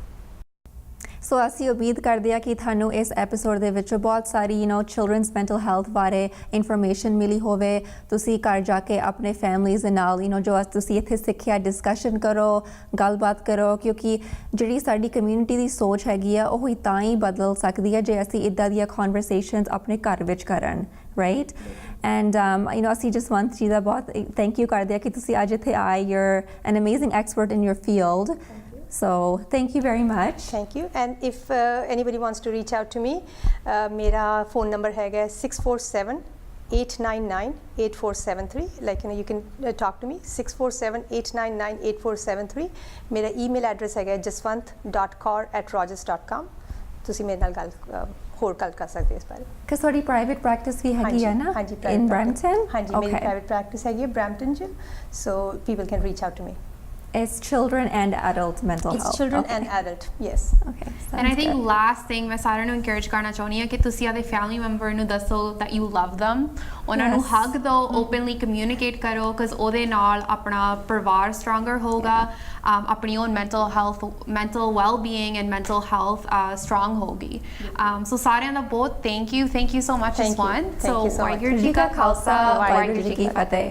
Speaker 2: ਸੋ ਅਸੀਂ ਉਮੀਦ ਕਰਦੇ ਹਾਂ ਕਿ ਤੁਹਾਨੂੰ ਇਸ ਐਪੀਸੋਡ ਦੇ ਵਿੱਚ ਬਹੁਤ ਸਾਰੀ ਚਿਲਡਰਨਸ ਮੈਂਟਲ ਹੈਲਥ ਬਾਰੇ ਇਨਫੋਰਮੇਸ਼ਨ ਮਿਲੀ ਹੋਵੇ। ਤੁਸੀਂ ਘਰ ਜਾ ਕੇ ਆਪਣੇ ਫੈਮਲੀਜ਼ ਦੇ ਨਾਲ ਜੋ ਅੱਜ ਤੁਸੀਂ ਇੱਥੇ ਸਿੱਖਿਆ ਡਿਸਕਸ਼ਨ ਕਰੋ, ਗੱਲਬਾਤ ਕਰੋ, ਕਿਉਂਕਿ ਜਿਹੜੀ ਸਾਡੀ ਕਮਿਊਨਿਟੀ ਦੀ ਸੋਚ ਹੈਗੀ ਆ ਉਹ ਹੀ ਤਾਂ ਹੀ ਬਦਲ ਸਕਦੀ ਹੈ ਜੇ ਅਸੀਂ ਇੱਦਾਂ ਦੀਆਂ ਕਨਵਰਸੇਸ਼ਨਸ ਆਪਣੇ ਘਰ ਵਿੱਚ ਕਰਨ, ਰਾਈਟ। ਐਂਡ ਅਸੀਂ ਜਸਵੰਤ ਜੀ ਦਾ ਬਹੁਤ ਥੈਂਕ ਯੂ ਕਰਦੇ ਹਾਂ ਕਿ ਤੁਸੀਂ ਅੱਜ ਇੱਥੇ ਆਏ। Your an amazing expert in your field. So thank you very much.
Speaker 3: Thank you. And if anybody wants to reach out to me, मेरा phone number है 647-899-8473. Like you can talk to me 647-899-8473. मेरा email address है jaswant.kaur@rogers.com. ਤੁਸੀਂ ਮੇਰੇ ਨਾਲ ਗੱਲ ਹੋਰ ਗੱਲ ਕਰ ਸਕਦੇ ਹੋ ਇਸ ਬਾਰੇ।
Speaker 2: ਕਿ ਤੁਹਾਡੀ ਪ੍ਰਾਈਵੇਟ ਪ੍ਰੈਕਟਿਸ ਵੀ ਹੈਗੀ ਹੈ ਨਾ ਇਨ ਬ੍ਰੈਂਪਟਨ?
Speaker 3: ਹਾਂਜੀ, ਮੇਰੀ ਪ੍ਰਾਈਵੇਟ ਪ੍ਰੈਕਟਿਸ ਹੈਗੀ ਹੈ ਬ੍ਰੈਂਪਟਨ 'ਚ। So people can reach out to me.
Speaker 2: It's children and adult mental health.
Speaker 3: It's children and adult, yes.
Speaker 2: Okay.
Speaker 1: And I think last thing ਮੈਂ ਸਾਰਿਆਂ ਨੂੰ encourage ਕਰਨਾ ਚਾਹੁੰਦੀ ਹਾਂ ਕਿ ਤੁਸੀਂ ਆਪਦੇ ਫੈਮਿਲੀ ਮੈਂਬਰ ਨੂੰ ਦੱਸੋ that you love them. ਉਹਨਾਂ ਨੂੰ ਹੱਗ ਦਿਓ, ਓਪਨਲੀ ਕਮਿਊਨੀਕੇਟ ਕਰੋ, ਬਿਕਾਜ਼ ਉਹਦੇ ਨਾਲ ਆਪਣਾ ਪਰਿਵਾਰ ਸਟਰੋਂਗਰ ਹੋਊਗਾ, ਆਪਣੀ own mental well-being and mental health strong ਹੋਊਗੀ। ਸੋ ਸਾਰਿਆਂ ਦਾ ਬਹੁਤ thank you so much, Jaswant।
Speaker 3: Thank you so much।
Speaker 1: Waheguru ji ਕਾ ਖਾਲਸਾ, ਵਾਹਿਗੁਰੂ ਜੀ ਕੀ ਫਤਿਹ।